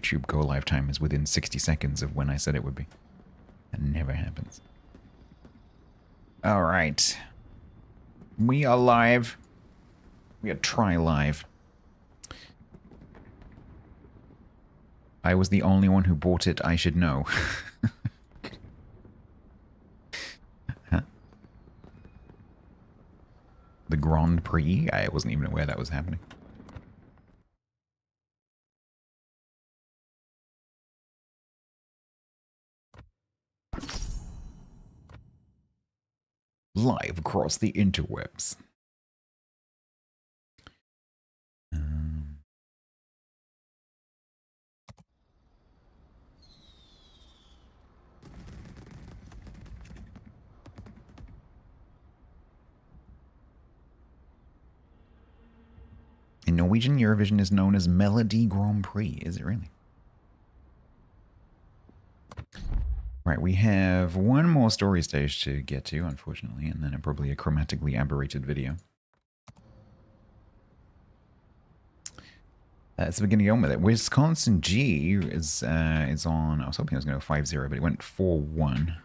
YouTube go live time is within 60 seconds of when I said it would be. That never happens. Alright. We are live. We are live. I was the only one who bought it, I should know. Huh? The Grand Prix? I wasn't even aware that was happening. Live across the interwebs. In Norwegian, Eurovision is known as Melody Grand Prix. Is it really? Right, we have one more story stage to get to, unfortunately, and then probably a chromatically aberrated video. So we're going to go on with it. Wisconsin G is on. I was hoping it was going to go 5-0, but it went 4-1.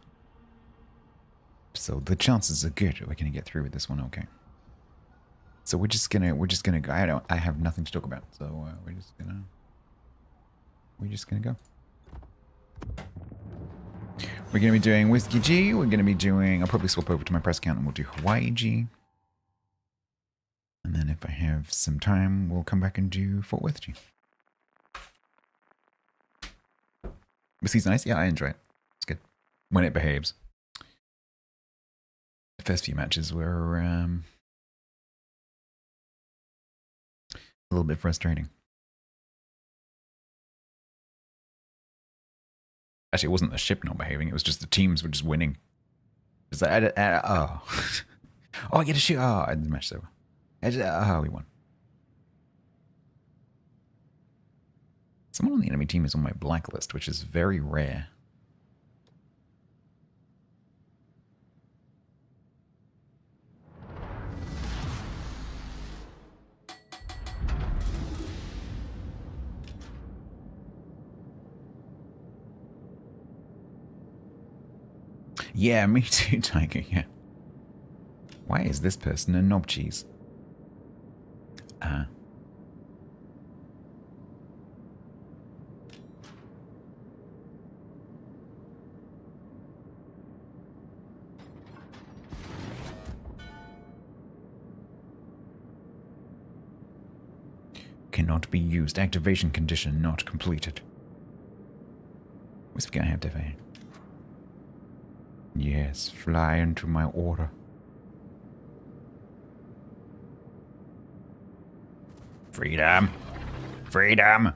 So the chances are good we're going to get through with this one. Okay. So we're just gonna go. I have nothing to talk about, so we're just gonna go. We're gonna be doing Whiskey G. We're gonna be doing. I'll probably swap over to my press count and we'll do Hawaii G. And then if I have some time, we'll come back and do Fort Worth G. Whiskey's nice. Yeah, I enjoy it. It's good when it behaves. The first few matches were a little bit frustrating. Actually, it wasn't the ship not behaving. It was just the teams were just winning. It's like, oh. Oh, I get a shoot. Oh, the match's over. We won. Someone on the enemy team is on my blacklist, which is very rare. Yeah, me too, Tiger, yeah. Why is this person a knob cheese? Cannot be used. Activation condition not completed. What's gonna have to say? Yes, fly into my order. Freedom! Freedom!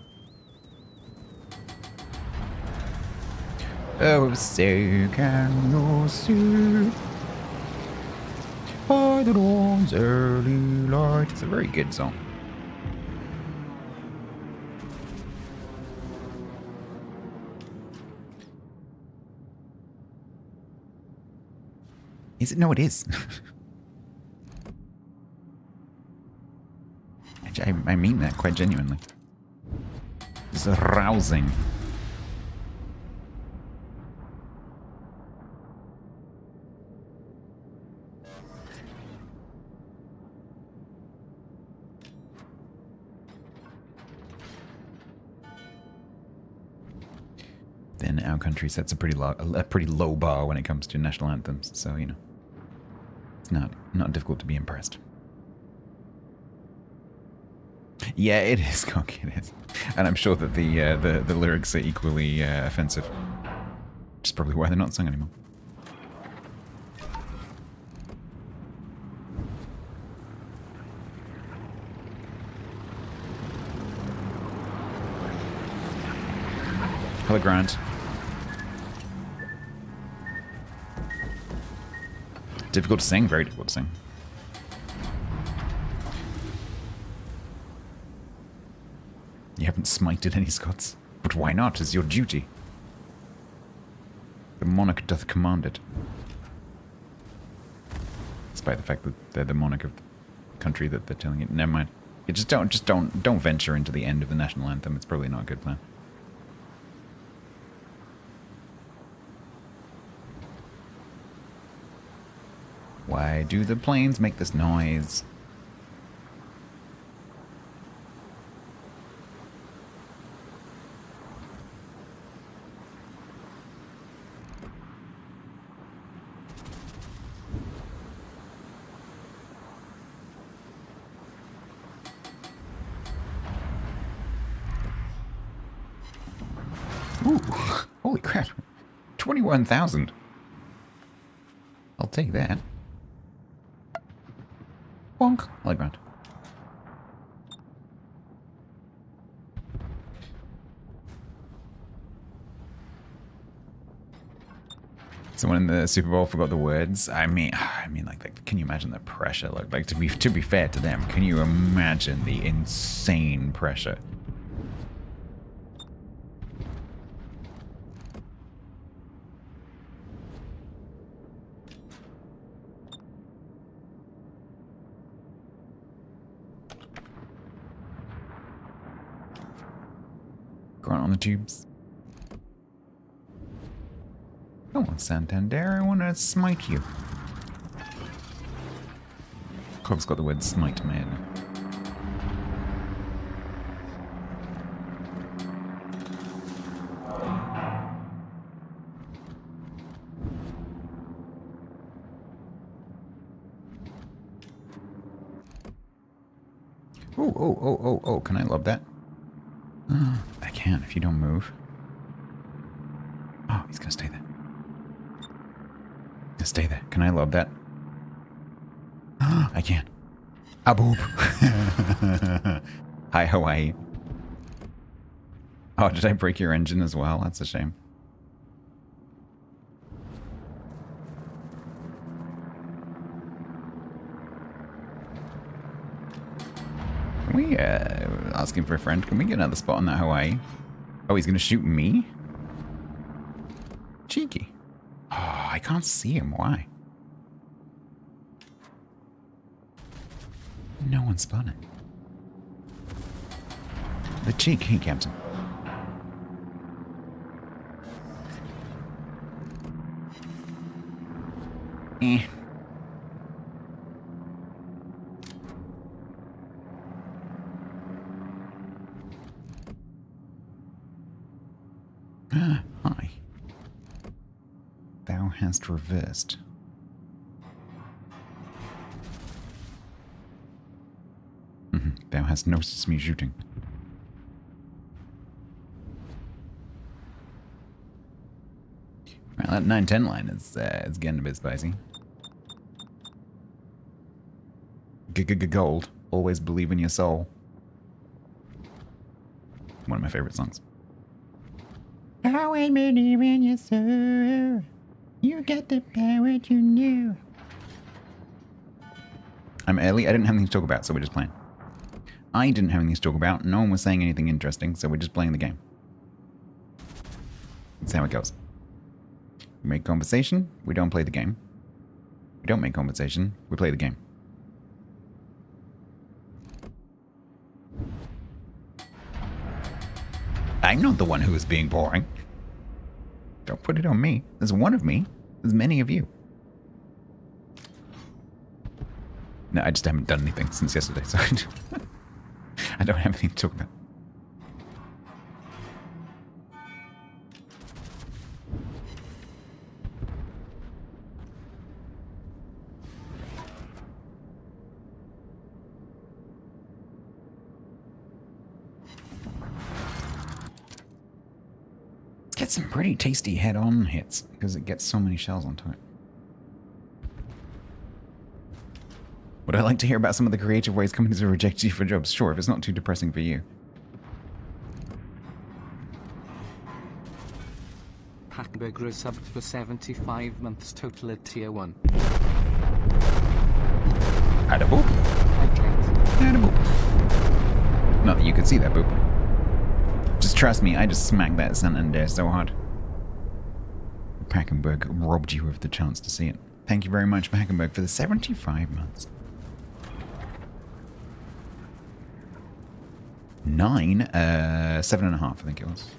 Oh, say can you see by the dawn's early light. It's a very good song. Is it? No, it is. I mean that quite genuinely. It's arousing. Then our country sets a pretty low bar when it comes to national anthems, so you know. It's not difficult to be impressed. Yeah, it is, Cock, it is. And I'm sure that the lyrics are equally offensive. Which is probably why they're not sung anymore. Hello, Grant. Difficult to sing, very difficult to sing. You haven't smited any Scots, but why not? It's your duty. The monarch doth command it. Despite the fact that they're the monarch of the country that they're telling it. Never mind. You just don't venture into the end of the national anthem. It's probably not a good plan. Why do the planes make this noise? Ooh, holy crap. 21,000. I'll take that. Bonk. High ground. Someone in the Super Bowl forgot the words. I mean, like, can you imagine the pressure? Like to be fair to them, can you imagine the insane pressure? Grunt on the tubes. Come on, Santander, I want to smite you. Cog's got the word smite, man. Oh, can I lob that? I can if you don't move. Oh, he's gonna stay there. Just stay there. Can I lob that? I can. Ah, boop. Hi, Hawaii. Oh, did I break your engine as well? That's a shame. Can we, asking for a friend, can we get another spot on that Hawaii? Oh, he's gonna shoot me? Cheeky. Oh, I can't see him. Why? No one's spotted. The cheek. Hey, Captain. Eh. Hi. Thou hast reversed. Thou hast noticed me shooting. Right, that 910 line is getting a bit spicy. Gold. Always believe in your soul. One of my favorite songs. Always believe in your soul. You got the power you knew. I'm early. I didn't have anything to talk about, so we're just playing. I didn't have anything to talk about. No one was saying anything interesting, so we're just playing the game. That's how it goes. We make conversation, we don't play the game. We don't make conversation, we play the game. I'm not the one who is being boring. Don't put it on me. There's one of me. There's many of you. No, I just haven't done anything since yesterday, so I don't have anything to talk about. Get some pretty tasty head-on hits because it gets so many shells onto it. Would I like to hear about some of the creative ways companies have rejected you for jobs? Sure, if it's not too depressing for you. Hackenberg resubbed for 75 months total at tier 1. Attaboop. Attaboop. Not that you could see that boop. Just trust me, I just smacked that Santander so hard. Hackenberg robbed you of the chance to see it. Thank you very much, Hackenberg, for the 75 months. 7.5, I think it was.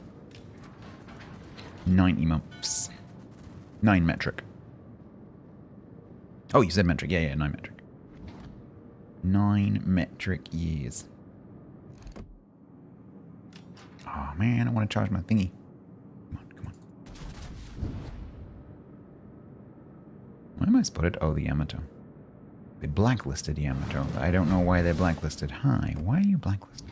90 months. 9 metric. Oh, you said metric. Yeah, 9 metric. 9 metric years. Oh man, I want to charge my thingy. Come on, come on. Why am I spotted? Oh, the Yamato. They blacklisted Yamato. I don't know why they're blacklisted. Hi, why are you blacklisted?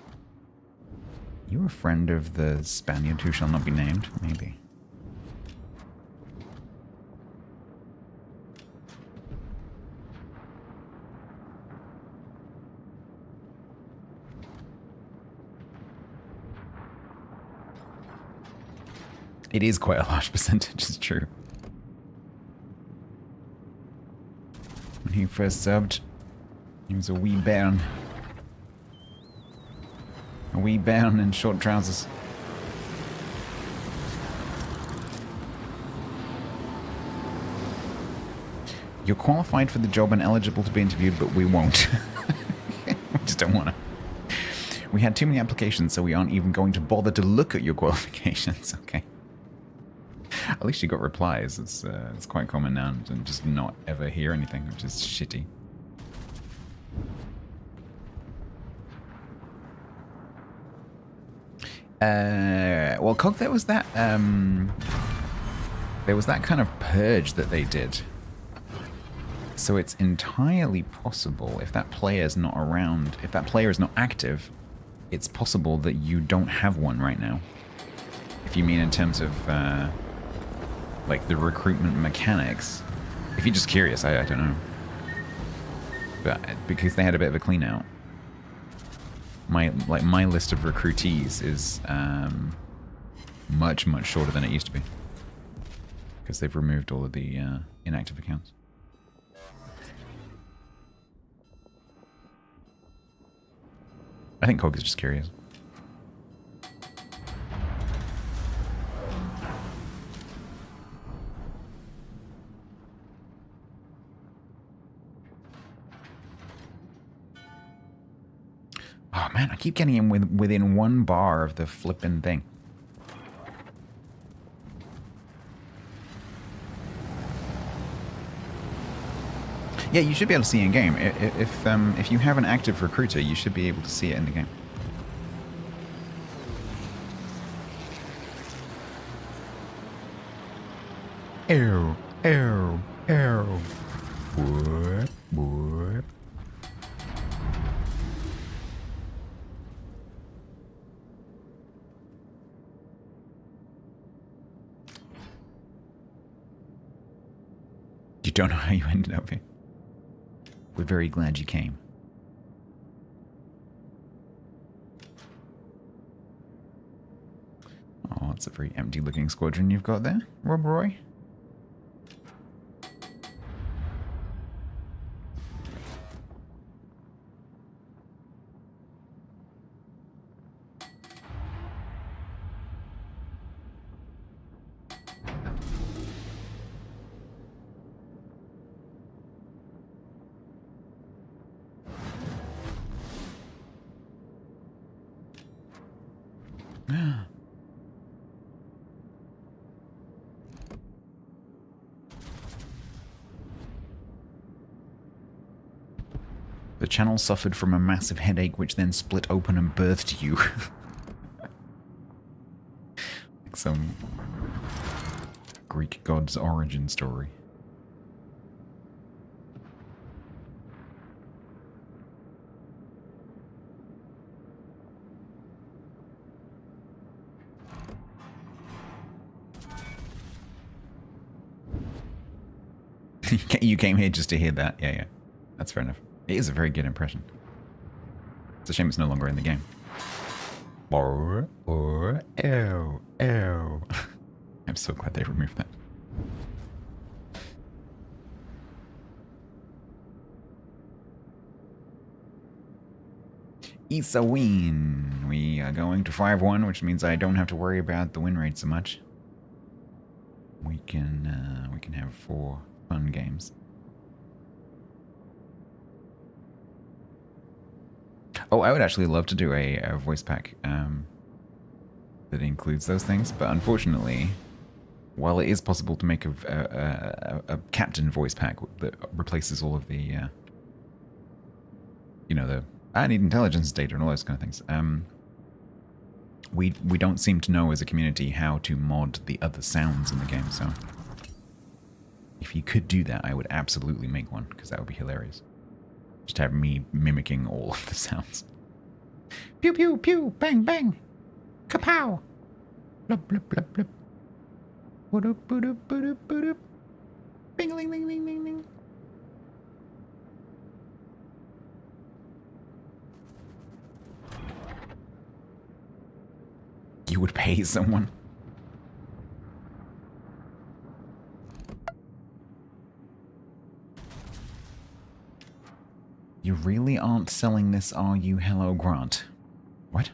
You a friend of the Spaniard who shall not be named? Maybe. It is quite a large percentage, it's true. When he first subbed, he was a wee bairn. A wee bairn in short trousers. You're qualified for the job and eligible to be interviewed, but we won't. We just don't want to. We had too many applications, so we aren't even going to bother to look at your qualifications. Okay. At least you got replies. It's quite common now to just not ever hear anything, which is shitty. Well, Cog, there was that kind of purge that they did. So it's entirely possible if that player is not around, if that player is not active, it's possible that you don't have one right now. If you mean in terms of like the recruitment mechanics. If you're just curious, I don't know. But because they had a bit of a clean out. My list of recruitees is much shorter than it used to be. Because they've removed all of the inactive accounts. I think Cog is just curious. Oh man, I keep getting him within 1 bar of the flippin' thing. Yeah, you should be able to see in game. If you have an active recruiter, you should be able to see it in the game. Ew, ew, ew. Whoop, whoop. You don't know how you ended up here. We're very glad you came. Oh, it's a very empty-looking squadron you've got there, Rob Roy. The channel suffered from a massive headache which then split open and birthed you. Like some Greek god's origin story. You came here just to hear that? Yeah. That's fair enough. It is a very good impression. It's a shame it's no longer in the game. Ew, ew. I'm so glad they removed that. It's a win. We are going to 5-1, which means I don't have to worry about the win rate so much. We can have 4 fun games. Oh, I would actually love to do a voice pack that includes those things, but unfortunately, While it is possible to make a captain voice pack that replaces all of the, you know, the I need intelligence data and all those kind of things. We don't seem to know as a community how to mod the other sounds in the game. So if you could do that, I would absolutely make one because that would be hilarious. Just have me mimicking all of the sounds. Pew pew pew, bang bang, kapow, blub blub blub blub. Bing, ling, ling, ling, ling, ling. You would pay someone? You really aren't selling this, are you? Hello, Grant. What?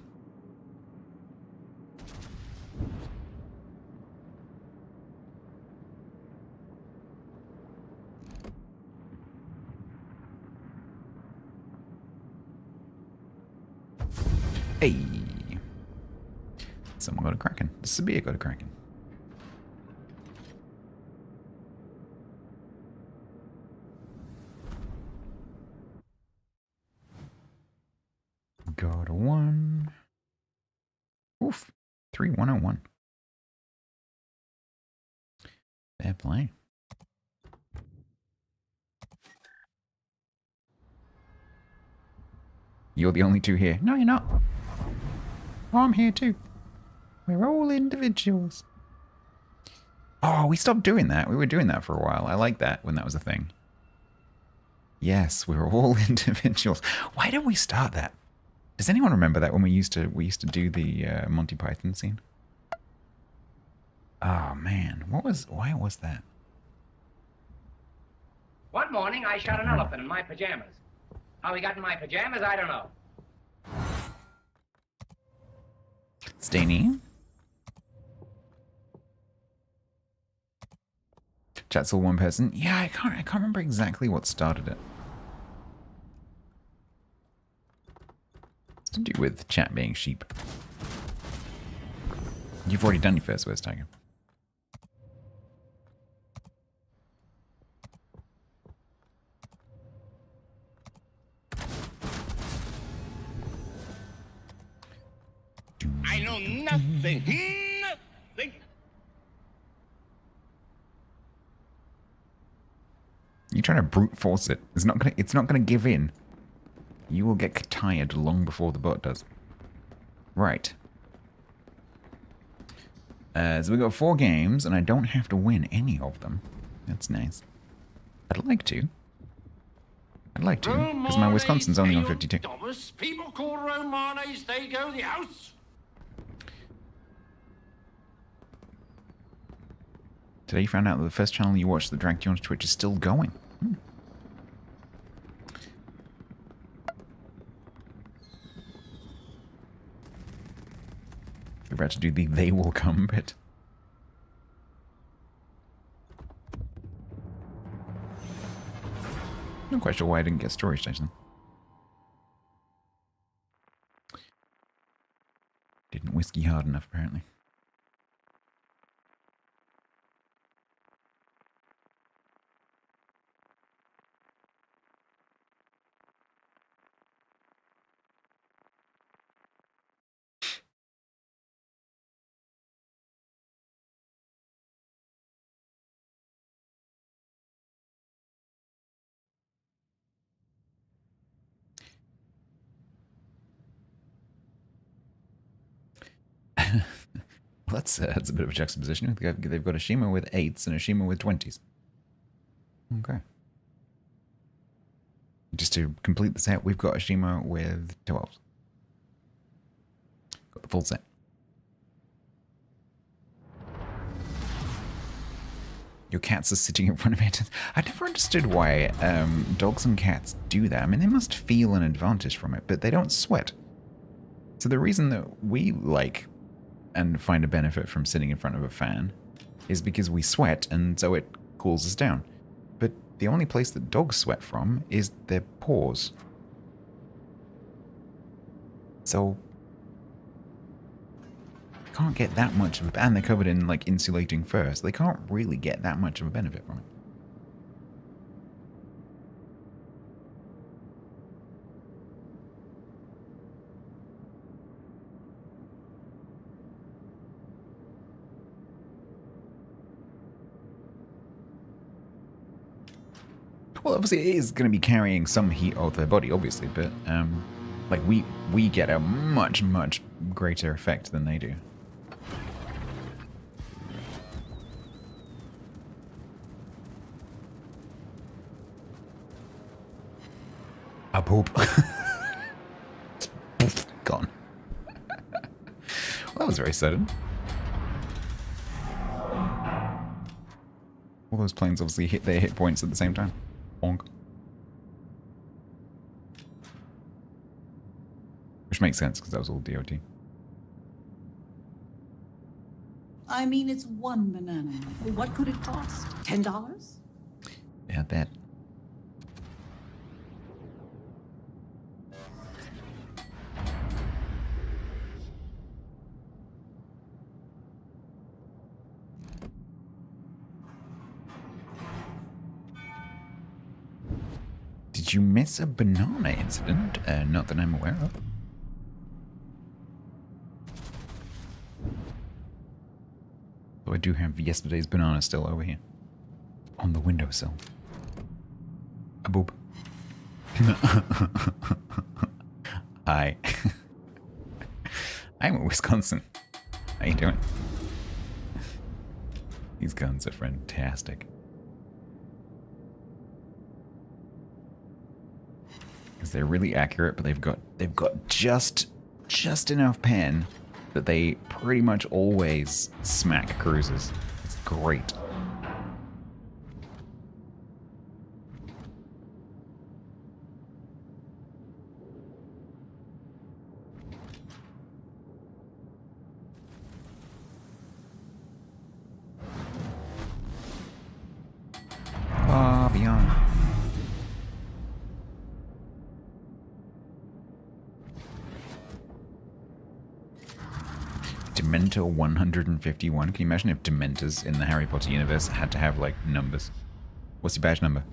Hey. Someone got a Kraken. The Sabir got a Kraken. Got a 1. Oof. 3101. Fair play. You're the only two here. No, you're not. I'm here too. We're all individuals. Oh, we stopped doing that. We were doing that for a while. I like that when that was a thing. Yes, we're all individuals. Why did we start that? Does anyone remember that when we used to do the Monty Python scene? Oh man, why was that? One morning I shot an elephant in my pajamas. How he got in my pajamas, I don't know. Stainy? Chat's all one person. Yeah, I can't remember exactly what started it. It's to do with chat being sheep. You've already done your first words, Tiger. I know nothing. Nothing. You're trying to brute force it. It's not gonna give in. You will get tired long before the bot does. Right. So we got 4 games, and I don't have to win any of them. That's nice. I'd like to. Because my Wisconsin's only on 52. Thomas, people call Romanes, they go the house. Today you found out that the first channel you watched that dragged you onto Twitch is still going. We're about to do the "they will come" bit. Not quite sure why I didn't get storage station. Didn't whiskey hard enough, apparently. Well, that's a bit of a juxtaposition. They've got a Shima with 8s and a Shima with 20s. Okay. Just to complete the set, we've got a Shima with 12s. Got the full set. Your cats are sitting in front of it. I never understood why dogs and cats do that. I mean, they must feel an advantage from it, but they don't sweat. So the reason that we like and find a benefit from sitting in front of a fan is because we sweat, and so it cools us down. But the only place that dogs sweat from is their paws. So can't get that much of, and they're covered in like insulating fur, so they can't really get that much of a benefit from it. Well, obviously it is going to be carrying some heat of their body, obviously, but like we get a much greater effect than they do. A poop. Gone. Well, that was very sudden. All those planes obviously hit their hit points at the same time. Bonk. Which makes sense, because that was all DOT. I mean, it's one banana. What could it cost? $10? Yeah, that. Did you miss a banana incident? Not that I'm aware of. Though I do have yesterday's banana still over here. On the windowsill. A boop. Hi. I'm in Wisconsin. How you doing? These guns are fantastic. Because they're really accurate, but they've got just enough pen that they pretty much always smack cruisers. It's great. Beyond. Dementor 151. Can you imagine if Dementors in the Harry Potter universe had to have, like, numbers? What's your badge number?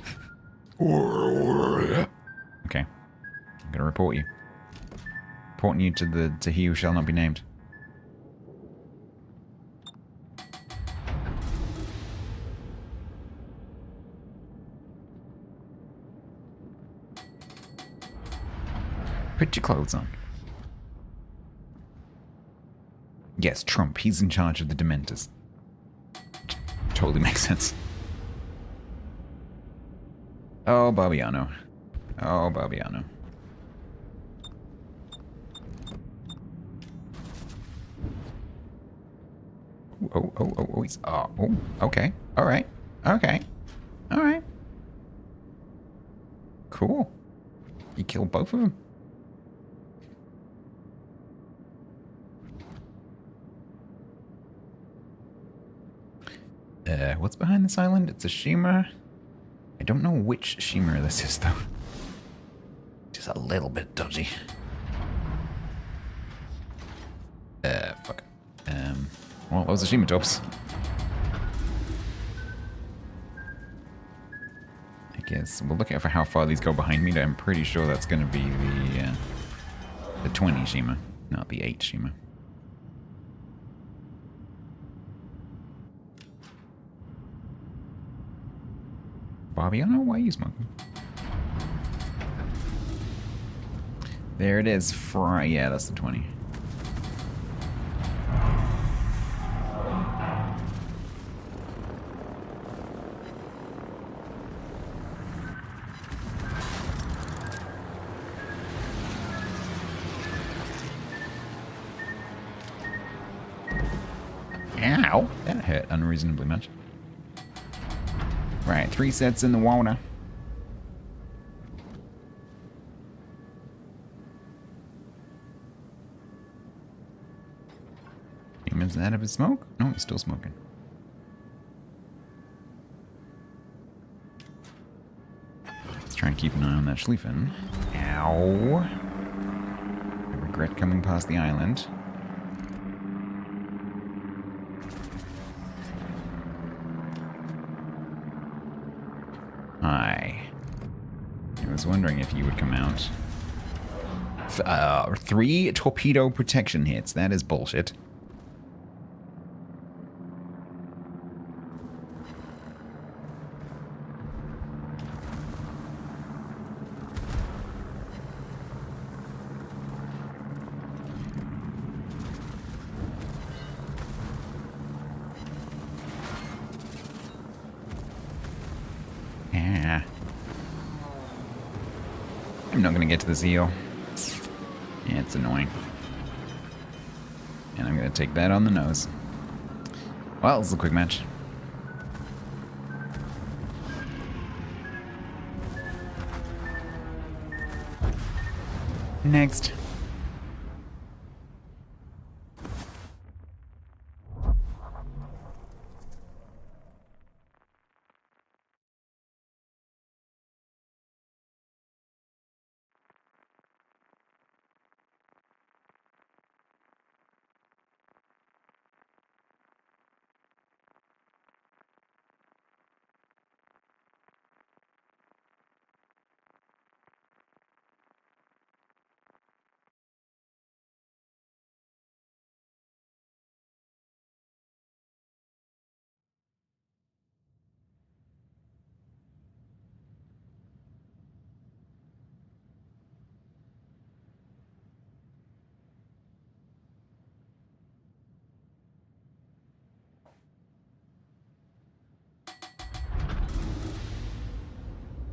Okay. I'm gonna report you. Reporting you to he who shall not be named. Put your clothes on. Yes, Trump. He's in charge of the Dementors. Totally makes sense. Oh, Barbiano. Oh, Barbiano. Oh, he's... Oh, okay. Alright. Okay. Alright. Cool. You killed both of them. What's behind this island? It's a shimmer. I don't know which shimmer this is, though. Just a little bit dodgy. Fuck. Well, those are shimmer tops. I guess we'll look out for how far these go behind me. I'm pretty sure that's going to be the 20 shimmer, not the 8 shimmer. Barbiano, why are you smoking? There it is. Yeah, that's the 20. Ow! That hurt unreasonably much. Right, 3 sets in the water. Demon's out of his smoke? No, he's still smoking. Let's try and keep an eye on that Schlieffen. Ow. I regret coming past the island. Hi. I was wondering if you would come out. 3 torpedo protection hits. That is bullshit. Yeah. I'm not going to get to the seal. Yeah, it's annoying. And I'm going to take that on the nose. Well, it's a quick match. Next.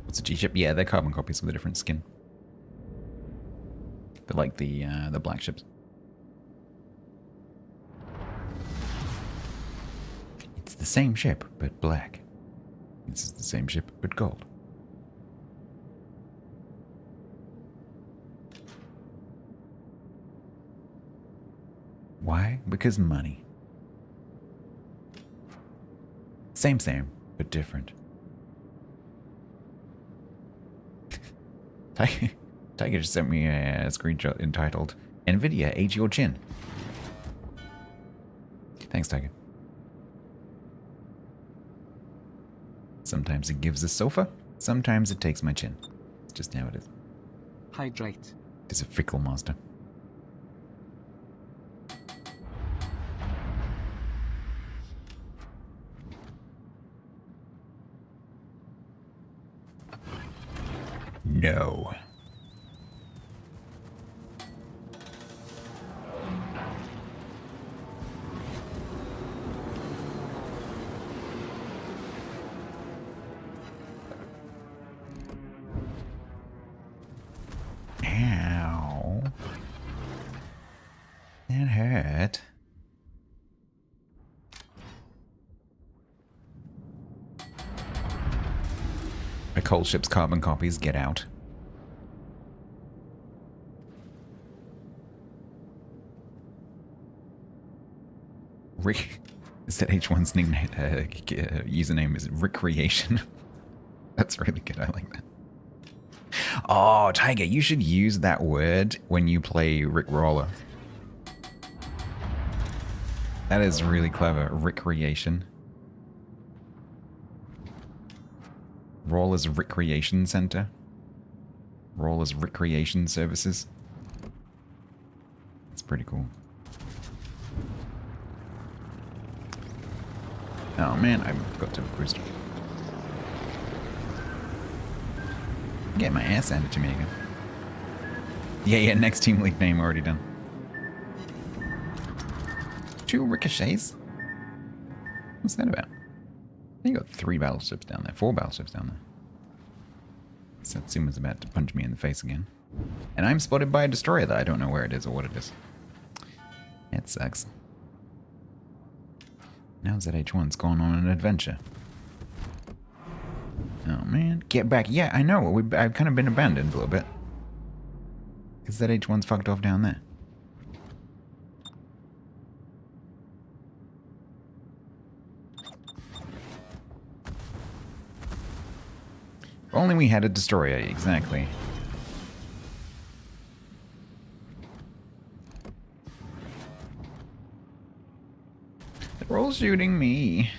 What's a G-ship? Yeah, they're carbon copies with a different skin. They're like the black ships. It's the same ship, but black. This is the same ship, but gold. Why? Because money. Same, but different. Tiger just sent me a screenshot entitled, NVIDIA, age your chin. Thanks, Tiger. Sometimes it gives a sofa, sometimes it takes my chin. It's just how it is. Hydrate. It's a fickle master. No. Ow. That hurt. A cold ship's carbon copies, get out. Rick, is that H1's nickname, username is Recreation. That's really good, I like that. Oh, Tiger, you should use that word when you play Rick Roller. That is really clever, Recreation. Roller's Recreation Center. Roller's Recreation Services. It's pretty cool. Oh man, I forgot to cruise. Get my ass handed to me again. Yeah, next team league name already done. 2 ricochets? What's that about? I think you got 3 battleships down there, 4 battleships down there. Satsuma's about to punch me in the face again. And I'm spotted by a destroyer that I don't know where it is or what it is. It sucks. Now ZH1's gone on an adventure. Oh man, get back. Yeah, I know. I've kind of been abandoned a little bit. Because ZH1's fucked off down there. If only we had a destroyer, exactly. They're all shooting me.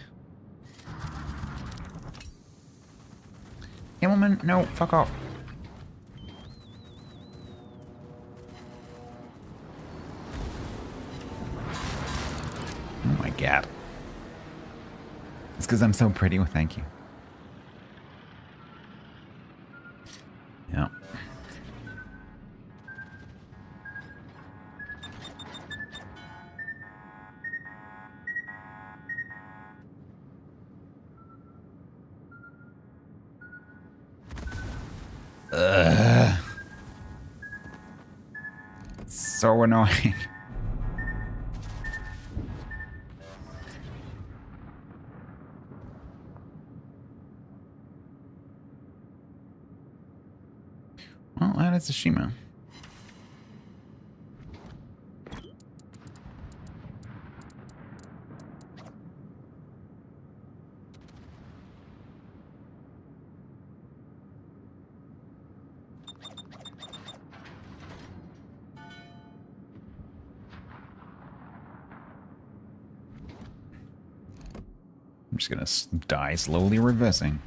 Himmelman, no, fuck off. Oh my god. It's because I'm so pretty. Well, thank you. Yeah. Ugh. So annoying. Well, that is a Shima. I'm just gonna die slowly reversing.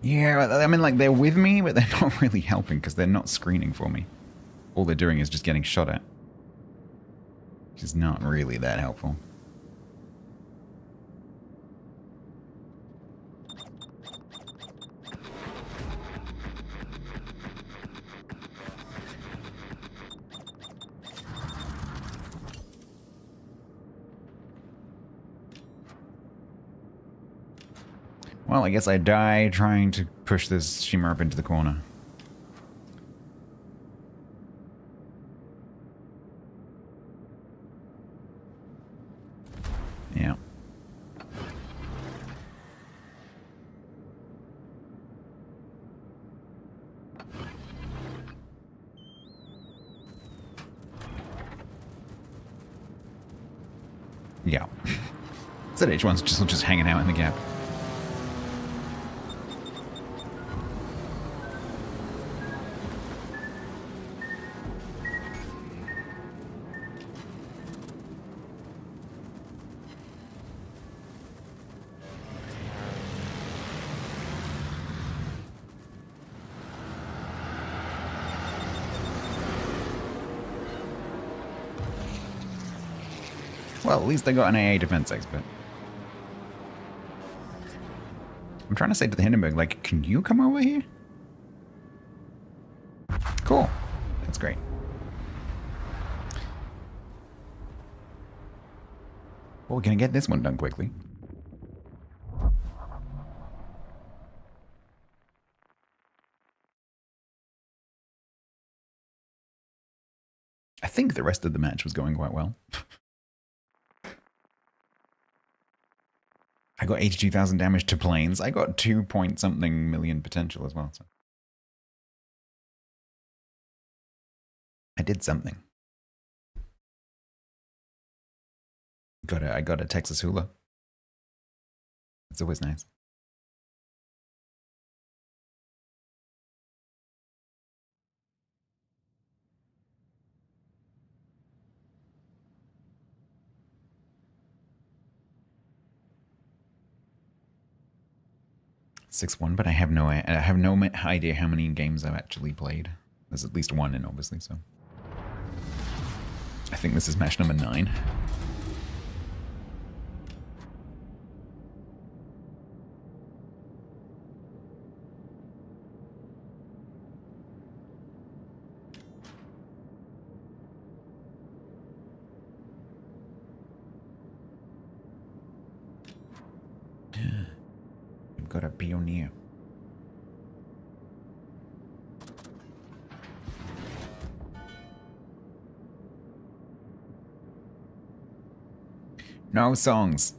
Yeah, I mean, like, they're with me, but they're not really helping because they're not screening for me. All they're doing is just getting shot at. Which is not really that helpful. Well, I guess I die trying to push this Shima up into the corner. Yeah. Yeah. ZH1's just hanging out in the gap. Well, at least they got an AA defense expert. I'm trying to say to the Hindenburg, like, can you come over here? Cool. That's great. Well, we're gonna get this one done quickly. I think the rest of the match was going quite well. I got 82,000 damage to planes. I got 2 point something million potential as well. So I did something. I got a Texas hula. It's always nice. (6-1), but I have no idea how many games I've actually played. There's at least one in, obviously, so. I think this is match number 9. We've got a pioneer. No songs.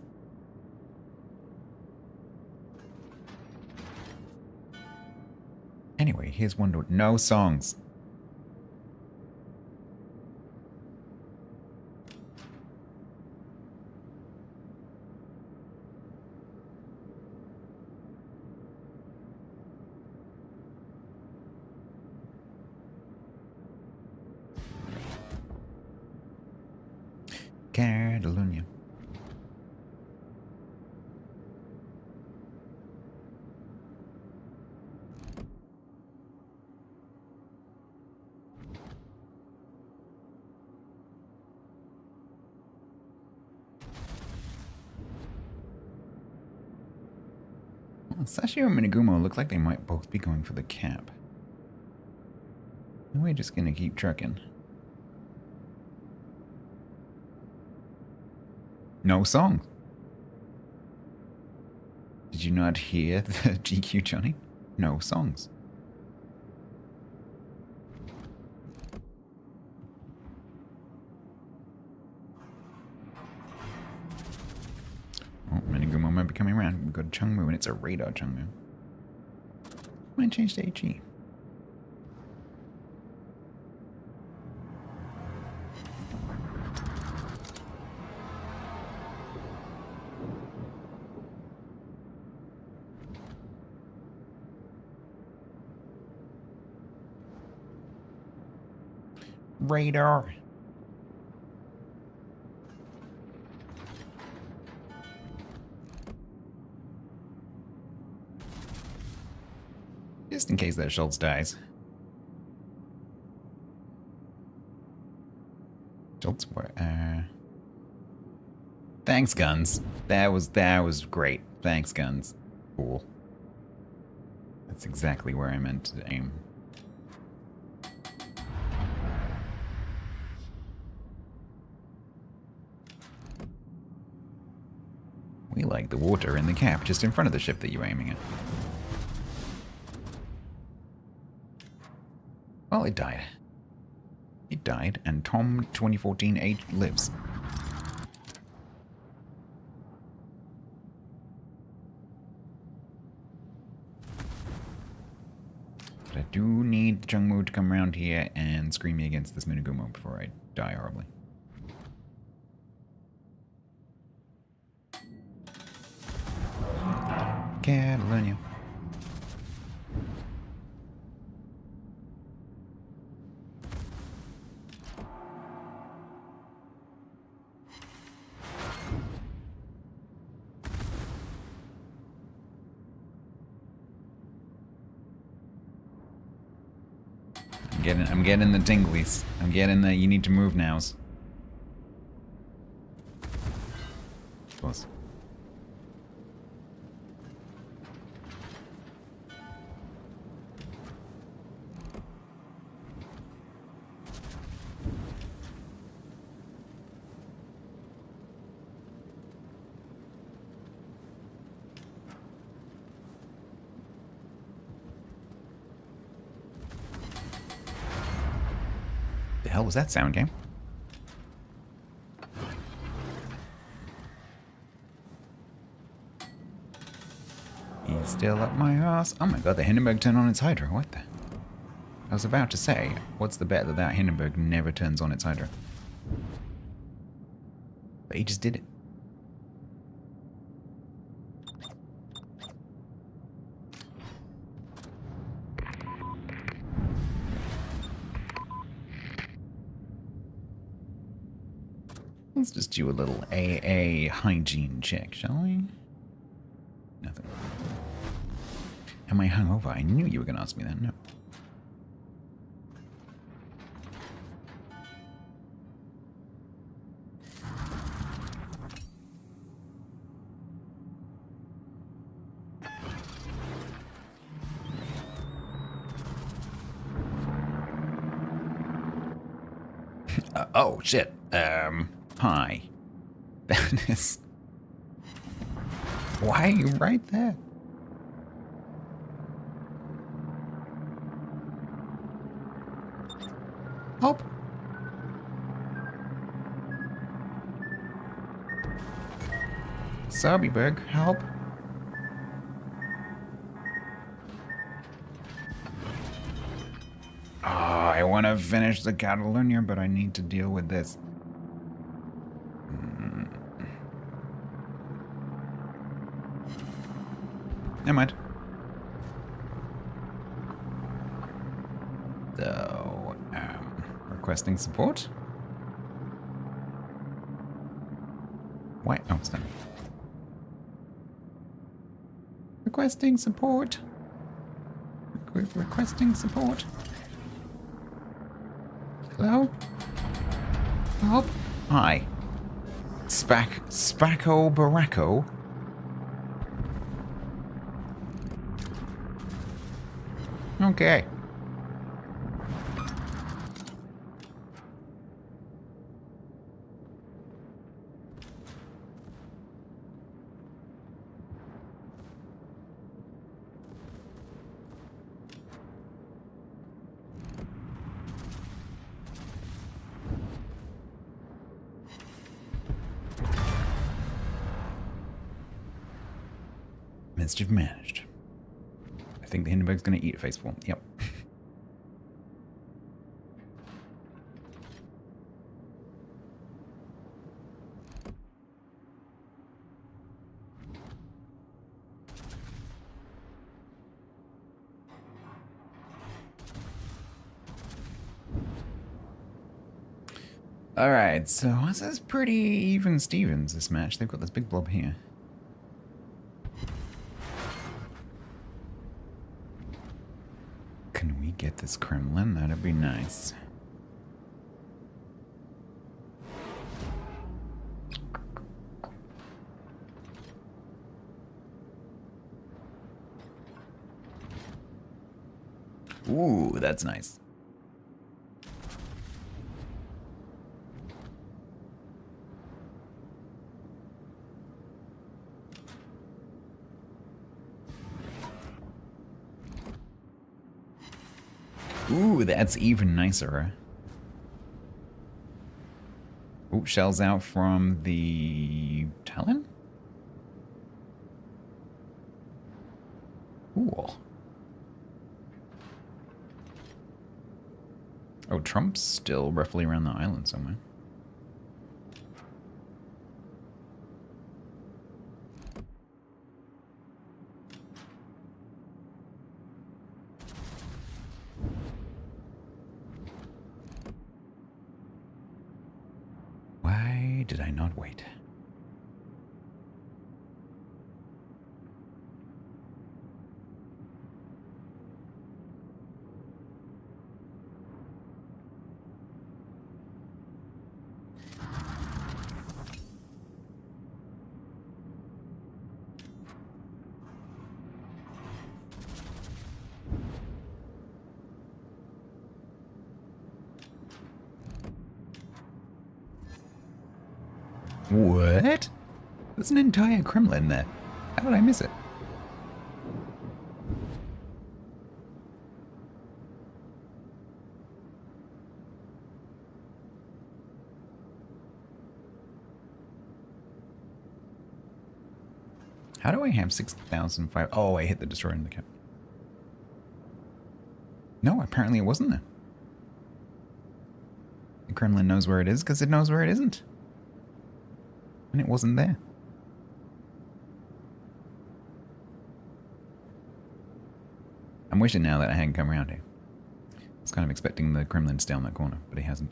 Anyway, here's one door. No songs. Catalunya. Well, Sashio and Minagumo look like they might both be going for the cap. We're just gonna keep trucking. No song. Did you not hear the GQ, Johnny? No songs. Oh, Minagumo might be coming around. We've got a Chungmu, and it's a radar Chungmu. Might change to HE. Radar. Just in case that Schultz dies. Schultz, thanks, guns. That was great. Thanks, guns. Cool. That's exactly where I meant to aim. We like the water in the cap just in front of the ship that you're aiming at. Well, it died. It died, and Tom 2014 lives. But I do need Jungmu to come around here and scream me against this Minagumo before I die horribly. Catalunya. I'm getting the tinglies. I'm getting the you need to move nows. Close. The hell was that sound, game? He's still up my ass. Oh my god, the Hindenburg turned on its Hydra. What the? I was about to say, what's the bet that Hindenburg never turns on its Hydra? But he just did it. Let's just do a little AA hygiene check, shall we? Nothing. Am I hungover? I knew you were going to ask me that. No. Oh, shit. Hi. That is... Why are you right there? Oh. Serbiberg, help. Ah, I want to finish the Catalonia, but I need to deal with this. Never mind. So, requesting support? Why? Oh, it's done. Requesting support. Requesting support. Hello? Help? Hi. Spacco Baracco? Okay. Mischief managed. I think the Hindenburg's gonna eat a Faceful. Yep. Alright, so this is pretty even Stevens, this match. They've got this big blob here. Can we get this Kremlin? That'd be nice. Ooh, that's nice. Ooh, that's even nicer. Ooh, shells out from the Talon? Cool. Oh, Trump's still roughly around the island somewhere. Why did I not wait? What? There's an entire Kremlin there. How did I miss it? How do I have 6,005? Oh, I hit the destroyer in the cap. No, apparently it wasn't there. The Kremlin knows where it is because it knows where it isn't. And it wasn't there. I'm wishing now that I hadn't come around here. I was kind of expecting the Kremlin to stay on that corner, but he hasn't.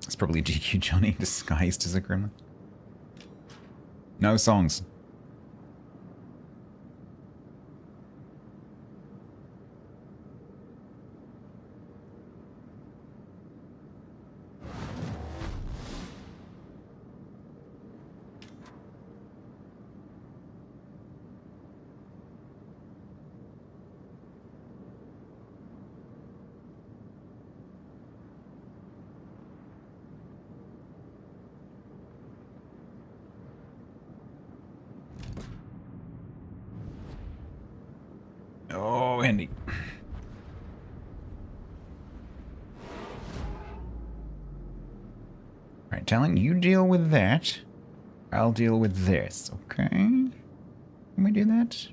It's probably GQ Johnny disguised as a Kremlin. No songs. handy. Alright, Talon, you deal with that. I'll deal with this, okay? Can we do that?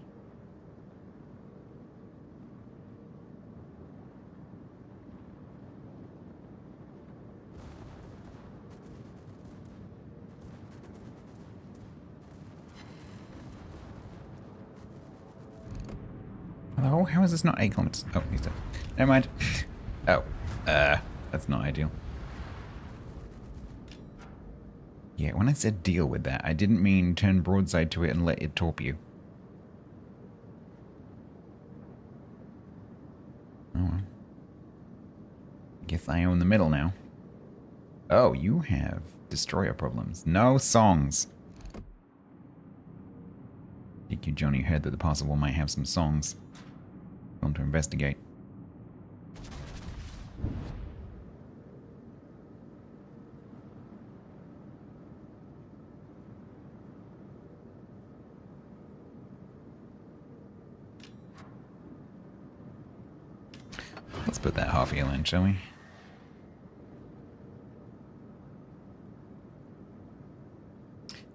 Hello? How is this not 8 kilometers? Oh, he's dead. Never mind. Oh, that's not ideal. Yeah, when I said deal with that, I didn't mean turn broadside to it and let it torp you. Oh well. Guess I own the middle now. Oh, you have destroyer problems. No songs. Think you, Johnny, heard that the possible might have some songs. Going to investigate. Let's put that half heal in, shall we?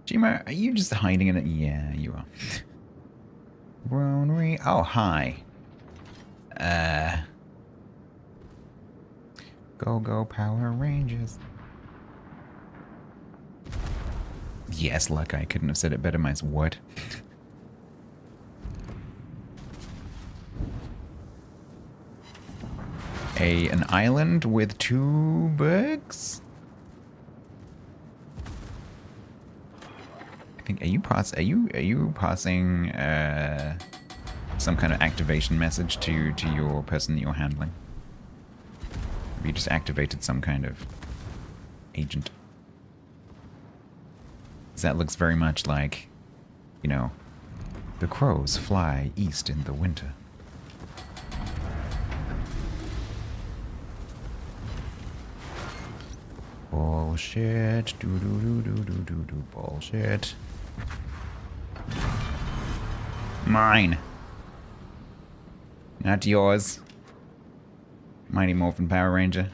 Gma, are you just hiding in it? Yeah, you are. Ronery. Oh, hi. Go Power Rangers. Yes, luck, I couldn't have said it better myself. What? An island with 2 bergs? I think, are you passing some kind of activation message to your person that you're handling? Have you just activated some kind of agent? 'Cause that looks very much like, you know, the crows fly east in the winter. Bullshit. Do bullshit. Mine. Not yours. Mighty Morphin Power Ranger.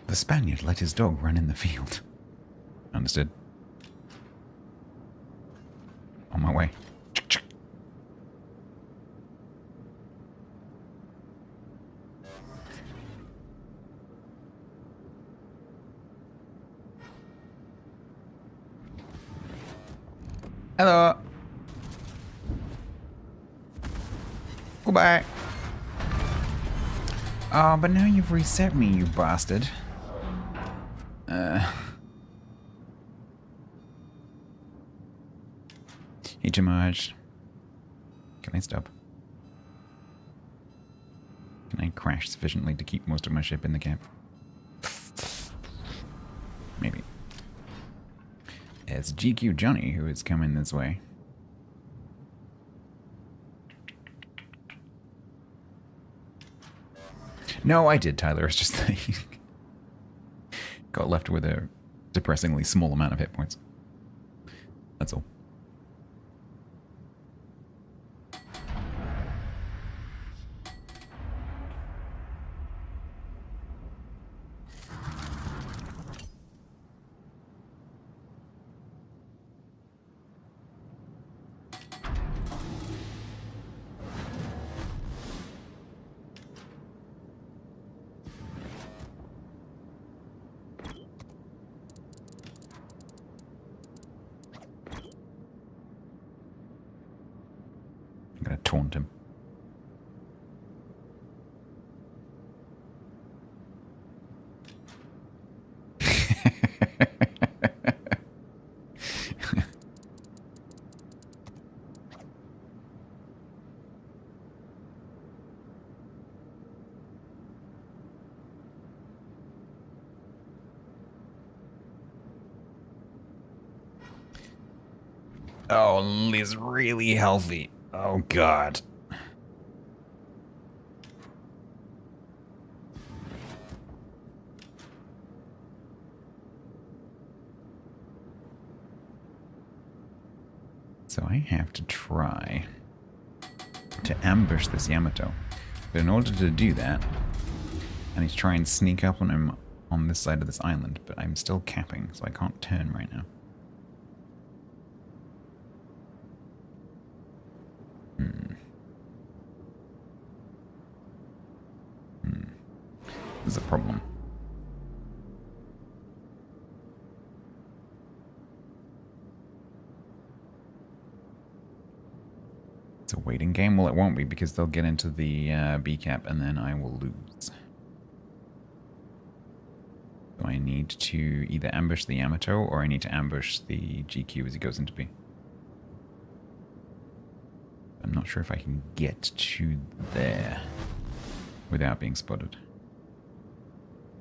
The Spaniard let his dog run in the field. Understood. On my way. Hello. Goodbye. Oh, but now you've reset me, you bastard. Too much. Can I stop? Can I crash sufficiently to keep most of my ship in the camp? Maybe. It's GQ Johnny who is coming this way. No, I did, Tyler. It's just that he got left with a depressingly small amount of hit points. That's all. I'm gonna taunt him. Oh, Liz, really healthy. Oh, God. So I have to try to ambush this Yamato. But in order to do that, I need to try and sneak up on him on this side of this island, but I'm still capping, so I can't turn right now. There's a problem. It's a waiting game? Well, it won't be because they'll get into the B cap and then I will lose. So I need to either ambush the Yamato or I need to ambush the GQ as he goes into B. I'm not sure if I can get to there without being spotted.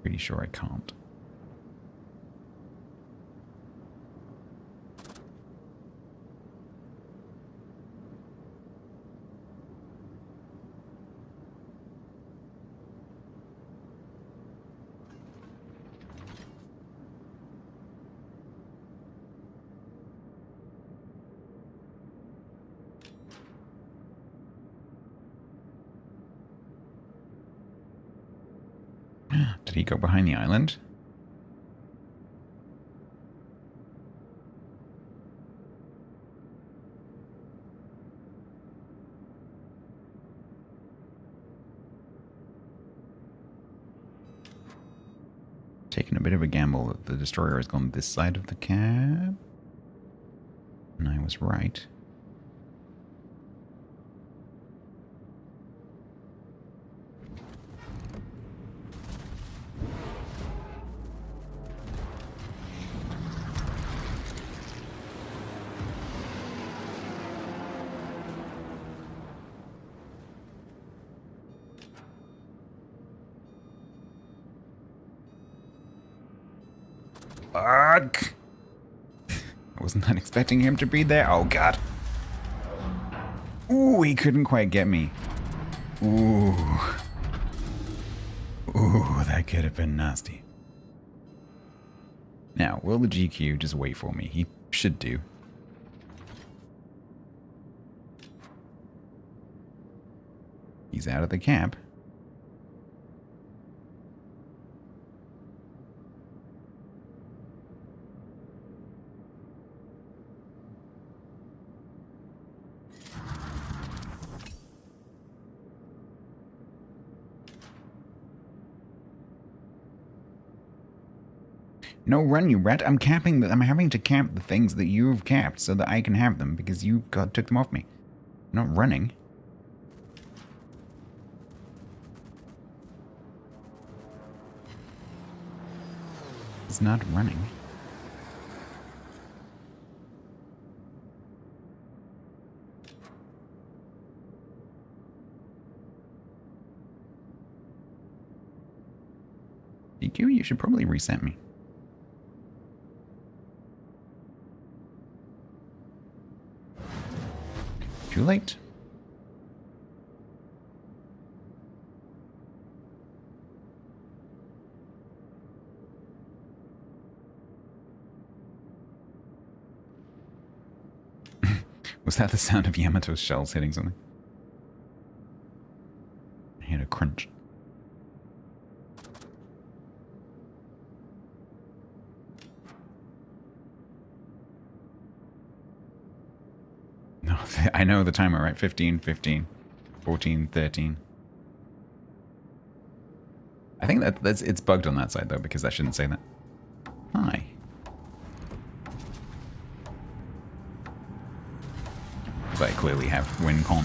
Pretty sure I can't. Did he go behind the island? Taking a bit of a gamble that the destroyer has gone this side of the cab. And I was right. Fuck! I was not expecting him to be there. Oh, God. Ooh, he couldn't quite get me. Ooh. Ooh, that could have been nasty. Now, will the GQ just wait for me? He should do. He's out of the camp. No, run, you rat. I'm capping. I'm having to camp the things that you've capped so that I can have them because you took them off me. I'm not running. It's not running. DQ, you should probably reset me. Too late. Was that the sound of Yamato's shells hitting something? I heard a crunch. No, I know the timer, right? 15, 15, 14, 13. I think it's bugged on that side, though, because that shouldn't say that. Hi. But I clearly have WinCon.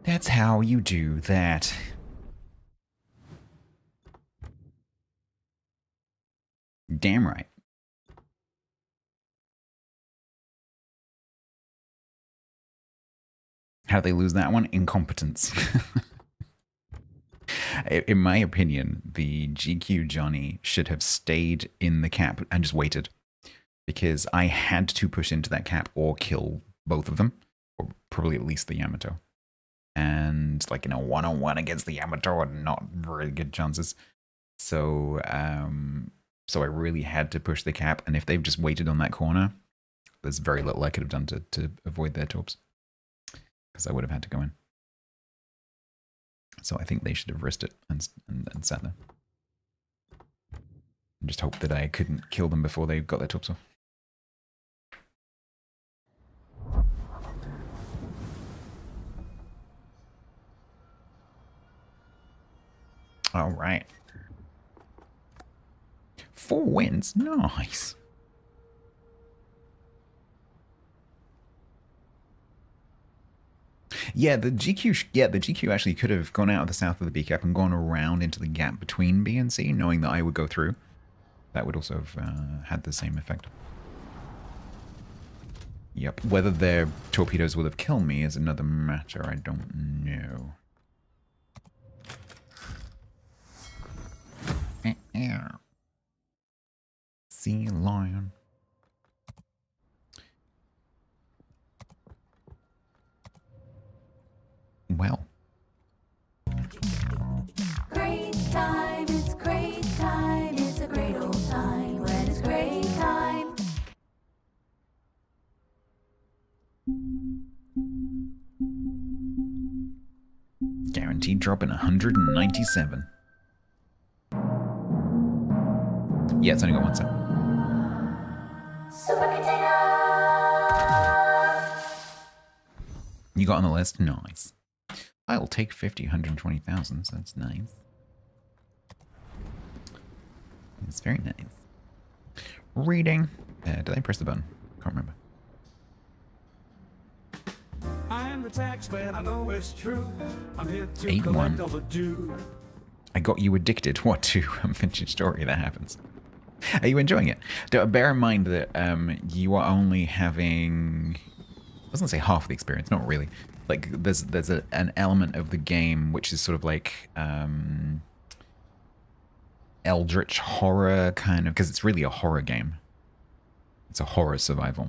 That's how you do that. Damn right. How did they lose that one? Incompetence. In my opinion, the GQ Johnny should have stayed in the cap and just waited. Because I had to push into that cap or kill both of them. Or probably at least the Yamato. And like in a one-on-one against the Yamato are not very good chances. So, so I really had to push the cap, and if they've just waited on that corner, there's very little I could have done to avoid their torps, because I would have had to go in. So I think they should have risked it and sat there. And just hope that I couldn't kill them before they got their torps off. All right. 4 wins. Nice. Yeah, the GQ actually could have gone out of the south of the B cap and gone around into the gap between B and C, knowing that I would go through. That would also have had the same effect. Yep. Whether their torpedoes would have killed me is another matter. I don't know. Sea lion. Well. Great time, it's great time, it's a great old time when it's great time. Guaranteed drop in 197. Yeah, it's only got 1 cent. Super container! You got on the list? Nice. I'll take 50, 120,000, so that's nice. It's very nice. Reading. Did I press the button? Can't remember. I am the taxman, I know it's true. I'm here to 8-1. collect all the due. I got you addicted. What to? Vintage story. That happens. Are you enjoying it? Bear in mind that you are only having... I was going to say half the experience. Not really. Like, there's an element of the game which is sort of like eldritch horror kind of... Because it's really a horror game. It's a horror survival.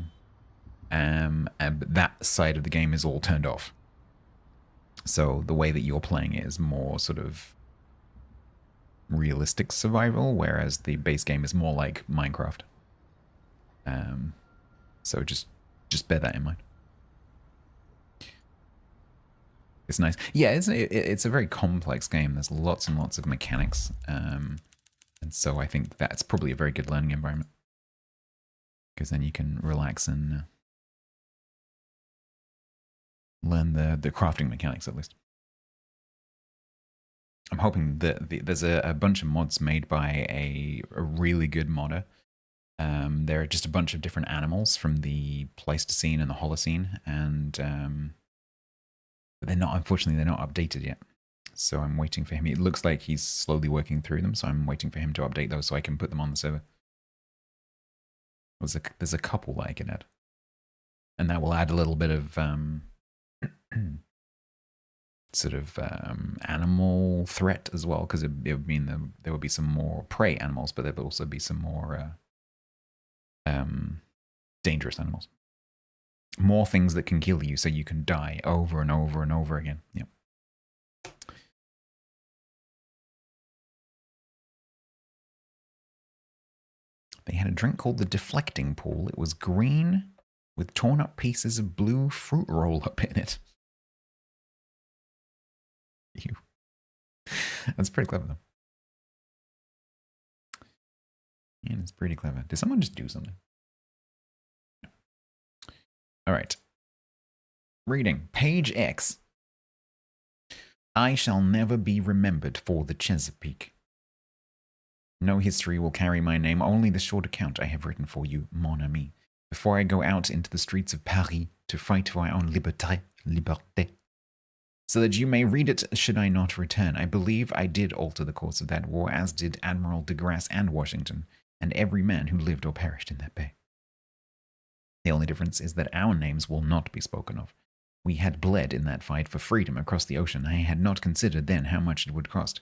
And that side of the game is all turned off. So the way that you're playing it is more sort of realistic survival, whereas the base game is more like Minecraft. So just bear that in mind. It's nice. Yeah, it's a very complex game. There's lots and lots of mechanics. And so I think that's probably a very good learning environment. Because then you can relax and learn the crafting mechanics at least. I'm hoping that there's a bunch of mods made by a really good modder. There are just a bunch of different animals from the Pleistocene and the Holocene, and but unfortunately they're not updated yet. So I'm waiting for him. It looks like he's slowly working through them, so I'm waiting for him to update those so I can put them on the server. There's a couple that I can add, and that will add a little bit of sort of animal threat as well, because it would mean there would be some more prey animals, but there would also be some more dangerous animals. More things that can kill you so you can die over and over and over again. Yep. They had a drink called the Deflecting Pool. It was green with torn up pieces of blue fruit roll up in it. Ew. That's pretty clever though. Yeah, it's pretty clever. Did someone just do something? No. All right. Reading. Page X. I shall never be remembered for the Chesapeake. No history will carry my name, only the short account I have written for you, mon ami, before I go out into the streets of Paris to fight for my own liberté, so that you may read it should I not return. I believe I did alter the course of that war, as did Admiral de Grasse and Washington, and every man who lived or perished in that bay. The only difference is that our names will not be spoken of. We had bled in that fight for freedom across the ocean. I had not considered then how much it would cost,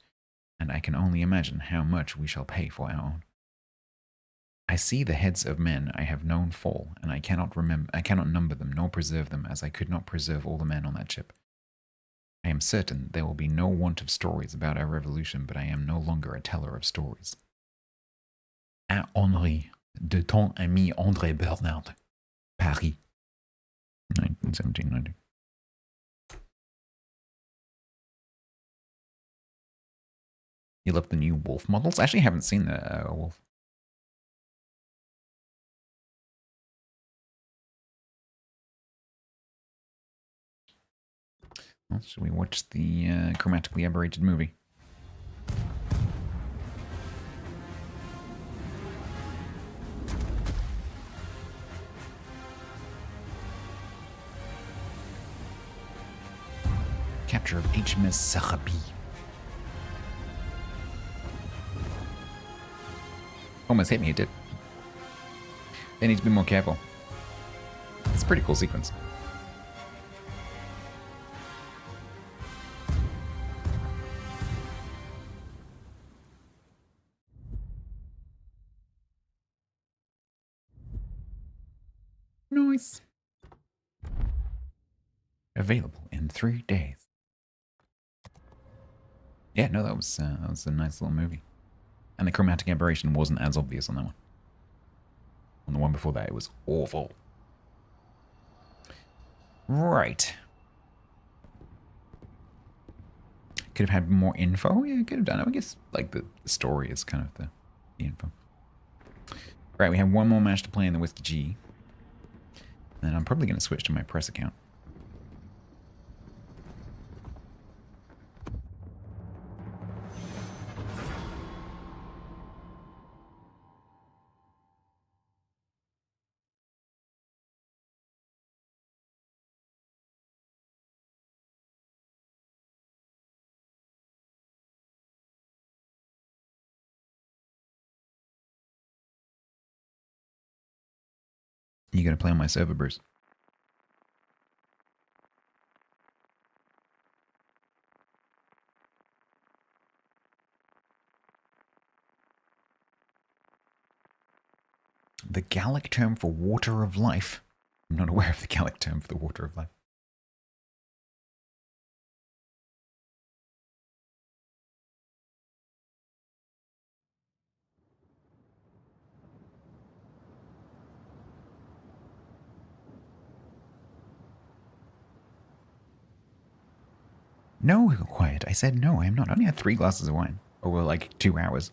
and I can only imagine how much we shall pay for our own. I see the heads of men I have known fall, and I cannot number them nor preserve them, as I could not preserve all the men on that ship. I am certain there will be no want of stories about our revolution, but I am no longer a teller of stories. À Henri, de ton ami André Bernard, Paris, 1790. You love the new wolf models? I actually haven't seen the wolf. Well, should we watch the chromatically aberrated movie? Capture of HMS Sarabi. Almost hit me, it did. They need to be more careful. It's a pretty cool sequence. Nice. Available in 3 days. Yeah, no, that was a nice little movie. And the chromatic aberration wasn't as obvious on that one. On the one before that, it was awful. Right. Could have had more info. Yeah, could have done it. I guess like the story is kind of the info. Right, we have one more match to play in the Whiskey G. And I'm probably going to switch to my press account. You going to play on my server, Bruce? The Gallic term for water of life. I'm not aware of the Gallic term for the water of life. No, quiet. I said no, I am not. I only had 3 glasses of wine. Over like 2 hours.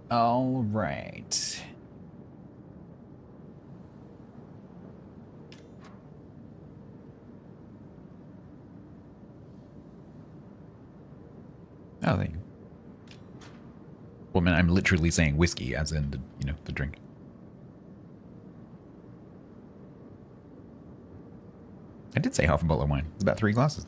All right. Oh, there you go. Well, man, I'm literally saying whiskey, as in the drink. I did say half a bottle of wine. It's about 3 glasses.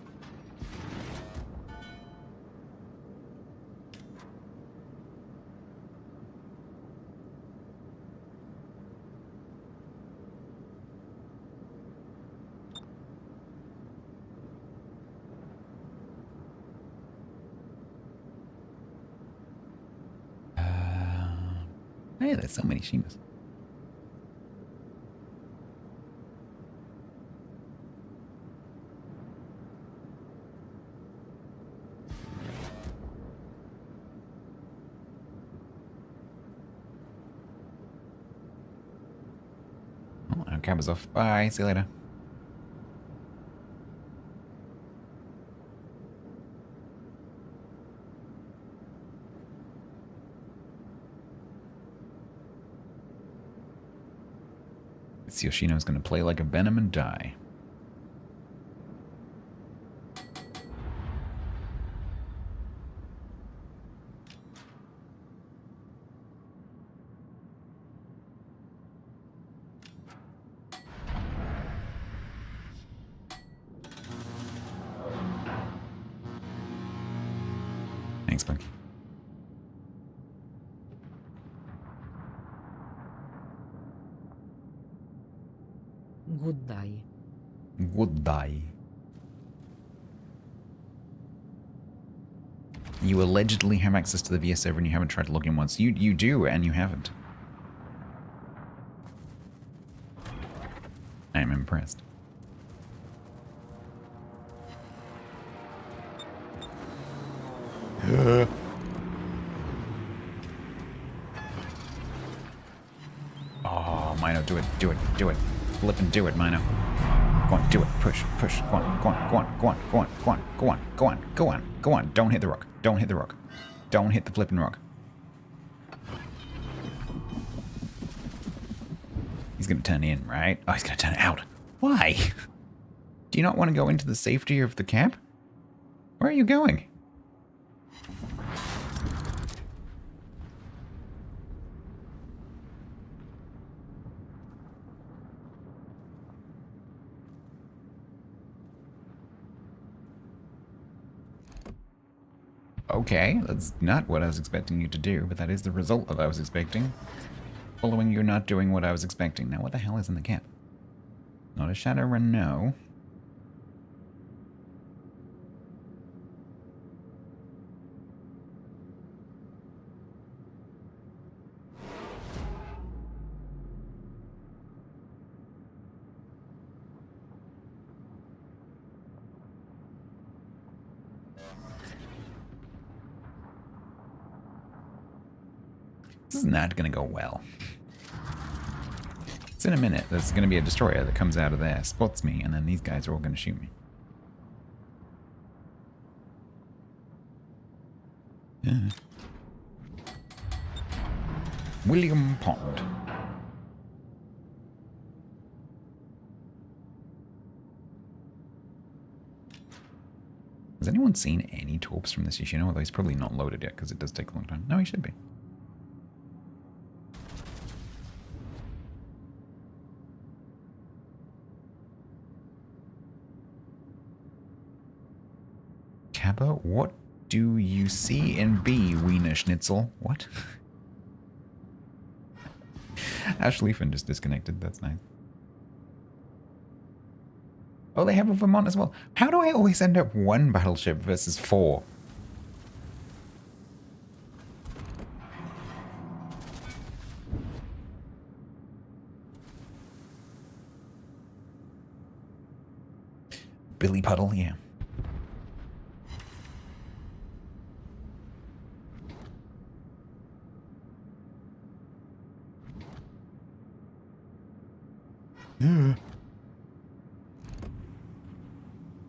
Hey, there's so many Shimas. Oh, our camera's off. Bye. See you later. This Yoshino's gonna play like a Venom and die. Thanks, Bunky. Good day. Goodbye. You allegedly have access to the VS server and you haven't tried to log in once. You do, and you haven't. I am impressed. Oh, Mino, do it, do it, do it. Flip and do it, Mino. Go on, do it. Push, push. Go on, go on, go on, go on, go on, go on, go on, go on, go on, go on. Don't hit the rock. Don't hit the rock. Don't hit the flipping rock. He's gonna turn in, right? Oh, he's gonna turn out. Why? Do you not want to go into the safety of the cab? Where are you going? Okay, that's not what I was expecting you to do, but that is the result of what I was expecting. Following you not doing what I was expecting. Now, what the hell is in the cap? Not a Shadowrun, no. This is not going to go well. It's in a minute. There's going to be a destroyer that comes out of there, spots me, and then these guys are all going to shoot me. Yeah. William Pond. Has anyone seen any torps from this Yoshino? Although he's probably not loaded yet because it does take a long time. No, he should be. Kappa, what do you see in B, Wiener Schnitzel? What? Ashley Finn just disconnected. That's nice. Oh, they have a Vermont as well. How do I always end up one battleship versus 4? Billy Puddle, yeah.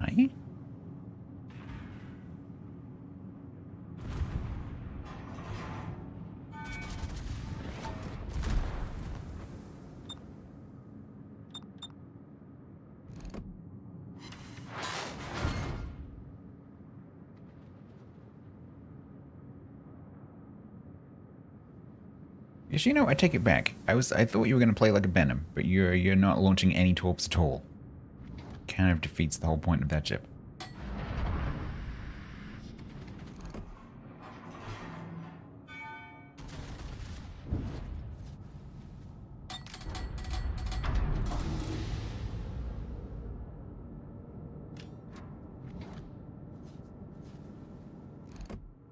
Aye? You know, I take it back. I thought you were going to play like a Venom, but you're not launching any torps at all. Kind of defeats the whole point of that ship.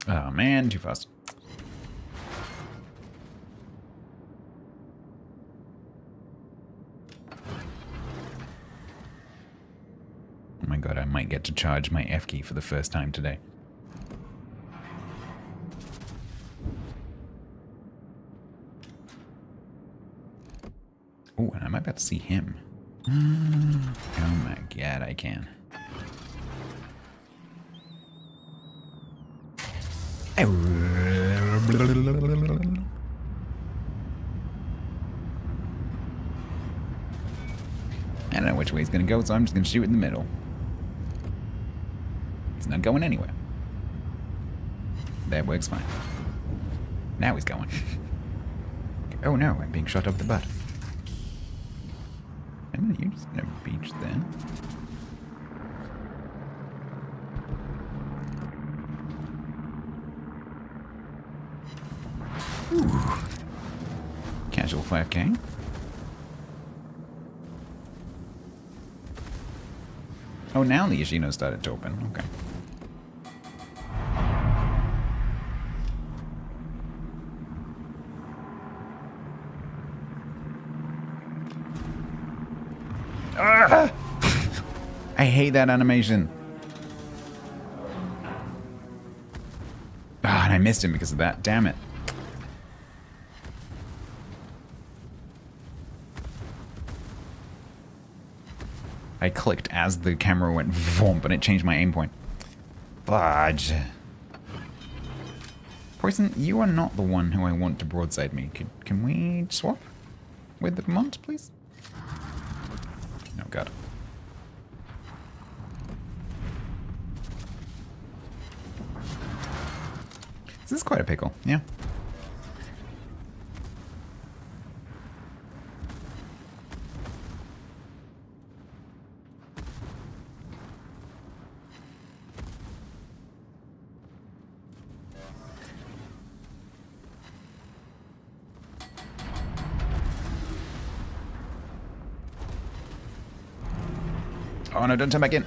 Oh man, too fast. Oh my god, I might get to charge my F key for the first time today. Oh, and I'm about to see him. Oh my god, I can. I don't know which way he's gonna go, so I'm just gonna shoot in the middle. He's not going anywhere. That works fine. Now he's going. Oh no, I'm being shot up the butt. Wait a minute, you're just gonna beach there. Ooh. Casual 5K. Oh, now the Yoshino started to open. Okay. Ah! I hate that animation. Ah, and I missed him because of that. Damn it. I clicked as the camera went vomp and it changed my aim point. Fudge. Poison, you are not the one who I want to broadside me. Can we swap with the Vermont, please? Oh, God. This is quite a pickle, yeah. Oh no, don't turn back in.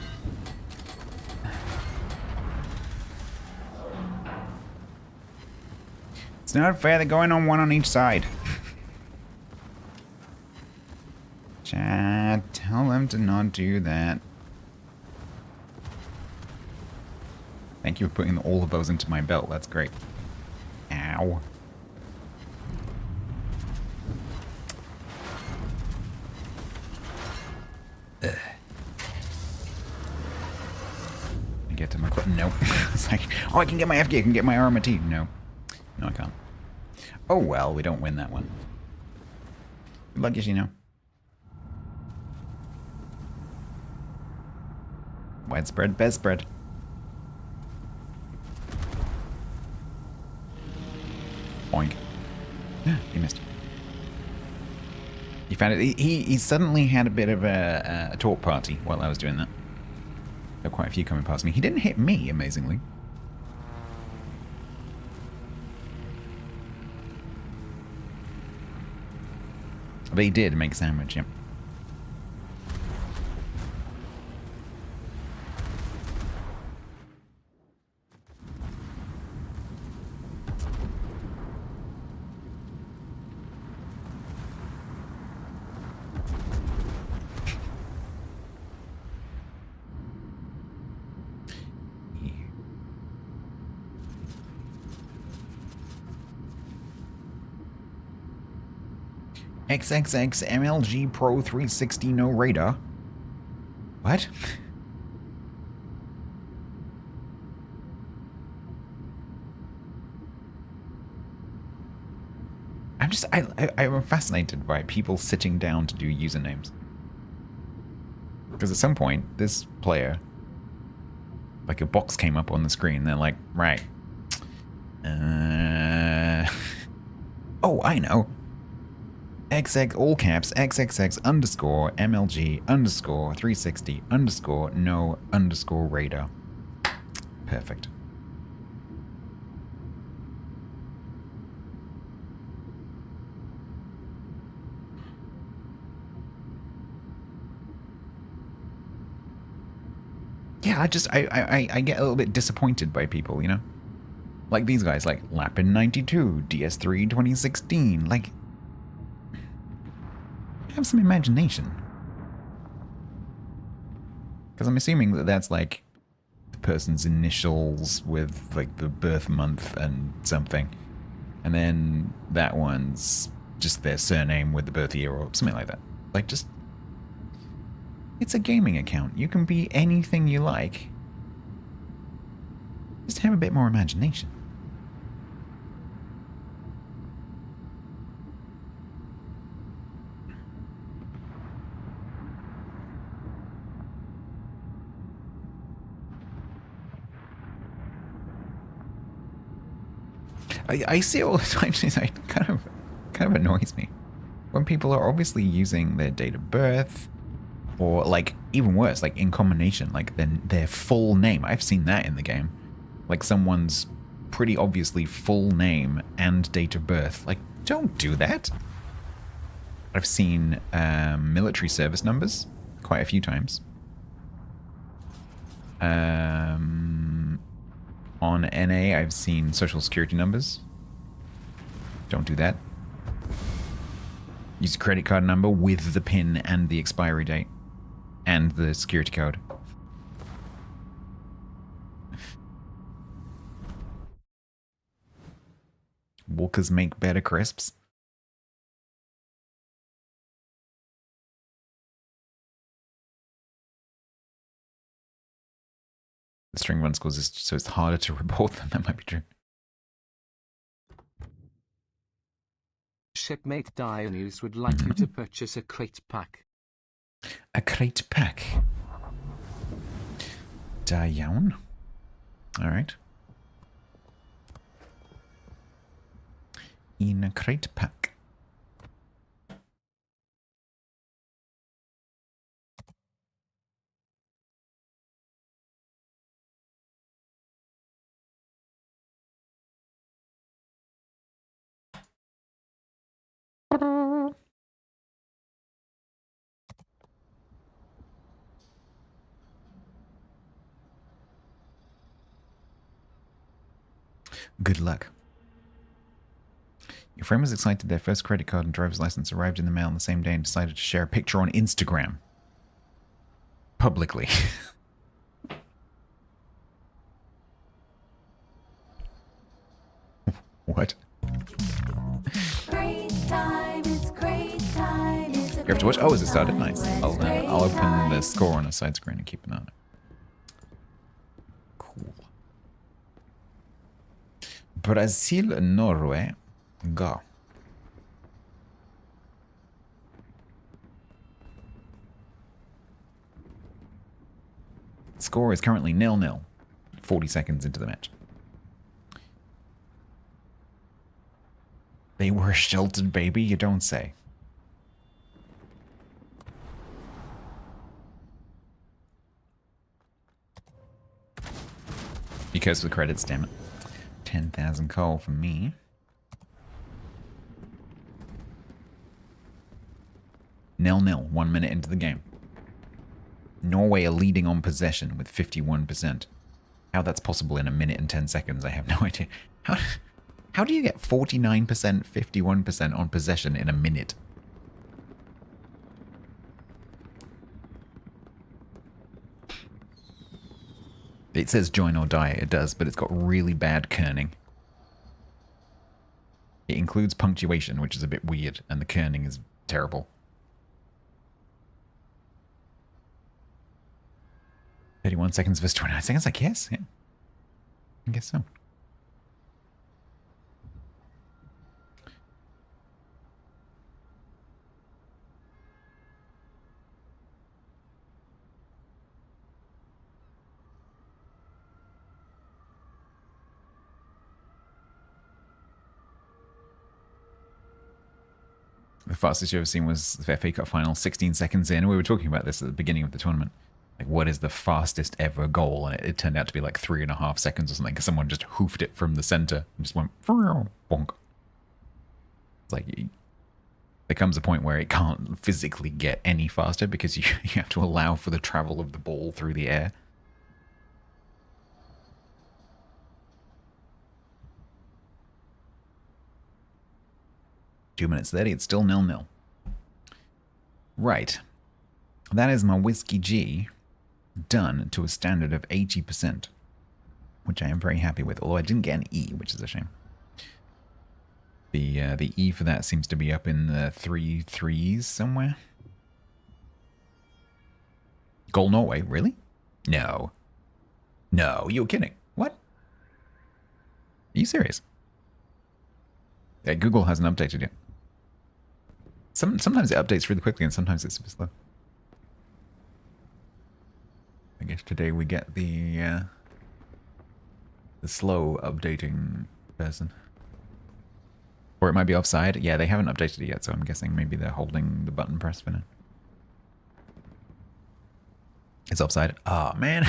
It's not fair, they're going on one on each side. Chad, tell them to not do that. Thank you for putting all of those into my belt, that's great. Ow. Ugh. Get to my nope. It's like, oh, I can get my FG, I can get my armor T. No. No, I can't. Oh well, we don't win that one. Good luck, as you know. Widespread, bedspread. Boink. He missed. He found it. He suddenly had a bit of a talk party while I was doing that. There were quite a few coming past me. He didn't hit me, amazingly. But he did make sandwich, yep. XXX MLG Pro 360 no radar. What? I'm fascinated by people sitting down to do usernames. Because at some point, this player, like a box came up on the screen, they're like, right. Oh, I know. XX all caps XXX underscore MLG underscore 360 underscore no underscore radar. Perfect. Yeah, I get a little bit disappointed by people, you know? Like these guys, like Lapin92, DS3 2016, like... have some imagination. Because I'm assuming that that's like the person's initials with like the birth month and something. And then that one's just their surname with the birth year or something like that. Like just... it's a gaming account. You can be anything you like. Just have a bit more imagination. I see it all the time. It kind of annoys me when people are obviously using their date of birth, or like even worse, like in combination, like their full name. I've seen that in the game, like someone's pretty obviously full name and date of birth. Like, don't do that. I've seen military service numbers quite a few times. On NA, I've seen social security numbers. Don't do that. Use a credit card number with the PIN and the expiry date. and the security code. Walkers make better crisps. The string run scores is so it's harder to report them. That might be true. Shipmate Dionews would like you to purchase a crate pack. A crate pack. Dion. All right. In a crate pack. Good luck. Your friend was excited their first credit card and driver's license arrived in the mail on the same day and decided to share a picture on Instagram. Publicly. What? Great time, it's great time, it's a You have to watch. great Oh, is it started? time, Nice. when I'll it's great open the time. score on a side screen and keep an eye on it. Cool. Brazil, Norway, go. Score is currently 0-0. 40 seconds into the match. They were sheltered, baby, you don't say. Because of the credits, damn it. 10,000 coal for me. Nil-nil, 1 minute into the game. Norway are leading on possession with 51%. How that's possible in a minute and 10 seconds, I have no idea. How do you get 49%, 51% on possession in a minute? It says join or die, it does, but it's got really bad kerning. It includes punctuation, which is a bit weird, and the kerning is terrible. 31 seconds versus 29 seconds, I guess. Yeah. I guess so. The fastest you've ever seen was the FA Cup final, 16 seconds in. We were talking about this at the beginning of the tournament. Like, what is the fastest ever goal? And it turned out to be like 3.5 seconds or something, because someone just hoofed it from the center and just went bonk. It's like, there comes a point where it can't physically get any faster because you have to allow for the travel of the ball through the air. Two minutes 30, it's still 0-0. Right. That is my Whiskey G done to a standard of 80%, which I am very happy with, although I didn't get an E, which is a shame. The E for that seems to be up in the 3.3s somewhere. Goal Norway, really? No. No, you're kidding. What? Are you serious? Yeah, Google hasn't updated yet. Sometimes it updates really quickly and sometimes it's a bit slow. I guess today we get the slow updating person. Or it might be offside. Yeah, they haven't updated it yet, so I'm guessing maybe they're holding the button press for now. It's offside. Oh, man.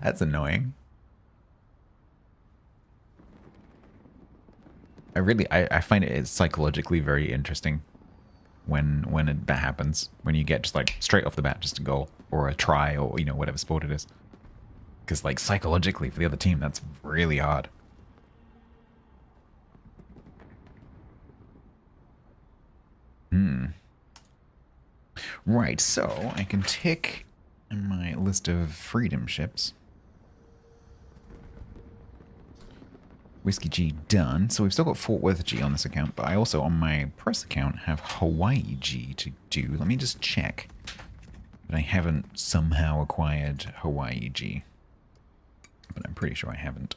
That's annoying. I find it psychologically very interesting when that happens. When you get just like straight off the bat just a goal or a try or, you know, whatever sport it is. Because like psychologically for the other team, that's really hard. Right, so I can tick in my list of freedom ships. Whiskey G done. So we've still got Fort Worth G on this account, but I also on my press account have Hawaii G to do. Let me just check that I haven't somehow acquired Hawaii G. But I'm pretty sure I haven't.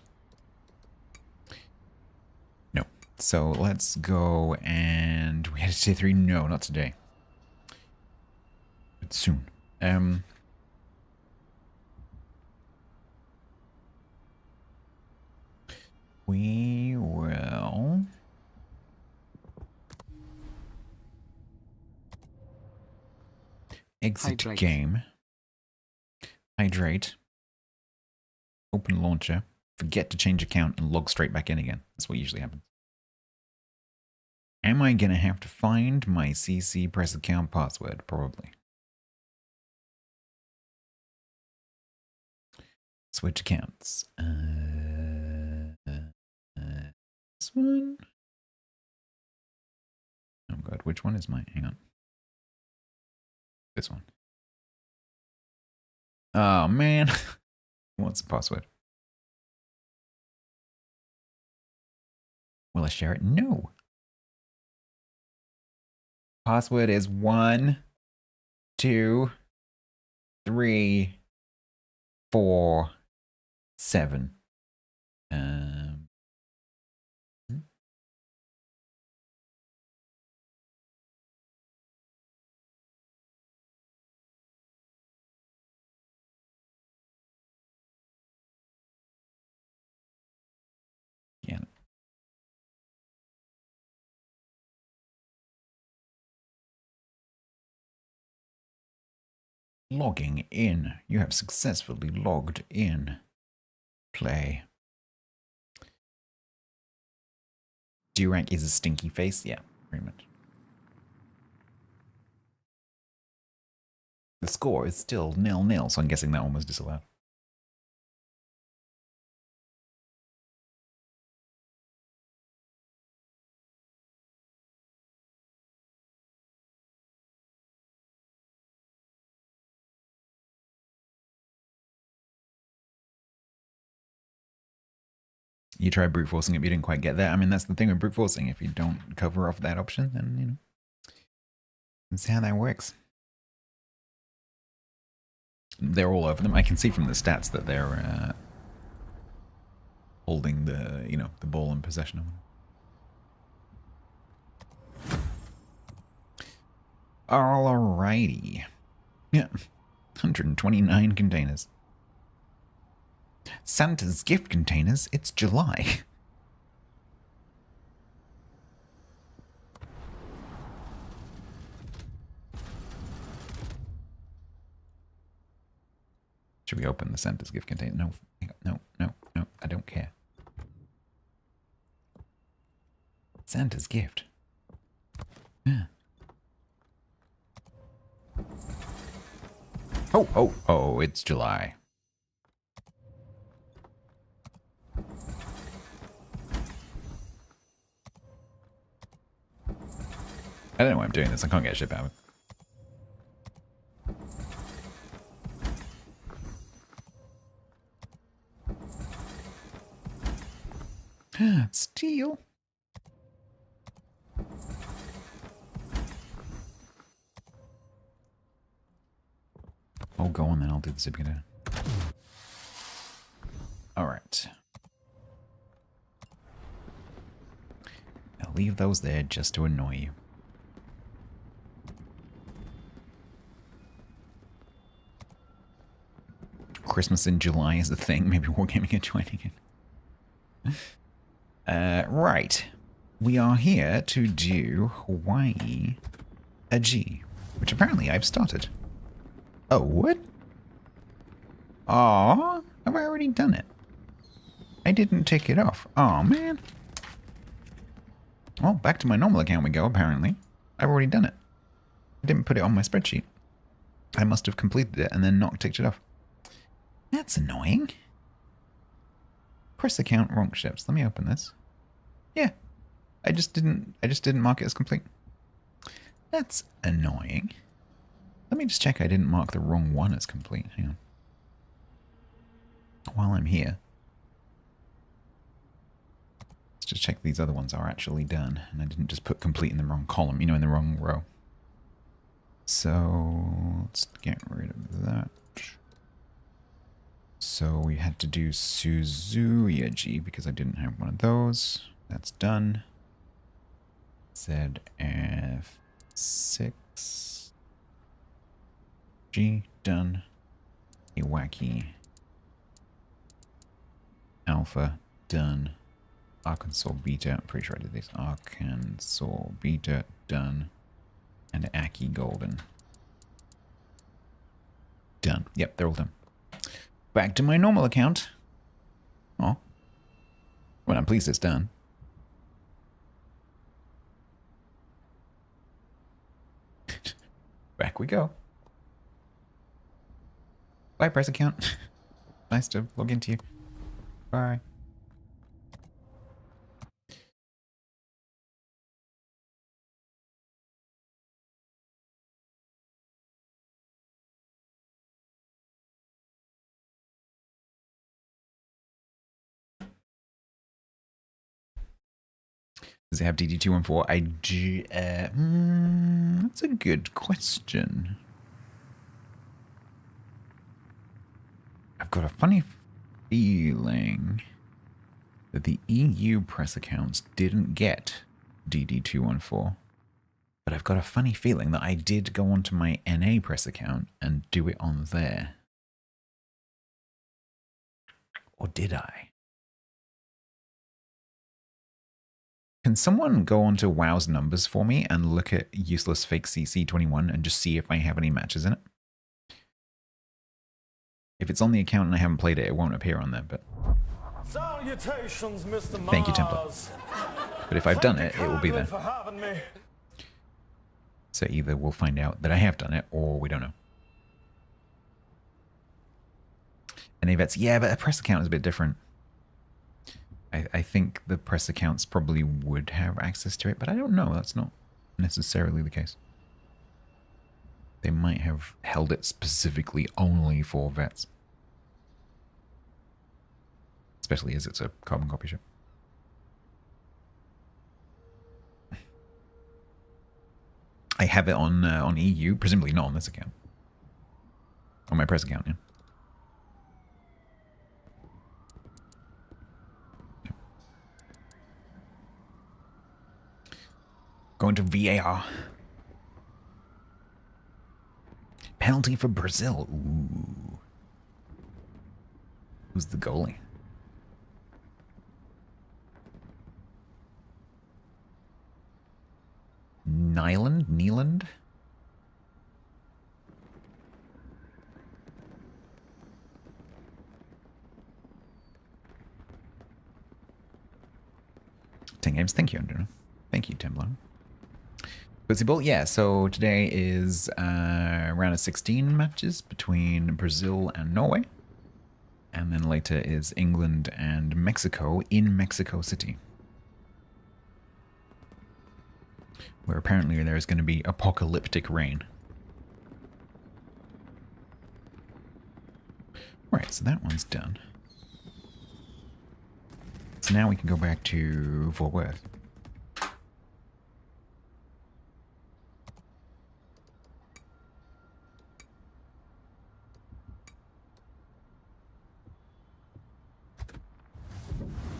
No. So let's go and we had to tier 3. No, not today. But soon. We will exit Hydrate. game. Hydrate. Open launcher. Forget to change account and log straight back in again. That's what usually happens. Am I going to have to find my CC press account password? Probably. Switch accounts. This one? Oh god, which one is mine? Hang on. This one. Oh man. What's the password? Will I share it? No. Password is 1, 2, 3, 4, 7. Yeah. Logging in. You have successfully logged in. Play. Durant is a stinky face? Yeah, pretty much. The score is still 0-0, so I'm guessing that one was disallowed. You try brute forcing it, but you didn't quite get that. I mean, that's the thing with brute forcing. If you don't cover off that option, then, you know, that's how that works. They're all over them. I can see from the stats that they're holding the, you know, the ball in possession of them. Alrighty. Yeah. 129 containers. Santa's gift containers. It's July. Should we open the Santa's gift container? No, no, no, no. I don't care. Santa's gift. Yeah. Oh, oh, oh, it's July. I don't know why I'm doing this. I can't get a ship out of it. Steel. Oh, go on then. I'll do the super container. Alright. I'll leave those there just to annoy you. Christmas in July is a thing. Maybe Wargaming are joining it. Right. We are here to do Hawaii a G, which apparently I've started. Oh, what? Aw, have I already done it? I didn't take it off. Aw, man. Well, back to my normal account we go, apparently. I've already done it. I didn't put it on my spreadsheet. I must have completed it and then not ticked it off. That's annoying. Press account wrong ships. Let me open this. Yeah. I just didn't mark it as complete. That's annoying. Let me just check I didn't mark the wrong one as complete. Hang on. While I'm here, let's just check these other ones are actually done. And I didn't just put complete in the wrong column, you know, in the wrong row. So let's get rid of that. So we had to do Suzuyaji because I didn't have one of those. That's done. ZF6. G, done. Iwaki. Alpha, done. Arkansas Beta, I'm pretty sure I did this. Arkansas Beta, done. And Aki Golden. Done. Yep, they're all done. Back to my normal account. Oh. Well, I'm pleased it's done. Back we go. Bye, press account. Nice to log into you. Bye. Does it have DD214? I do. That's a good question. I've got a funny feeling that the EU press accounts didn't get DD214. But I've got a funny feeling that I did go onto my NA press account and do it on there. Or did I? Can someone go onto WoW's numbers for me and look at useless fake CC21 and just see if I have any matches in it? If it's on the account and I haven't played it, it won't appear on there, but... Salutations, Mr. Mars. Thank you, Templar. But if I've done it, it will be there. So either we'll find out that I have done it, or we don't know. And AVETS, yeah, but a press account is a bit different. I think the press accounts probably would have access to it, but I don't know. That's not necessarily the case. They might have held it specifically only for vets. Especially as it's a carbon copy ship. I have it on EU, presumably not on this account. On my press account, yeah. Going to VAR. Penalty for Brazil. Ooh. Who's the goalie? Nyland? 10 games. Thank you, Andrew. Thank you, Templar. Footsie Ball, yeah, so today is a round of 16 matches between Brazil and Norway. And then later is England and Mexico in Mexico City. Where apparently there's going to be apocalyptic rain. Right, so that one's done. So now we can go back to Fort Worth.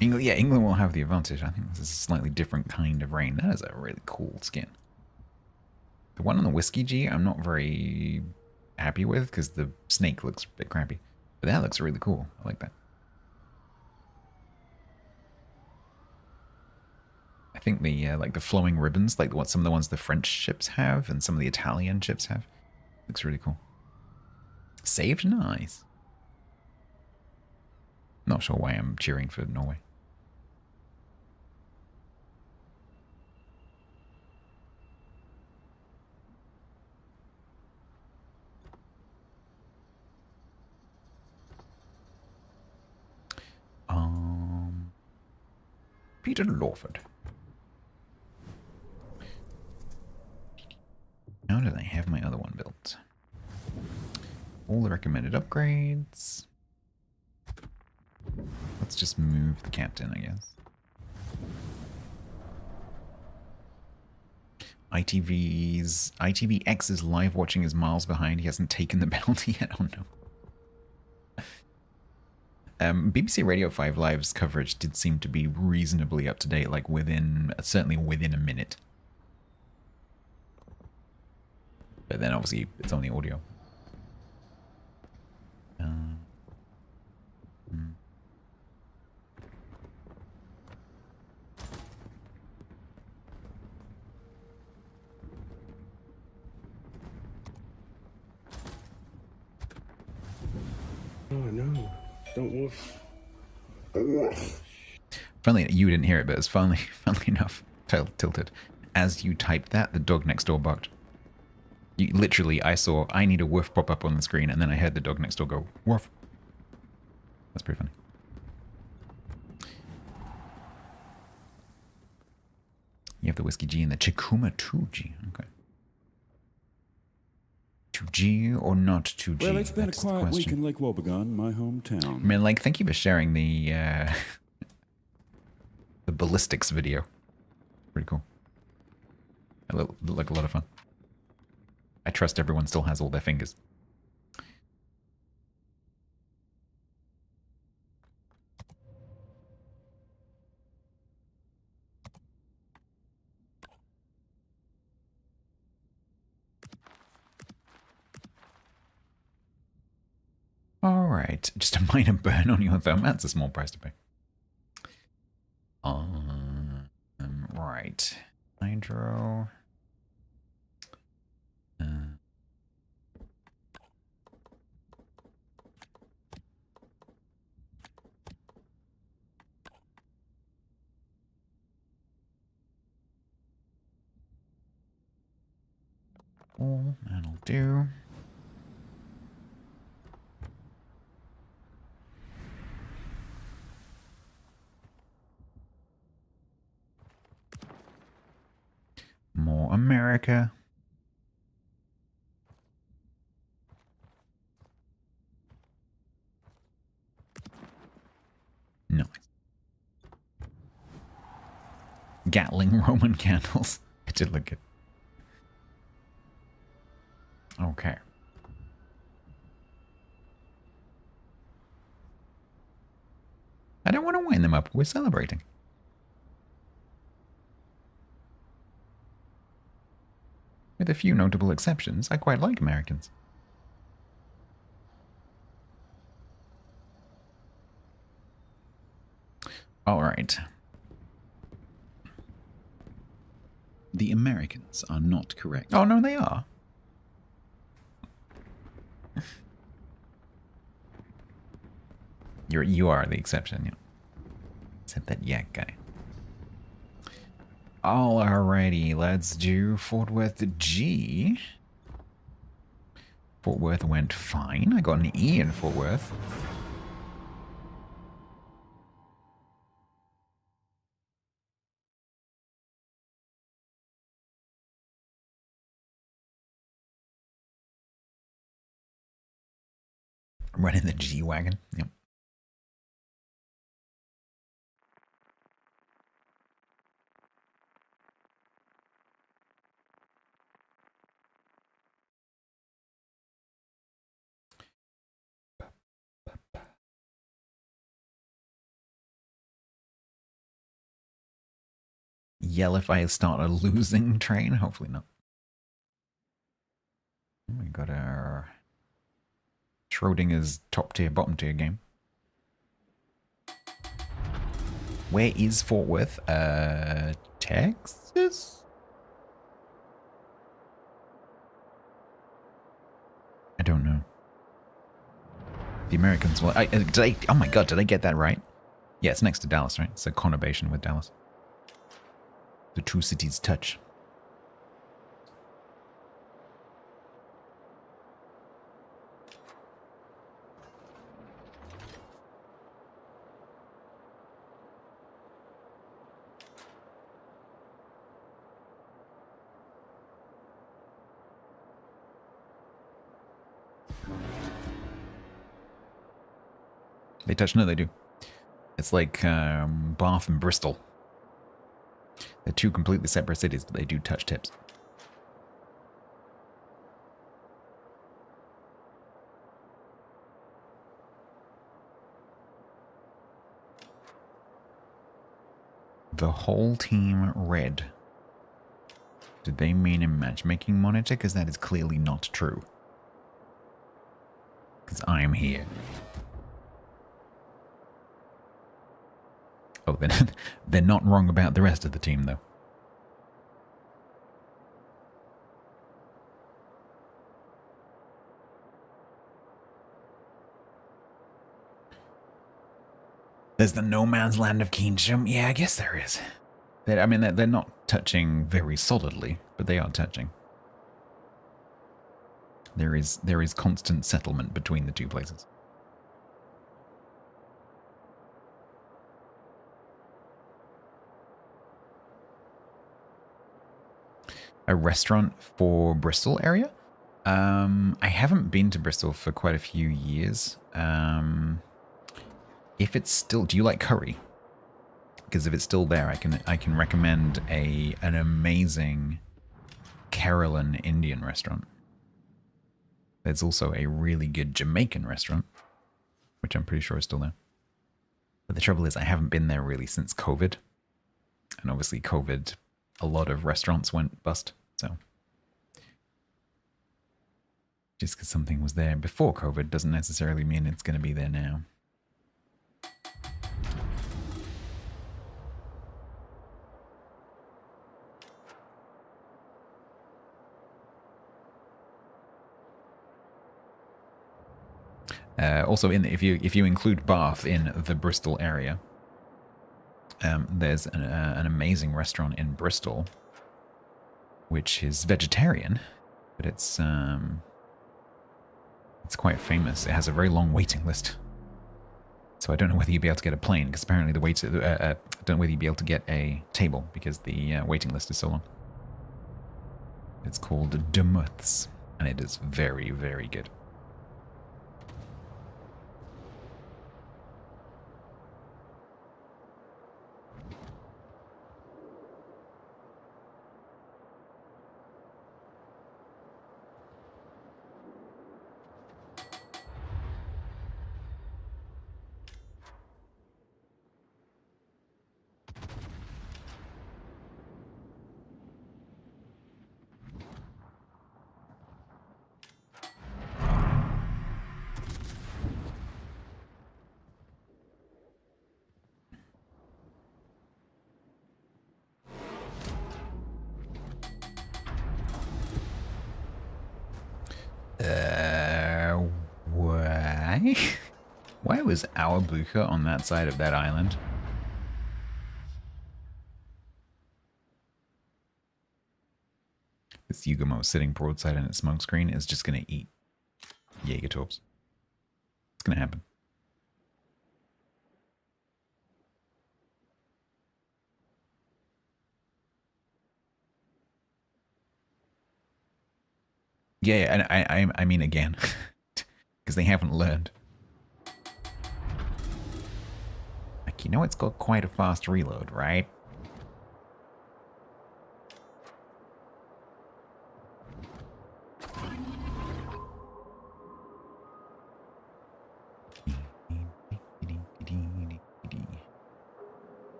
England, yeah, England will have the advantage. I think this is a slightly different kind of rain. That is a really cool skin. The one on the Whiskey G, I'm not very happy with because the snake looks a bit crappy. But that looks really cool. I like that. I think the like the flowing ribbons, like what some of the ones the French ships have and some of the Italian ships have, looks really cool. Saved? Nice. Not sure why I'm cheering for Norway. Peter Lawford. How did I have my other one built? all the recommended upgrades. Let's just move the captain, I guess. ITVX's live watching is miles behind. He hasn't taken the penalty yet. Oh no. BBC Radio 5 Live's coverage did seem to be reasonably up to date, like certainly within a minute. But then obviously it's only audio. Oh no, don't woof. Funnily, you didn't hear it, but it's funnily enough tilted. As you typed that, the dog next door barked. Literally, I saw "I need a woof" pop up on the screen, and then I heard the dog next door go "woof." That's pretty funny. You have the Whiskey G and the Chikuma 2G. Okay. 2G or not 2G? Well, it's been a quiet week in Lake Wobegon, my hometown. I mean, like, thank you for sharing the the ballistics video. Pretty cool. It looked like a lot of fun. I trust everyone still has all their fingers. Alright, just a minor burn on your thumb. That's a small price to pay. Right. Hydro. Oh, that'll do. More America. Nice. Gatling Roman candles. It did look good. Okay. I don't want to wind them up. We're celebrating. With a few notable exceptions, I quite like Americans. All right. The Americans are not correct. Oh, no, they are. You are the exception, yeah. Except that yak guy. Alrighty, let's do Fort Worth G. Fort Worth went fine. I got an E in Fort Worth. Running the G-Wagon. Yep. Yell if I start a losing train? Hopefully not. We got our Schrodinger's top tier, bottom tier game. Where is Fort Worth? Texas? I don't know. The Americans, well, oh my god, did I get that right? Yeah, it's next to Dallas, right? It's a conurbation with Dallas. The two cities touch. They touch. No, they do. It's like Bath and Bristol. They're two completely separate cities, but they do touch tips. The whole team red. Did they mean a matchmaking monitor? Because that is clearly not true. Because I am here. Oh, they're not wrong about the rest of the team, though. There's the no man's land of Keensham. Yeah, I guess there is. I mean, they're not touching very solidly, but they are touching. There is constant settlement between the two places. A restaurant for Bristol area? I haven't been to Bristol for quite a few years. If it's still, do you like curry? Because if it's still there, I can recommend an amazing Kerala Indian restaurant. There's also a really good Jamaican restaurant, which I'm pretty sure is still there. But the trouble is, I haven't been there really since COVID, and obviously COVID, a lot of restaurants went bust. So just because something was there before COVID doesn't necessarily mean it's going to be there now. Also, if you include Bath in the Bristol area, there's an amazing restaurant in Bristol, which is vegetarian, but it's quite famous. It has a very long waiting list, so I don't know whether you'd be able to get a plane because apparently I don't know whether you'd be able to get a table because the waiting list is so long. It's called Demuths, and it is very, very good. Why? Why was our Buka on that side of that island? This Yugamo sitting broadside in its smoke screen is just going to eat Jägertorps. It's going to happen. Yeah, and I mean again, because they haven't learned. Like, you know, it's got quite a fast reload, right?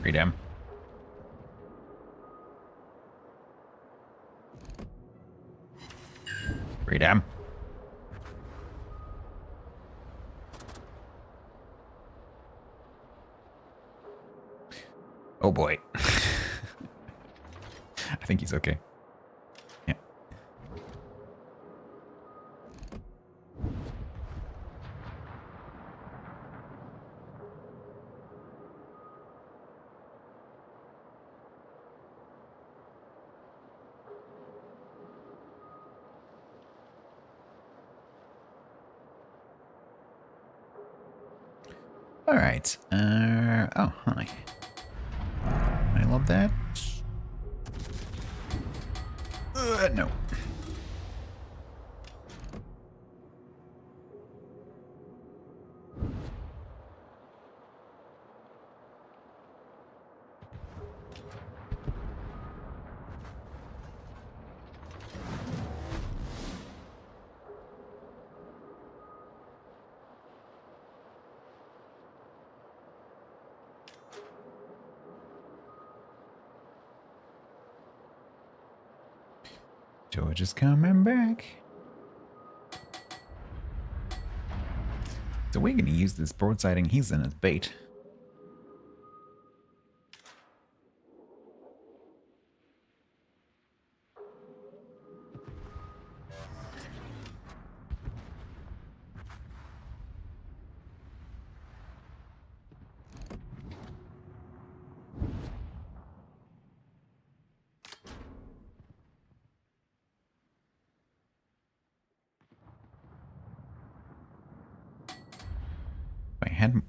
Freedom. Freedom. Oh boy. I think he's okay. Yeah. All right. Oh, hi. I love that. No. George is coming back. So we're going to use this broadsiding he's in as bait.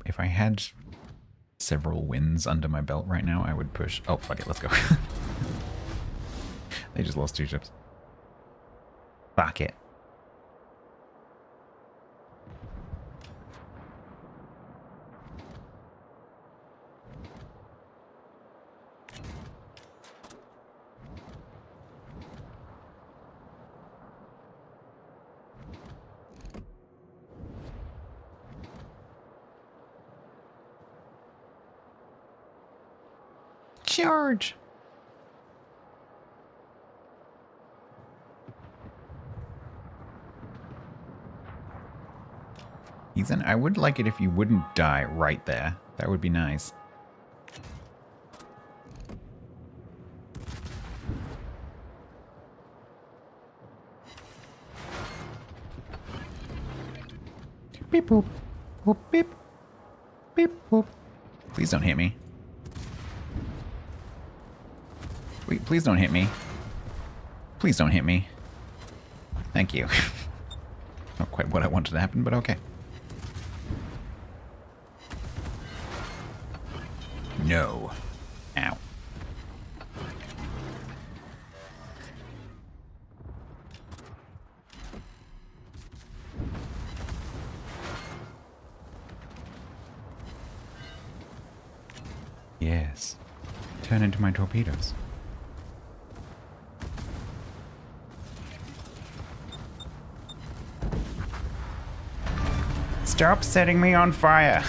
If I had several wins under my belt right now, I would push. Oh, fuck it, let's go. They just lost 2 ships. Fuck it. Charge! Ethan, I would like it if you wouldn't die right there. That would be nice. Beep boop. Boop beep. Beep boop. Please don't hit me. Wait, please don't hit me. Please don't hit me. Thank you. Not quite what I wanted to happen, but okay. No. Ow. Yes. Turn into my torpedoes. Stop setting me on fire!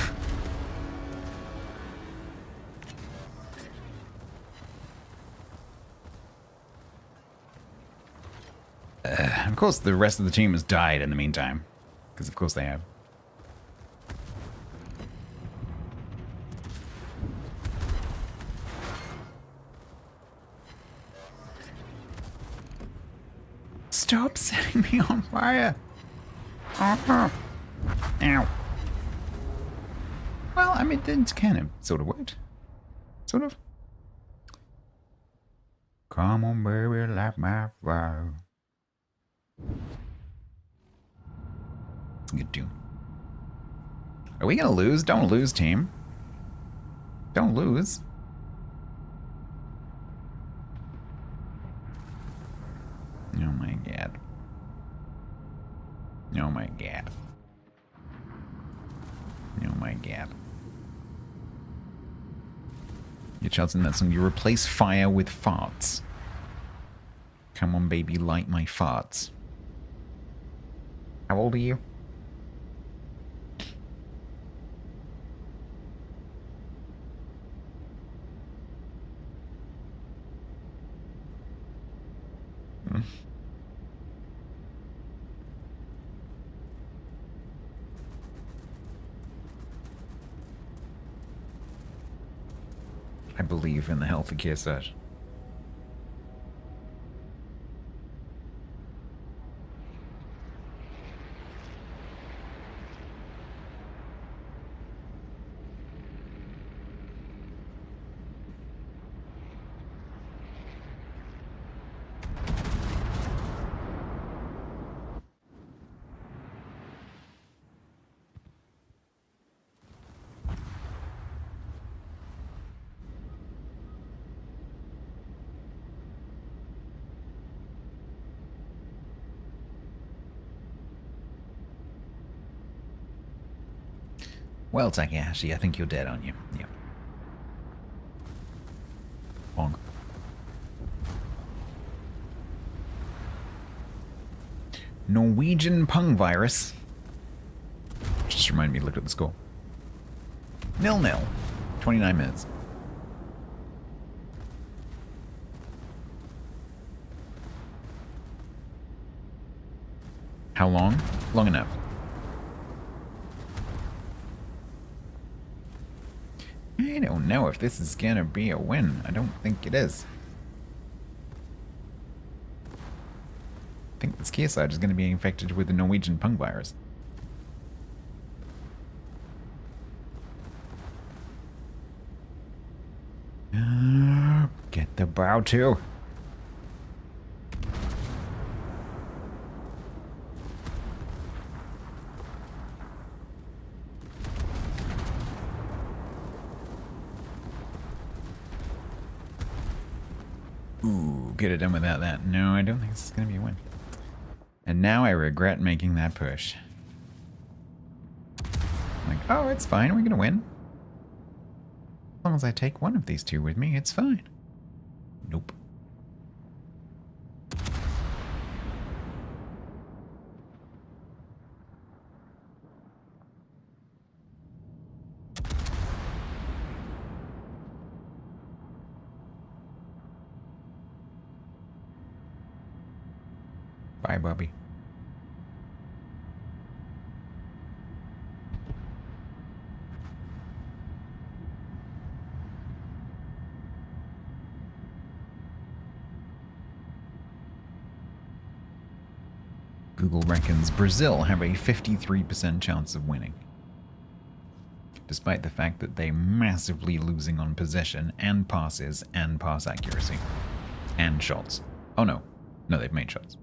Of course, the rest of the team has died in the meantime. Because of course they have. Stop setting me on fire! Uh-huh. Ow. Well, I mean, it kind of sort of worked. Sort of. Come on, baby, light my fire. It's a good tune. Are we gonna lose? Don't lose, team. Don't lose. Oh my god. Oh my god. Oh my god. You're shouting that song. You replace fire with farts. Come on, baby, light my farts. How old are you? I believe in the healthy care search. Well, Takahashi, I think you're dead, aren't you? Yeah. Bong. Norwegian Pung virus. Just reminded me to look at the score. 0-0. 29 minutes. How long? Long enough. I don't know if this is gonna be a win. I don't think it is. I think this Kearsarge is gonna be infected with the Norwegian punk virus. Get the bow too. Ooh, get it done without that. No, I don't think this is going to be a win. And now I regret making that push. Like, oh, it's fine. We're going to win. As long as I take one of these two with me, it's fine. Nope. Bye, Bobby. Google reckons Brazil have a 53% chance of winning, despite the fact that they're massively losing on possession and passes and pass accuracy and shots. Oh no, they've made shots.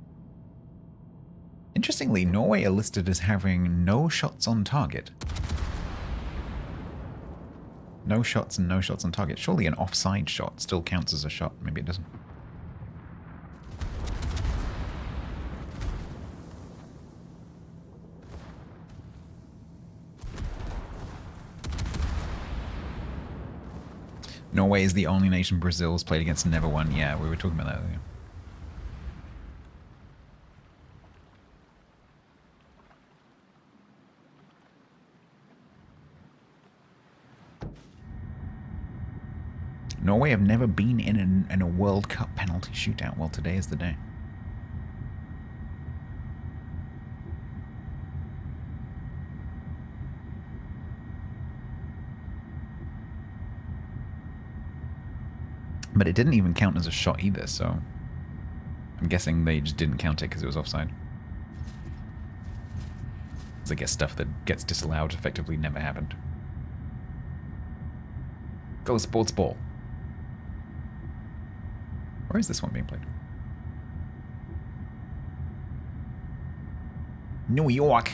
Interestingly, Norway are listed as having no shots on target. No shots and no shots on target. Surely an offside shot still counts as a shot. Maybe it doesn't. Norway is the only nation Brazil's played against and never won. Yeah, we were talking about that earlier. Norway have never been in a World Cup penalty shootout. Well, today is the day. But it didn't even count as a shot either, so I'm guessing they just didn't count it because it was offside. Because I guess stuff that gets disallowed effectively never happened. Go sports ball. Where is this one being played? New York.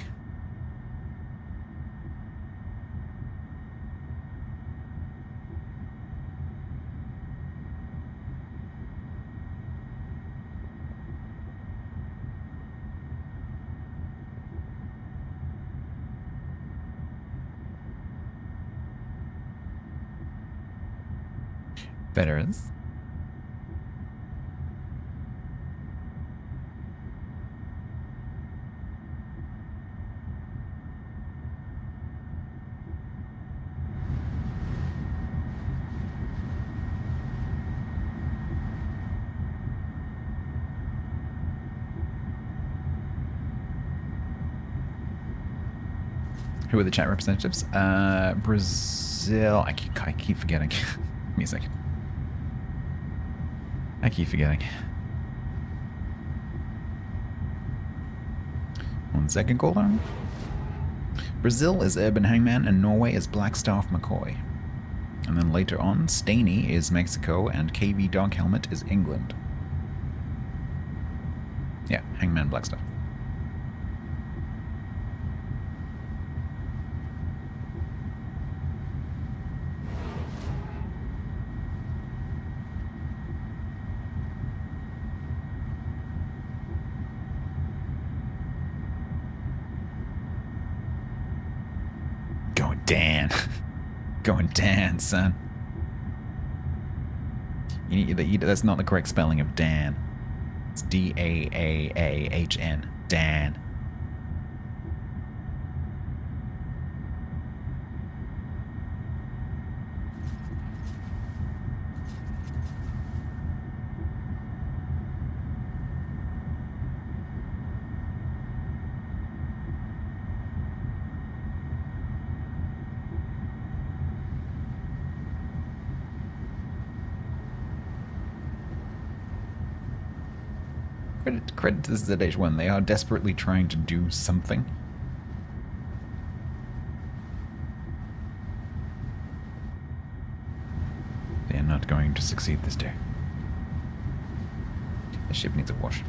Veterans. Who are the chat representatives? Brazil. I keep forgetting. Give me a second. I keep forgetting. 1 second, cooldown. Brazil is Urban Hangman and Norway is Blackstaff McCoy. And then later on, Staney is Mexico and KV Dog Helmet is England. Yeah, Hangman Blackstaff. Dan. Going Dan, son. That's not the correct spelling of Dan. It's D-A-A-A-H-N. Dan. Credit to ZH1. They are desperately trying to do something. They are not going to succeed this day. The ship needs a wash.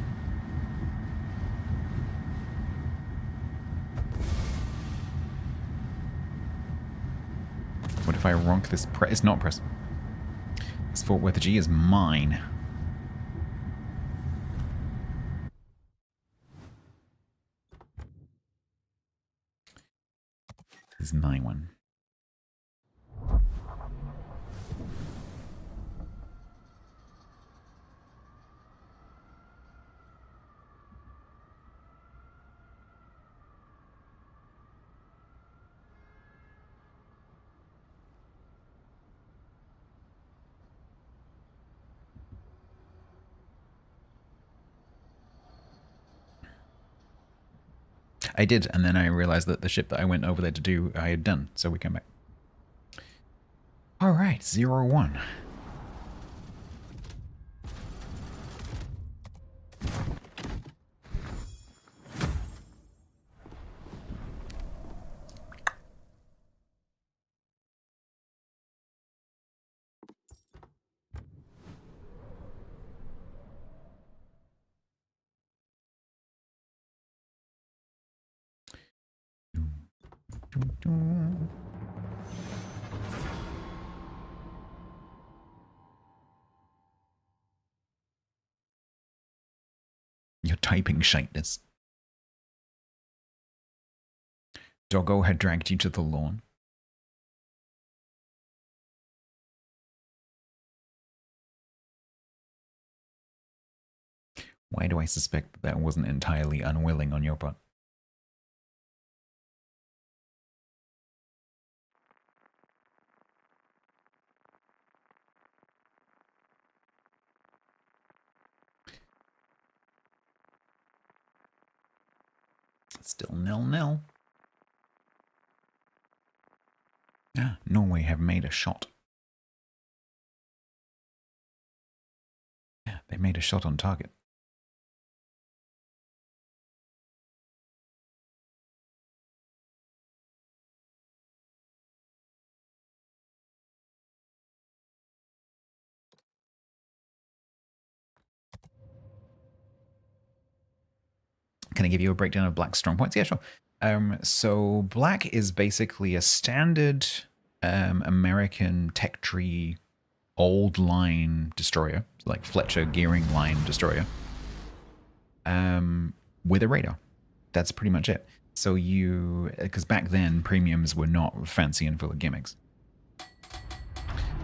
What if I ronk this press? It's not press. This Fort Worth G is mine. This is my one. I did, and then I realized that the ship that I went over there to do, I had done, so we came back. Alright, 0-1. You're typing shiteness. Doggo had dragged you to the lawn. Why do I suspect that wasn't entirely unwilling on your part? Still 0-0. Ah, Norway have made a shot. Yeah, they made a shot on target. Can I give you a breakdown of Black's strong points? Yeah, sure. So Black is basically a standard American tech tree old line destroyer, like Fletcher gearing line destroyer, with a radar. That's pretty much it. So because back then premiums were not fancy and full of gimmicks,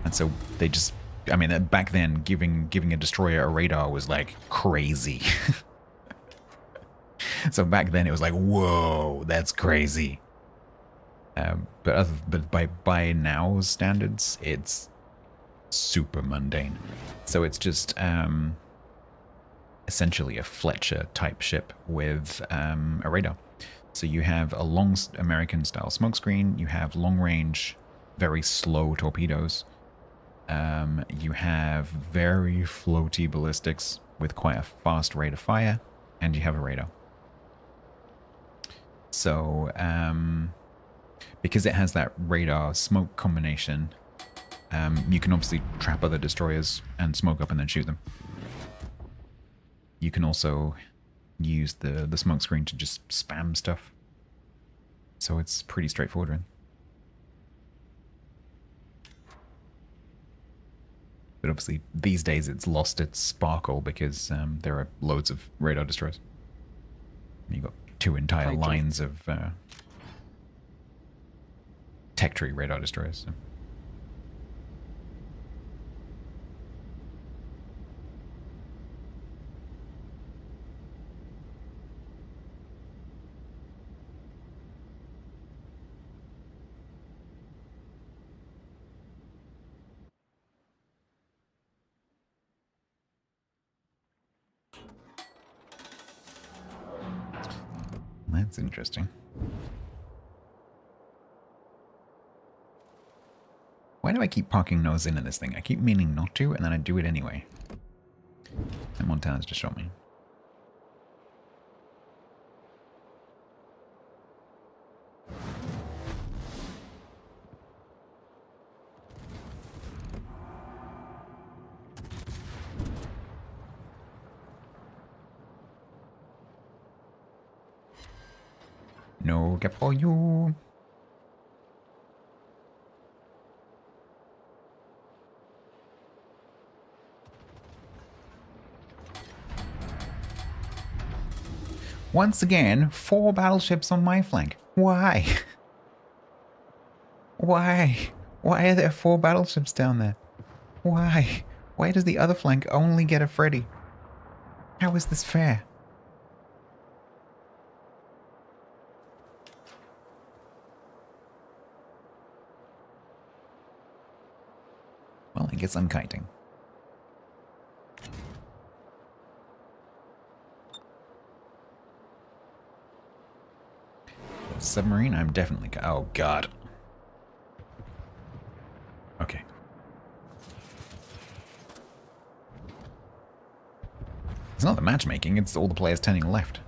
and so they just, I mean, back then giving a destroyer a radar was like crazy. So back then it was like, whoa, that's crazy. But by now's standards, it's super mundane. So it's just essentially a Fletcher type ship with a radar. So you have a long American style smokescreen. You have long range, very slow torpedoes. You have very floaty ballistics with quite a fast rate of fire, and you have a radar. So, because it has that radar smoke combination, you can obviously trap other destroyers and smoke up and then shoot them. You can also use the smoke screen to just spam stuff. So it's pretty straightforward, right? But obviously, these days it's lost its sparkle because there are loads of radar destroyers. You've got 2 entire lines of tech tree radar destroyers. So. That's interesting. Why do I keep parking nose in this thing? I keep meaning not to, and then I do it anyway. And Montana's just shot me. No gap for you. Once again, 4 battleships on my flank. Why? Why? Why are there 4 battleships down there? Why? Why does the other flank only get a Freddy? How is this fair? Well, I guess I'm kiting. Submarine, I'm definitely... Oh, God. Okay. It's not the matchmaking, it's all the players turning left.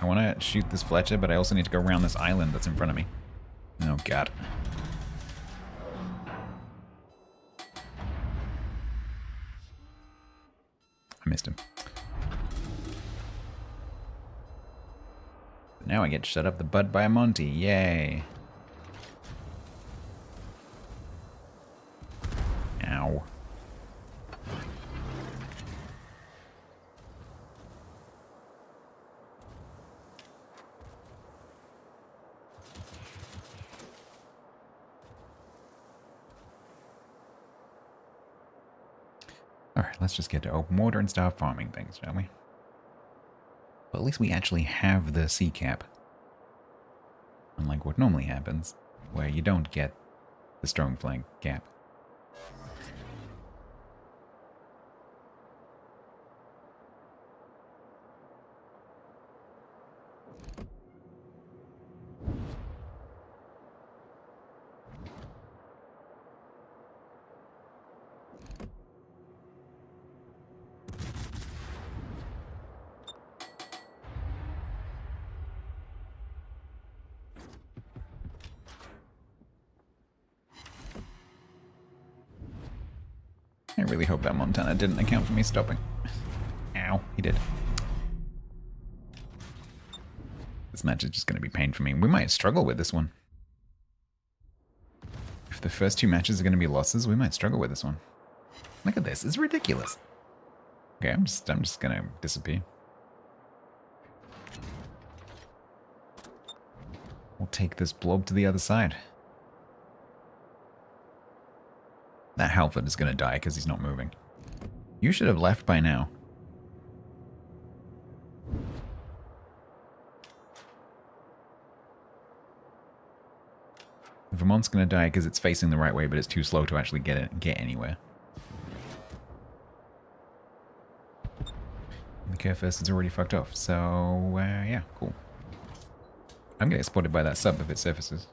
I wanna shoot this Fletcher, but I also need to go around this island that's in front of me. Oh, God. I missed him. Now I get shut up the butt by a Monty. Yay. Ow. Alright, let's just get to open water and start farming things, shall we? But at least we actually have the sea cap. Unlike what normally happens, where you don't get the strong flank cap. I really hope that Montana didn't account for me stopping. Ow, he did. This match is just going to be pain for me. We might struggle with this one. If the first 2 matches are going to be losses, we might struggle with this one. Look at this, it's ridiculous. Okay, I'm just going to disappear. We'll take this blob to the other side. That Halford is going to die because he's not moving. You should have left by now. Vermont's going to die because it's facing the right way, but it's too slow to actually get anywhere. The Kerfurst is already fucked off, so yeah, cool. I'm getting spotted by that sub if it surfaces.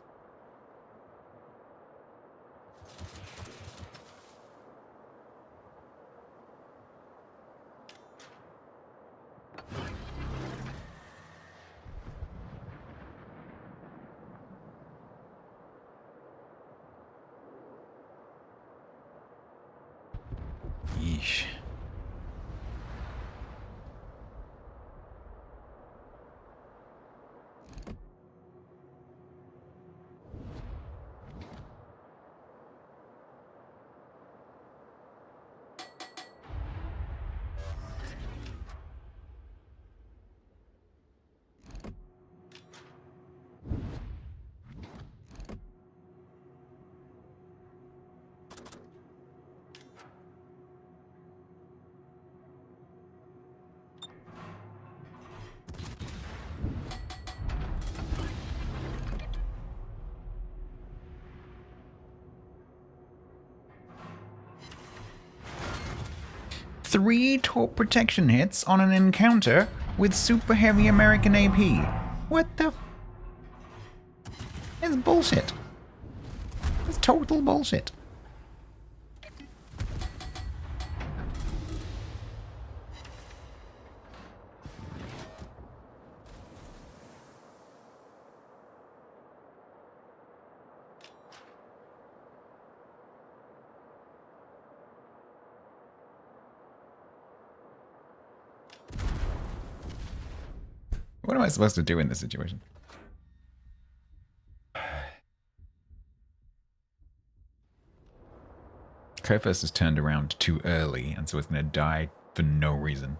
Yeesh. Three torp protection hits on an encounter with super heavy American AP. What the f... It's bullshit. It's total bullshit. What am I supposed to do in this situation? Kofus has turned around too early, and so it's going to die for no reason.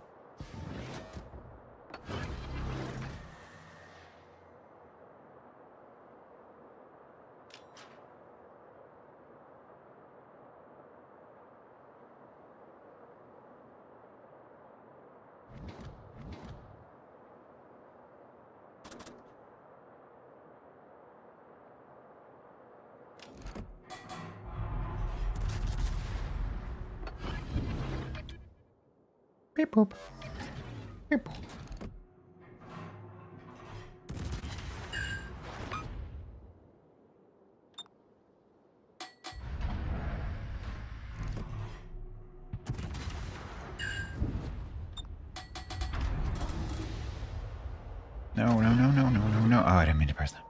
Beep boop. Beep boop. No, no, no, no, no, no, no. Oh, I didn't mean to press that.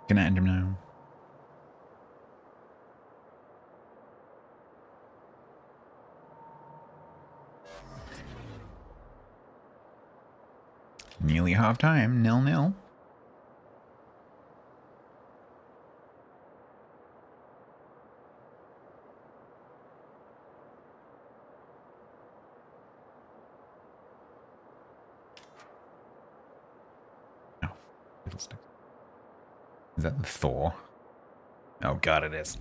Can I end him now? Nearly half time, 0-0. Oh, fiddlesticks. Is that the Thor? Oh god, it is.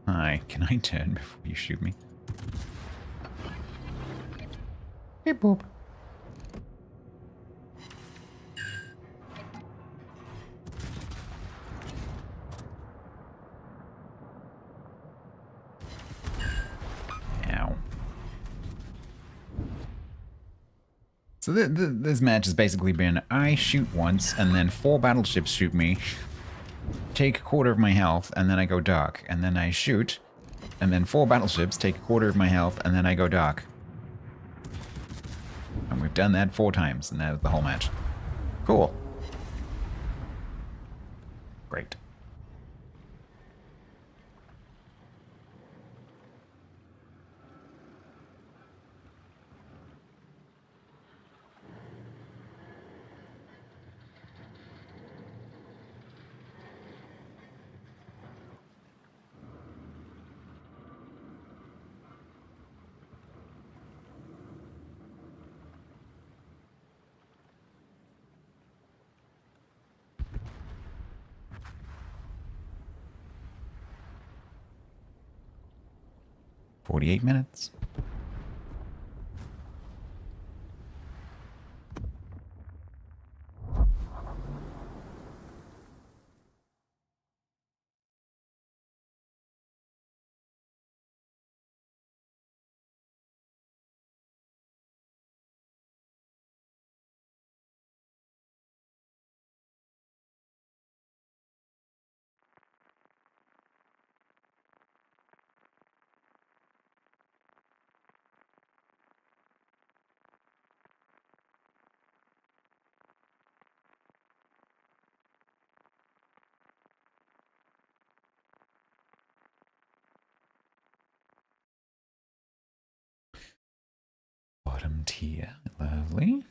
Hi, can I turn before you shoot me? Beep boop. Ow. So this match has basically been I shoot once and then 4 battleships shoot me, take a quarter of my health, and then I go dark. And then I shoot, and then 4 battleships take a quarter of my health, and then I go dark. And we've done that 4 times, and that was the whole match. Cool. Great. "48 minutes. Bottom tier. Lovely.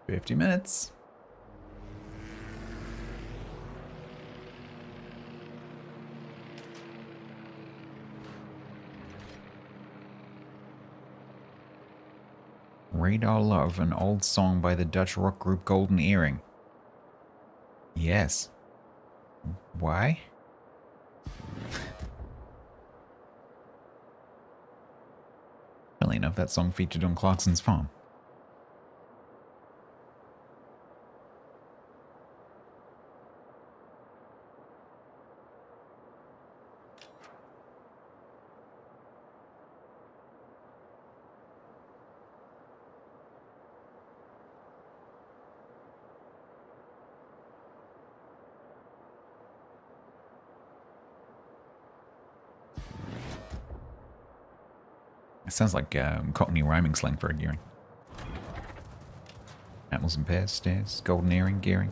"50 minutes. Radar Love, an old song by the Dutch rock group Golden Earring. Yes. Why? Funnily enough, that song featured on Clarkson's Farm. It sounds like Cockney rhyming slang for a gearing. Apples and pears, stairs, golden earring, gearing.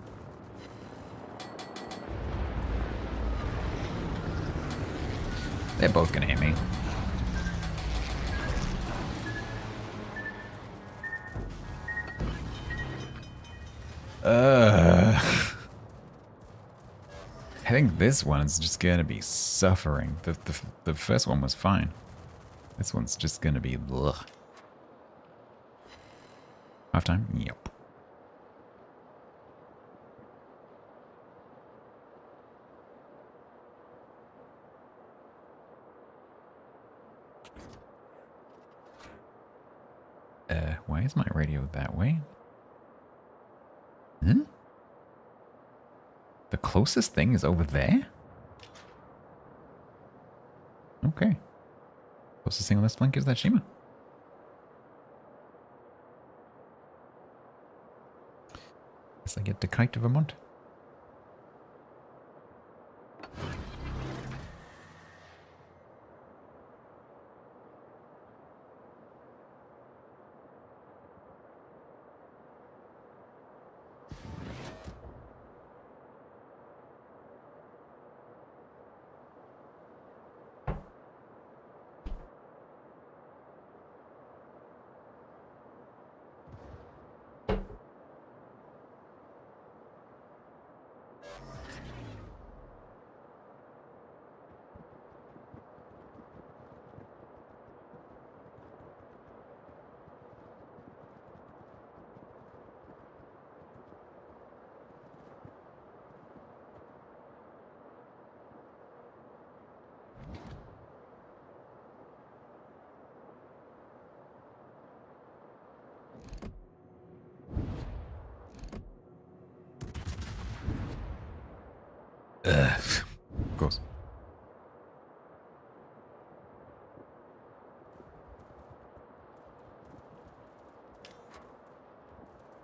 They're both gonna hit me. I think this one's just gonna be suffering. The first one was fine. This one's just gonna be ugh. Half time? Yep. Why is my radio that way? Huh? The closest thing is over there? Okay. Closest thing on this blink is that Shima. Guess I get to kite to Vermont. Of course.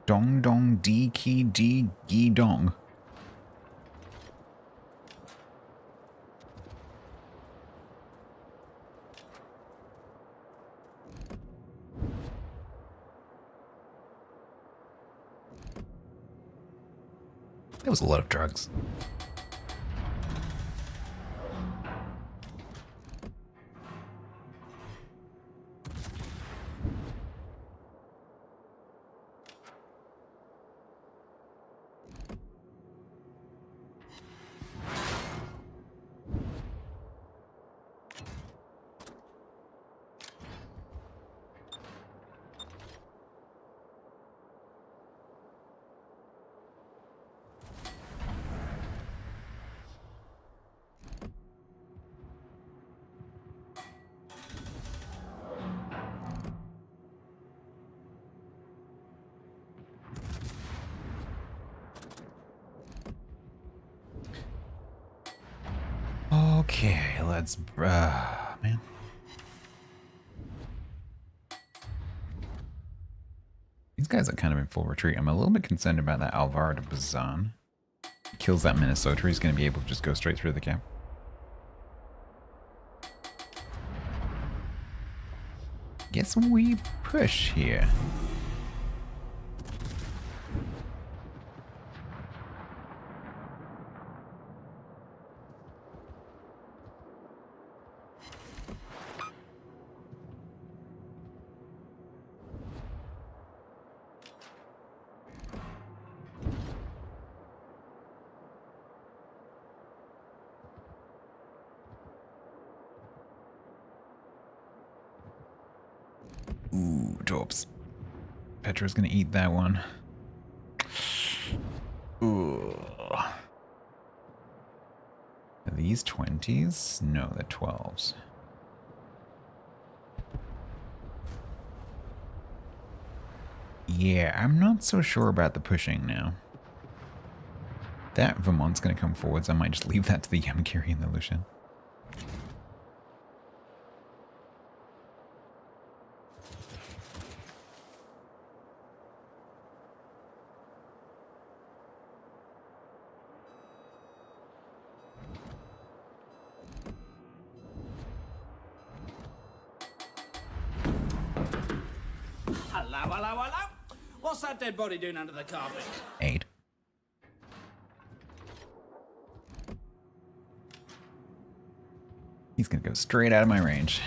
Dong dong D key D gi dong. That was a lot of drugs. Okay, let's... man. These guys are kind of in full retreat. I'm a little bit concerned about that Alvaro de Bazan. Kills that Minnesota, he's going to be able to just go straight through the camp. Guess we push here. Ooh, jobs. Petra's gonna eat that one. Ooh. Are these 20s? No, they're 12s. Yeah, I'm not so sure about the pushing now. That Vermont's gonna come forwards. I might just leave that to the Yamakiri and the Lucian. Hello. What's that dead body doing under the carpet? 8. He's gonna go straight out of my range.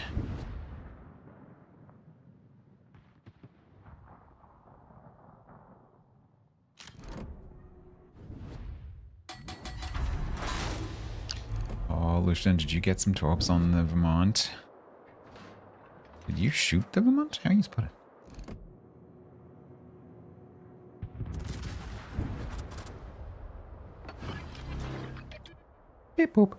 Oh, Lucian, did you get some torps on the Vermont? Did you shoot the Vermont? How are you supposed to put it? Beep boop.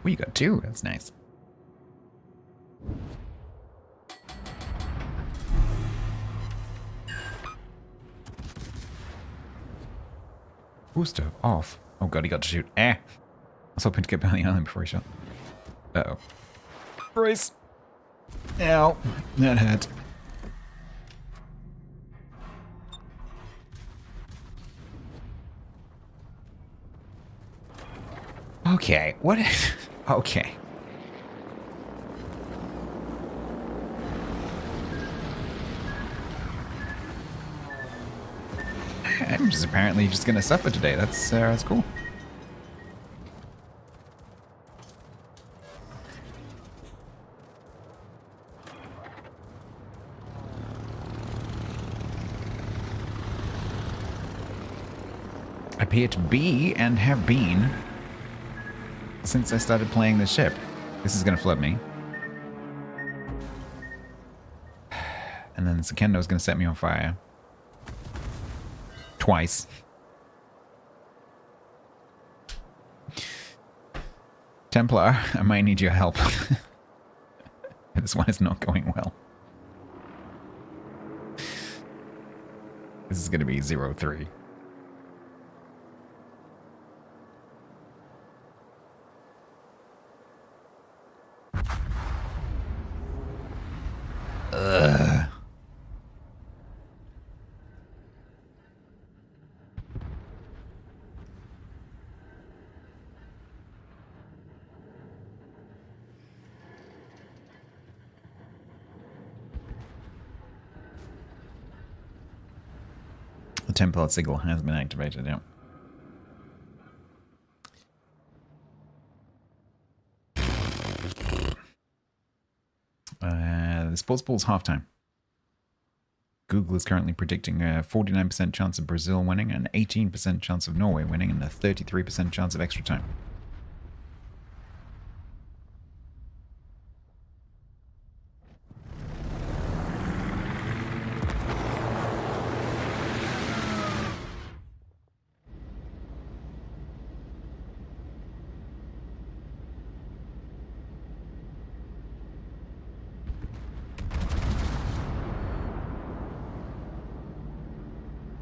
Oh, you got 2. That's nice. Booster off. Oh god, he got to shoot. I was hoping to get behind the island before he shot. Uh-oh. Brace. Ow. That hurt. Okay, what is... Okay. I'm just apparently just gonna suffer today. That's cool. I appear to be and have been since I started playing this ship. This is gonna flood me. And then Sekendo is gonna set me on fire. Twice. Templar, I might need your help. This one is not going well. This is gonna be 0-3. Ugh. The Templar signal has been activated, yeah. The Sports Ball's halftime. Google is currently predicting a 49% chance of Brazil winning, an 18% chance of Norway winning, and a 33% chance of extra time.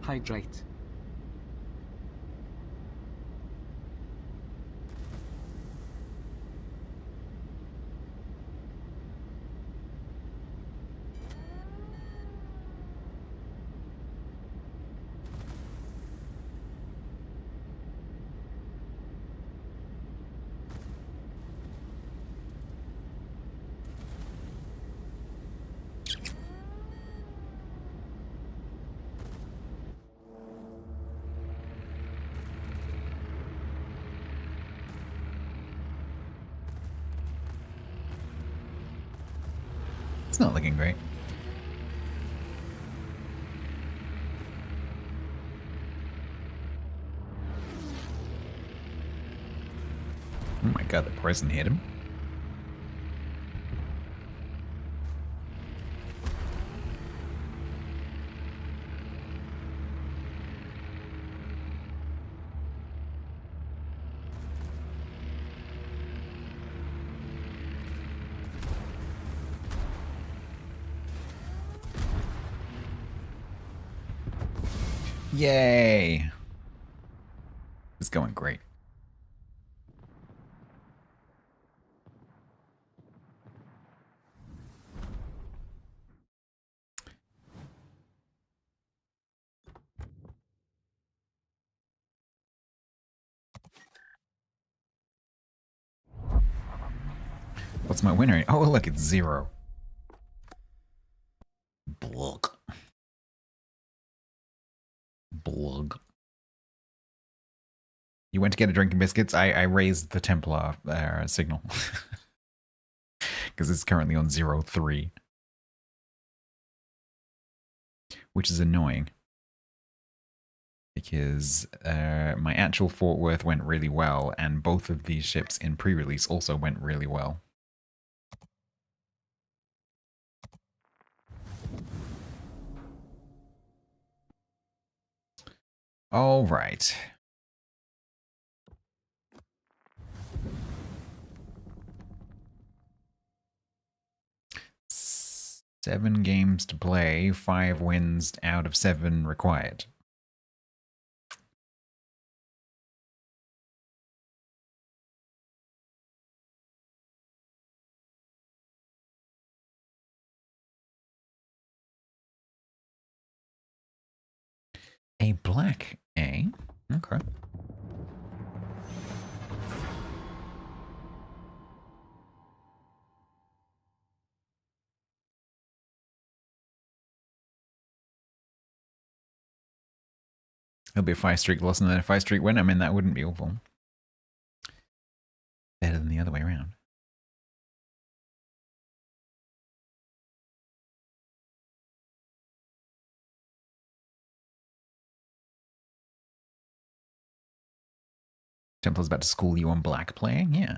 Hydrate. It's not looking great. Oh my god, the poison hit him. Yay! It's going great. What's my win rate? Oh, look, it's 0. Blug. Blug. You went to get a drink and biscuits? I raised the Templar signal. Because it's currently on 0-3. Which is annoying. Because my actual Fort Worth went really well, and both of these ships in pre-release also went really well. All right. Seven games to play, 5 wins out of 7 required. A black A? Okay. It'll be a 5-streak loss and then a 5-streak win. I mean, that wouldn't be awful. Better than the other way around. Templar's about to school you on black playing? Yeah.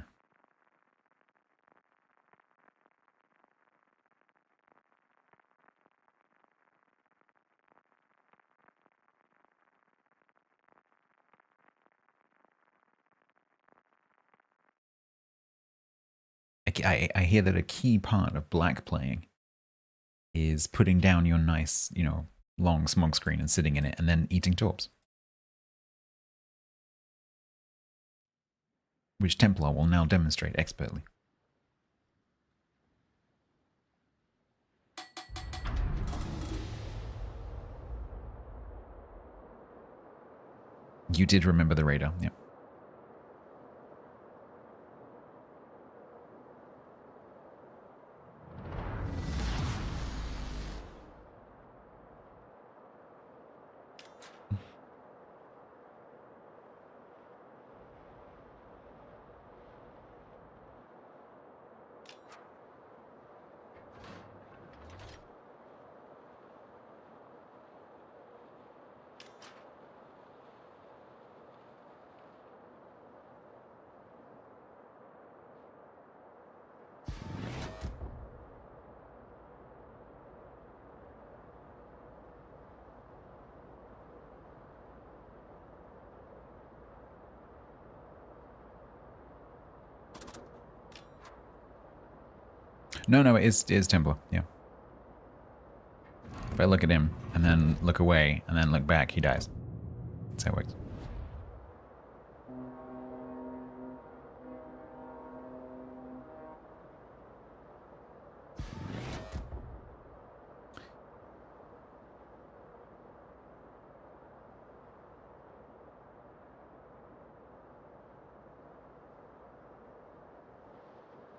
I hear that a key part of black playing is putting down your nice, you know, long smog screen and sitting in it and then eating torps. Which Templar will now demonstrate expertly. You did remember the radar, yep. No, it is Templar, yeah. If I look at him, and then look away, and then look back, he dies. That's how it works.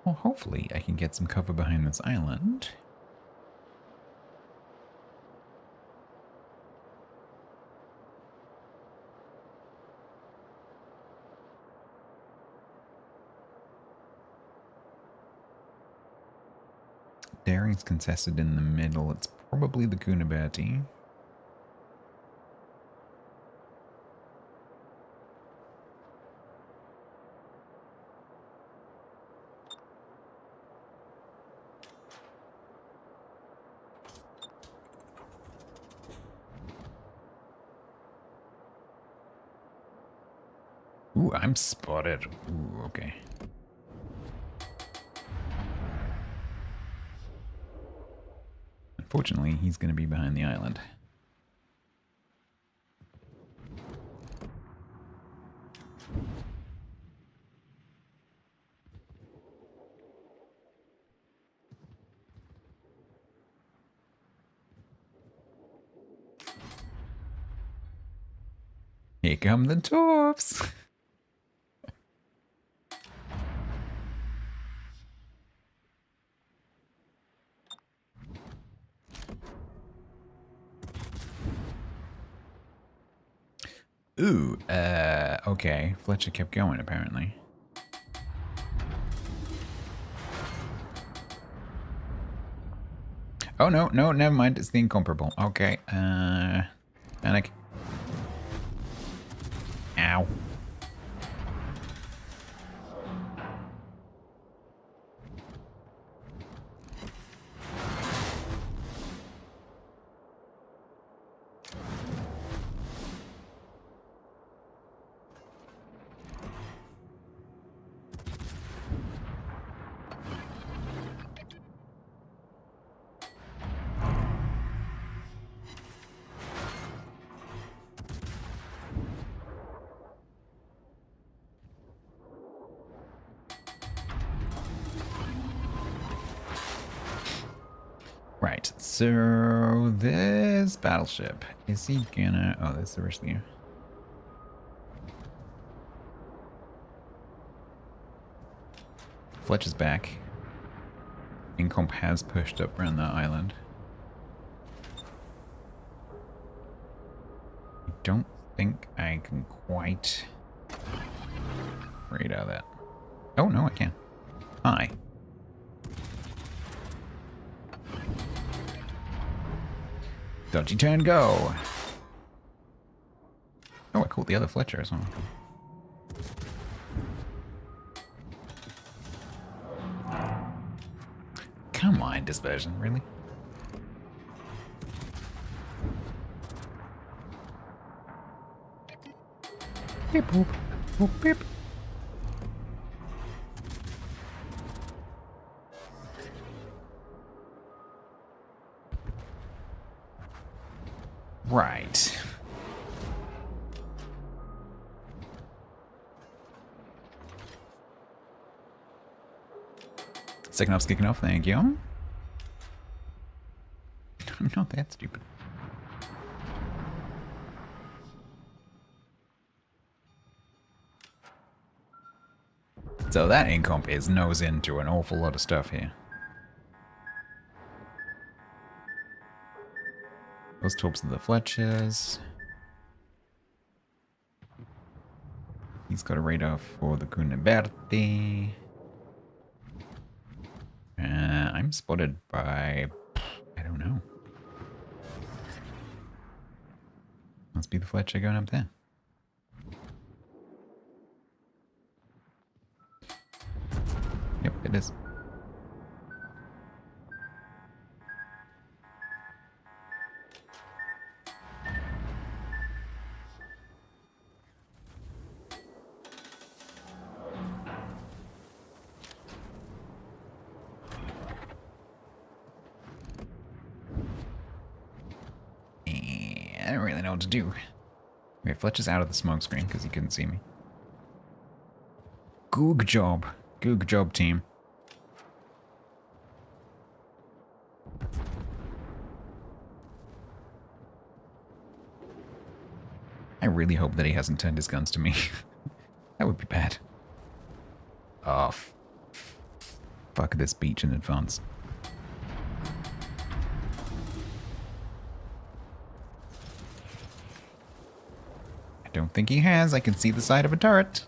Well, hopefully I can get some cover behind this island. Daring's contested in the middle. It's probably the Cunabati. Ooh, I'm spotted. Ooh, okay. Unfortunately, he's going to be behind the island. Here come the dwarfs. Ooh, okay. Fletcher kept going, apparently. Oh, no, no, never mind. It's the incomparable. Okay, panic. Ow. Right, so this battleship, is he gonna... Oh, that's the Richelieu. Fletcher's back. Incomp has pushed up around the island. I don't think I can quite raid out that. Oh, no, I can. Hi. Dodgy turn, go! Oh, I caught the other Fletcher as well. Come on, dispersion, really? Beep boop, boop beep. Right. Second off's kicking off, thank you. I'm not that stupid. So that incomp is nose into an awful lot of stuff here. Those torps are the Fletchers. He's got a radar for the Cuniberti. I'm spotted by... I don't know. Must be the Fletcher going up there. Yep, it is. I don't really know what to do. Wait, Fletcher's out of the smoke screen because he couldn't see me. Good job. Good job, team. I really hope that he hasn't turned his guns to me. That would be bad. Oh, fuck this beach in advance. I don't think he has. I can see the side of a turret.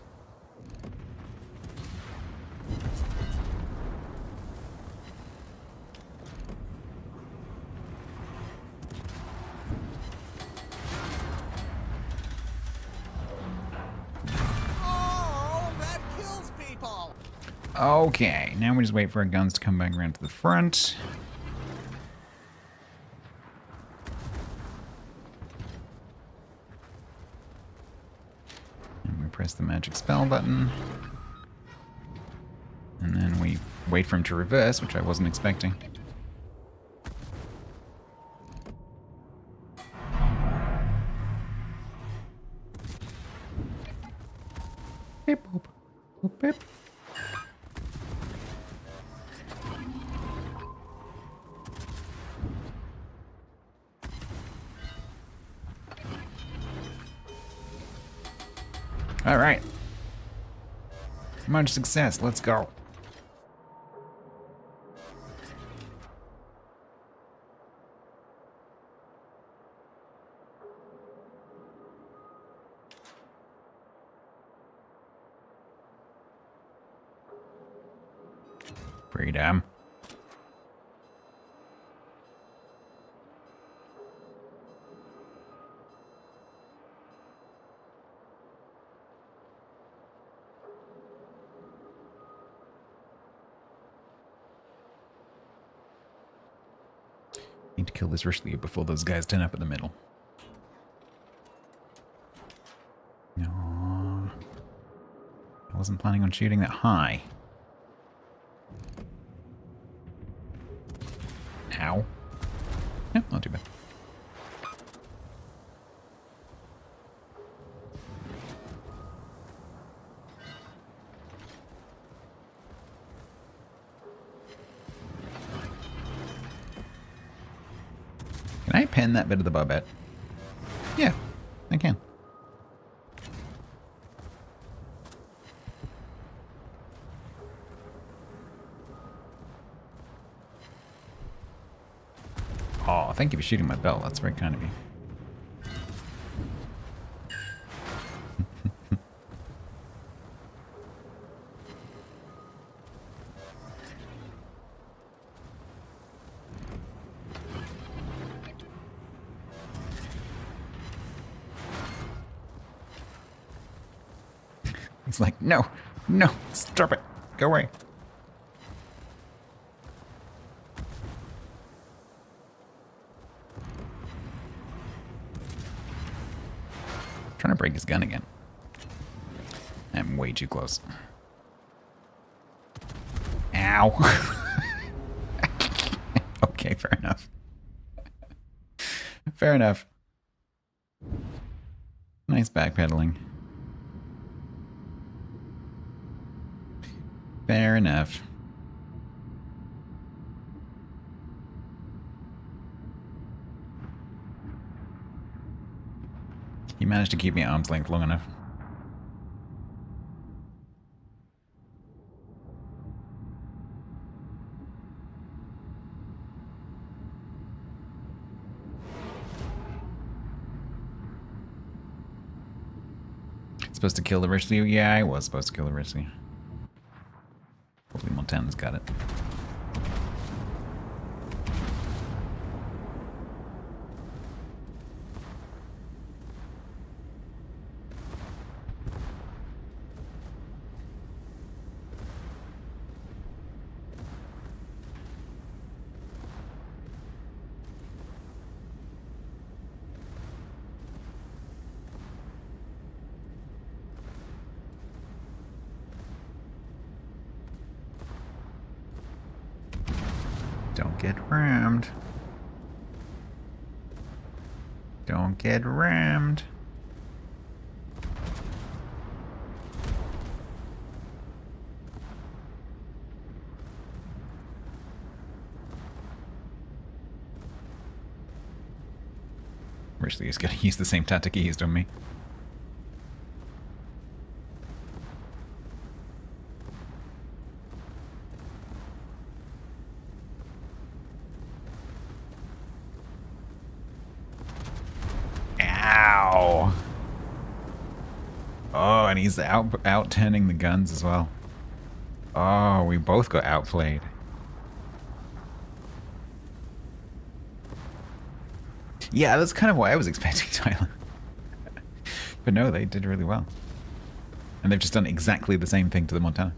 Oh, that kills people! Okay, now we just wait for our guns to come back around to the front. Press the magic spell button. And then we wait for him to reverse, which I wasn't expecting. Beep boop. Boop beep. Alright. Much success. Let's go. Freedom. Need to kill this Richelieu before those guys turn up at the middle. No. I wasn't planning on shooting that high. Ow. No, not too bad. Can I pin that bit of the barbette? Yeah, I can. Oh, thank you for shooting my bell. That's very kind of you. He's like, no, no, stop it. Go away. Trying to break his gun again. I'm way too close. Ow. Okay, fair enough. Fair enough. Nice backpedaling. Fair enough. He managed to keep me at arm's length long enough. Supposed to kill the Richelieu? Yeah, I was supposed to kill the Richelieu. Hopefully Montana's got it. Don't get rammed. Don't get rammed. Richelieu's gonna use the same tactic he used on me. Ow! Oh, and he's out-turning the guns as well. Oh, we both got outplayed. Yeah, that's kind of what I was expecting, Tyler. But no, they did really well. And they've just done exactly the same thing to the Montana.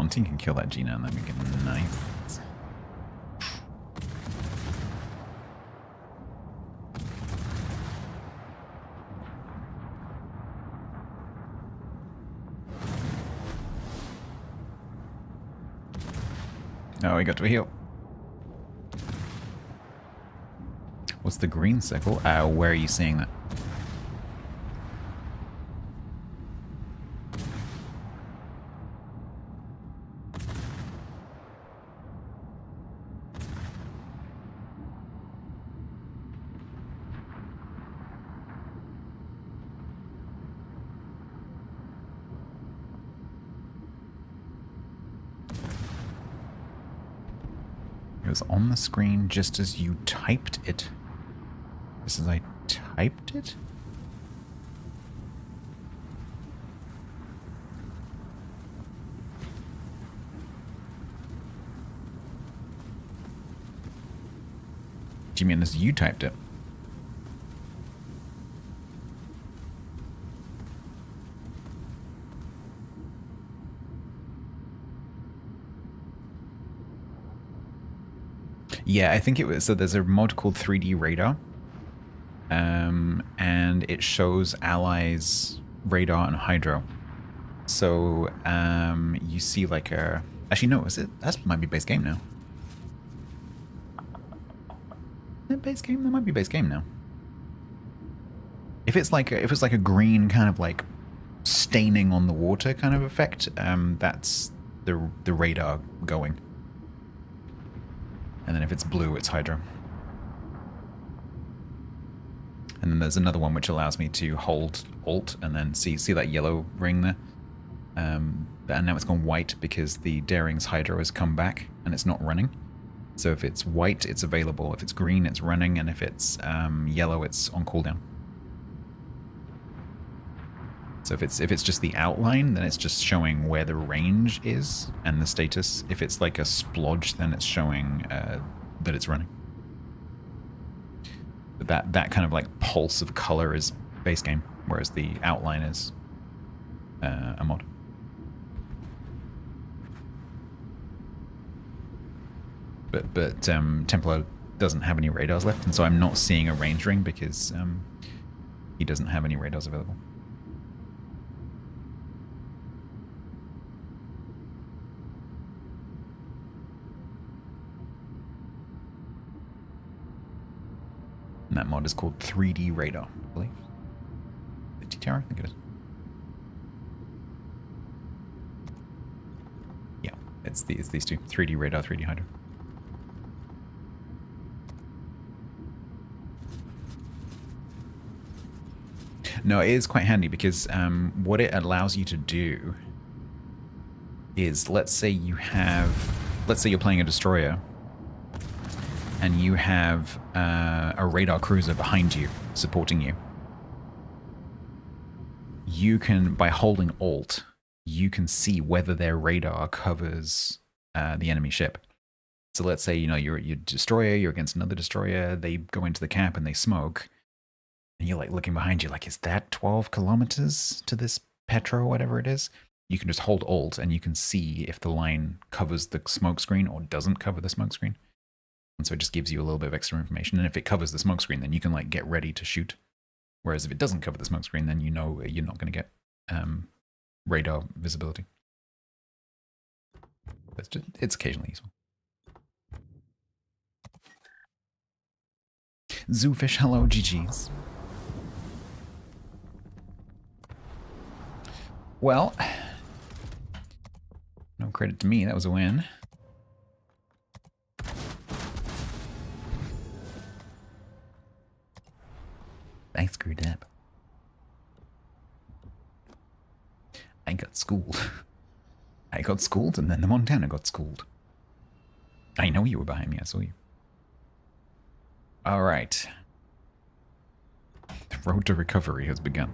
Hunting can kill that Gina and then we can knife. Oh, we got to a heal. What's the green circle? Where are you seeing that? It was on the screen just as you typed it. Just as I typed it? Do you mean as you typed it? Yeah, I think it was. So there's a mod called 3D Radar. And it shows allies' radar and hydro. So you see like a. Actually, no, is it? That might be base game now. Is that base game? That might be base game now. If it's like a green kind of like staining on the water kind of effect, that's the radar going. And then if it's blue, it's hydro. And then there's another one which allows me to hold Alt and then see that yellow ring there. And now it's gone white because the Daring's hydro has come back and it's not running. So if it's white, it's available. If it's green, it's running. And if it's yellow, it's on cooldown. So if it's just the outline, then it's just showing where the range is and the status. If it's like a splodge, then it's showing that it's running. But that kind of like pulse of color is base game, whereas the outline is a mod. But Templar doesn't have any radars left, and so I'm not seeing a range ring because he doesn't have any radars available. And that mod is called 3D Radar, I believe. The T-Tower? I think it is. Yeah, it's these two. 3D Radar, 3D Hydra. No, it is quite handy because what it allows you to do is, let's say you're playing a destroyer and you have a radar cruiser behind you, supporting you. You can, by holding Alt, you can see whether their radar covers the enemy ship. So let's say, you're a destroyer, you're against another destroyer, they go into the camp and they smoke, and you're like looking behind you like, is that 12 kilometers to this Petro, whatever it is? You can just hold Alt and you can see if the line covers the smoke screen or doesn't cover the smoke screen. And so it just gives you a little bit of extra information. And if it covers the smoke screen, then you can like get ready to shoot. Whereas if it doesn't cover the smoke screen, then you know you're not going to get radar visibility. It's occasionally useful. Zoofish, hello, GG's. Well, no credit to me. That was a win. I screwed up. I got schooled. I got schooled and then the Montana got schooled. I know you were behind me. I saw you. All right. The road to recovery has begun.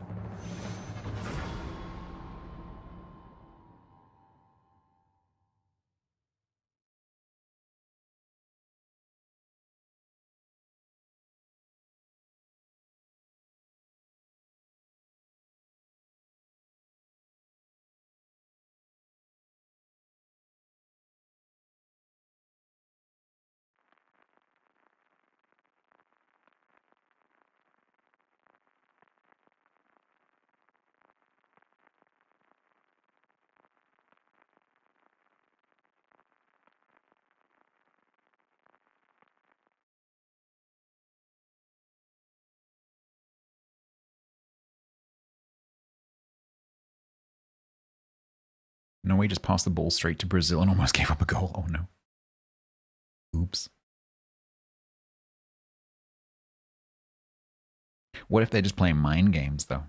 Norway just passed the ball straight to Brazil and almost gave up a goal. Oh no. Oops. What if they're just playing mind games, though?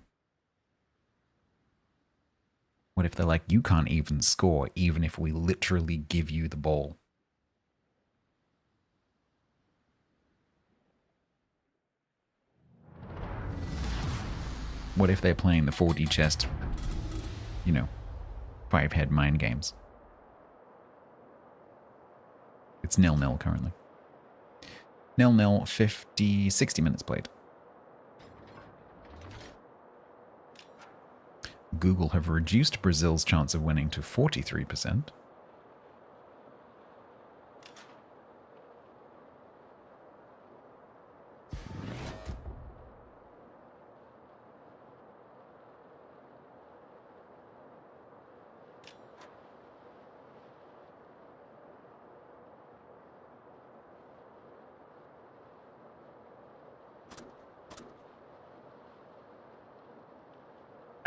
What if they're like, you can't even score, even if we literally give you the ball? What if they're playing the 4D chest, you know, 5-head mind games? It's 0-0 currently. 0-0, 60 minutes played. Google have reduced Brazil's chance of winning to 43%.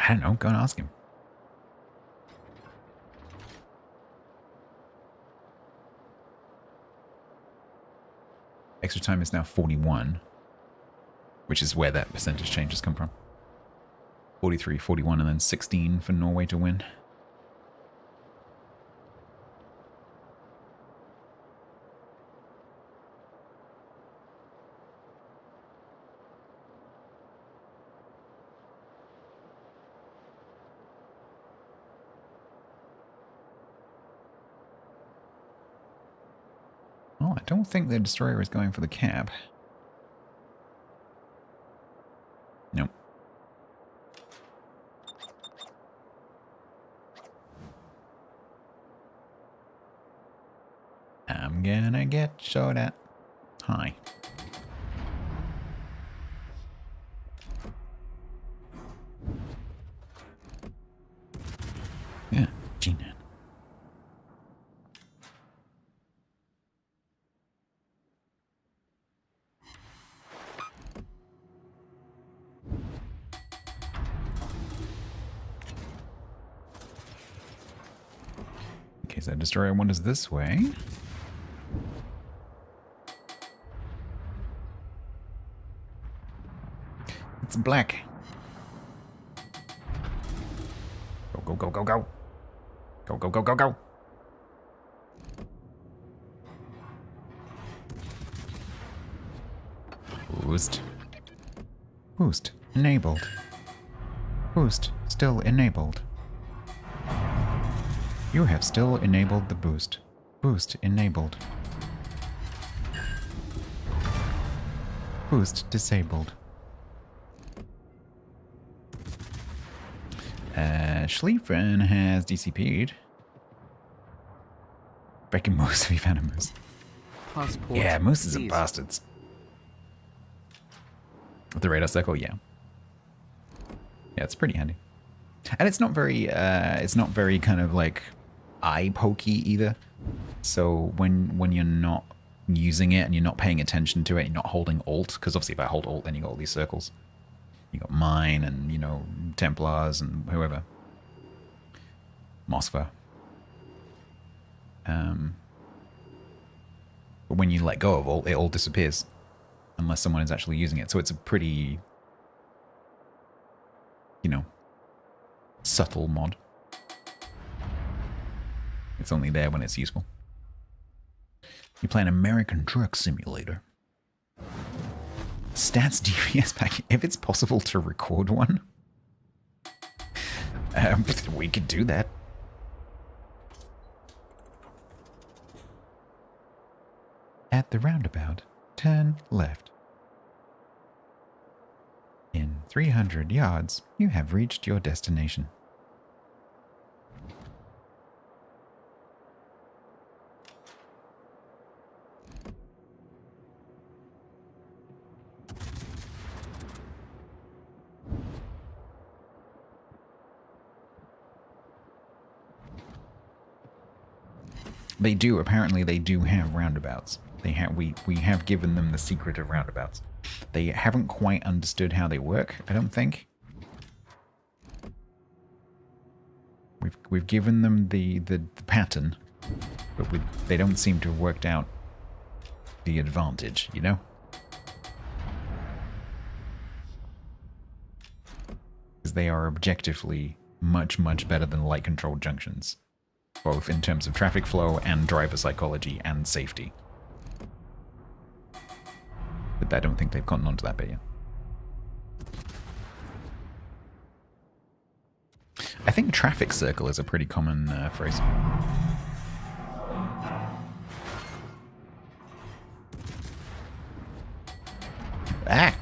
I don't know, go and ask him. Extra time is now 41, which is where that percentage change has come from. 43, 41, and then 16 for Norway to win. Oh, I don't think the destroyer is going for the cab. Nope. I'm gonna get shot at. Hi. Yeah, G-Man. Okay, so destroyer wanders this way. It's black. Go, go, go, go, go. Go, go, go, go, go. Boost. Boost enabled. Boost still enabled. You have still enabled the boost. Boost enabled. Boost disabled. Schlieffen has DCP'd. Breaking Moose if you found a moose. Passport, Yeah, mooses are please. bastards. With the radar circle, yeah. Yeah, it's pretty handy. And it's not very kind of like eye pokey either. So when you're not using it and you're not paying attention to it, you're not holding Alt, because obviously if I hold Alt, then you got all these circles. You got mine and, you know, Templars and whoever. Moskva. But when you let go of Alt, it all disappears. Unless someone is actually using it. So it's a pretty, you know, subtle mod. It's only there when it's useful. You play an American Truck Simulator. Stats DPS pack, if it's possible to record one. We could do that. At the roundabout, turn left. In 300 yards, you have reached your destination. They do, apparently they do have roundabouts. We have given them the secret of roundabouts. They haven't quite understood how they work, I don't think. We've given them the pattern, but they don't seem to have worked out the advantage, you know? Because they are objectively much, much better than light-controlled junctions, both in terms of traffic flow and driver psychology and safety. But I don't think they've gotten onto that bit yet. I think traffic circle is a pretty common phrase. Ah!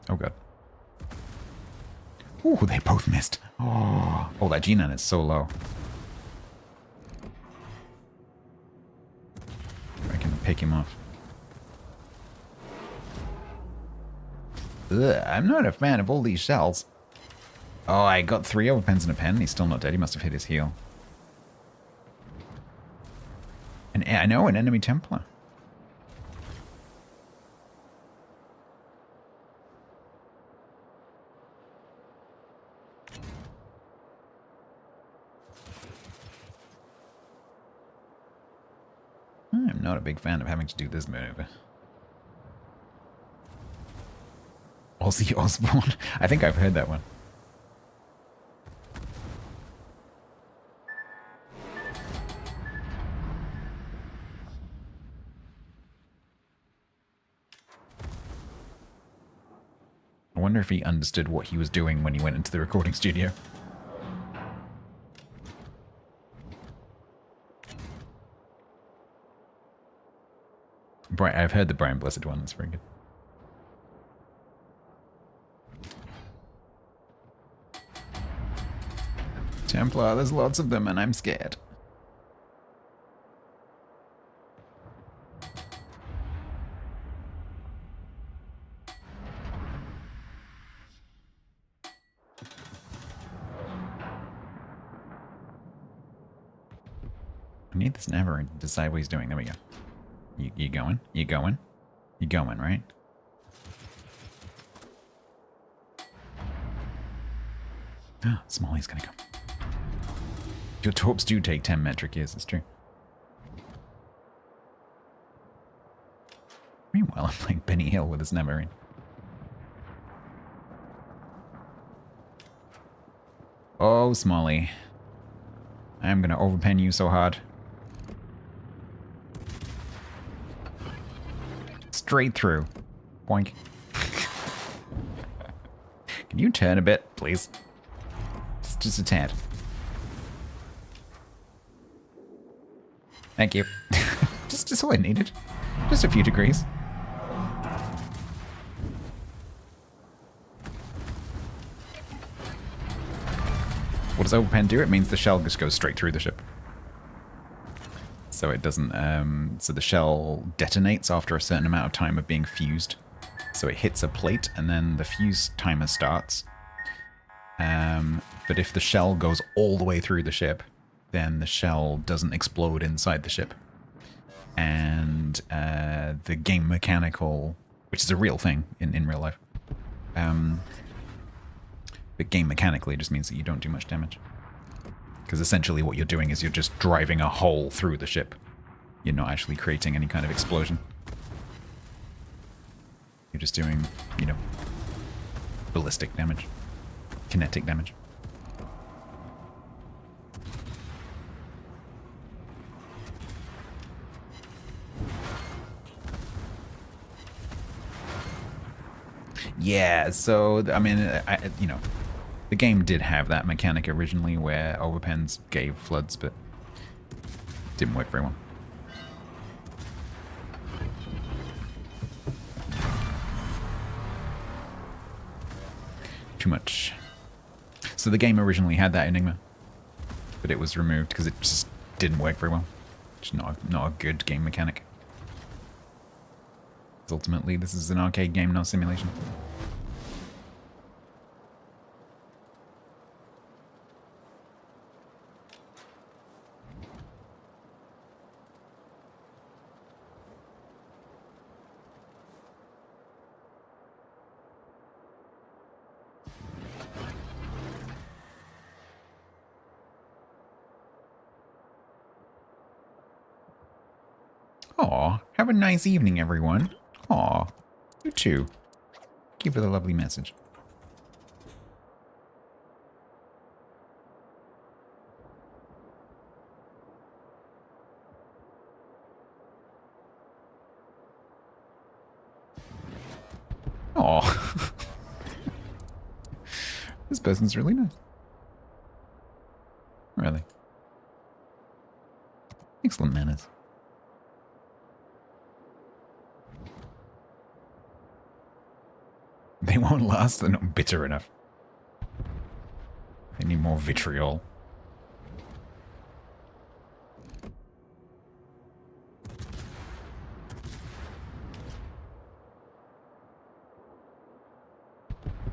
Oh god. Ooh, they both missed. Oh, that G9 is so low. I can pick him off. Ugh, I'm not a fan of all these shells. Oh, I got 3 overpens and a pen. He's still not dead. He must have hit his heel. And I know, an enemy Templar. I'm not a big fan of having to do this maneuver. Ozzy Osbourne? I think I've heard that one. I wonder if he understood what he was doing when he went into the recording studio. I've heard the Brian Blessed one. That's very good. Templar, there's lots of them and I'm scared. I need this Never to decide what he's doing. There we go. You going? You going? You going, right? Ah, Smalley's gonna come. Your torps do take 10 metric years, it's true. Meanwhile, I'm playing Benny Hill with his Neverine. Oh, Smalley. I'm gonna overpen you so hard. Straight through. Boink. Can you turn a bit, please? Just a tad. Thank you. just all I needed. Just a few degrees. What does overpen do? It means the shell just goes straight through the ship. So it doesn't, so the shell detonates after a certain amount of time of being fused. So it hits a plate and then the fuse timer starts. But if the shell goes all the way through the ship, then the shell doesn't explode inside the ship. And the game mechanical, which is a real thing in real life, but game mechanically just means that you don't do much damage. Because essentially what you're doing is you're just driving a hole through the ship. You're not actually creating any kind of explosion. You're just doing, you know, ballistic damage. Kinetic damage. Yeah, so, I mean, you know, the game did have that mechanic originally where overpens gave floods, but it didn't work very well. Too much. So the game originally had that Enigma, but it was removed because it just didn't work very well. It's not a good game mechanic. Ultimately, this is an arcade game, not a simulation. Aw, have a nice evening, everyone. Aw, you too. Thank you for the lovely message. Aw. This person's really nice. Really. Excellent manners. They won't last, they're not bitter enough. They need more vitriol.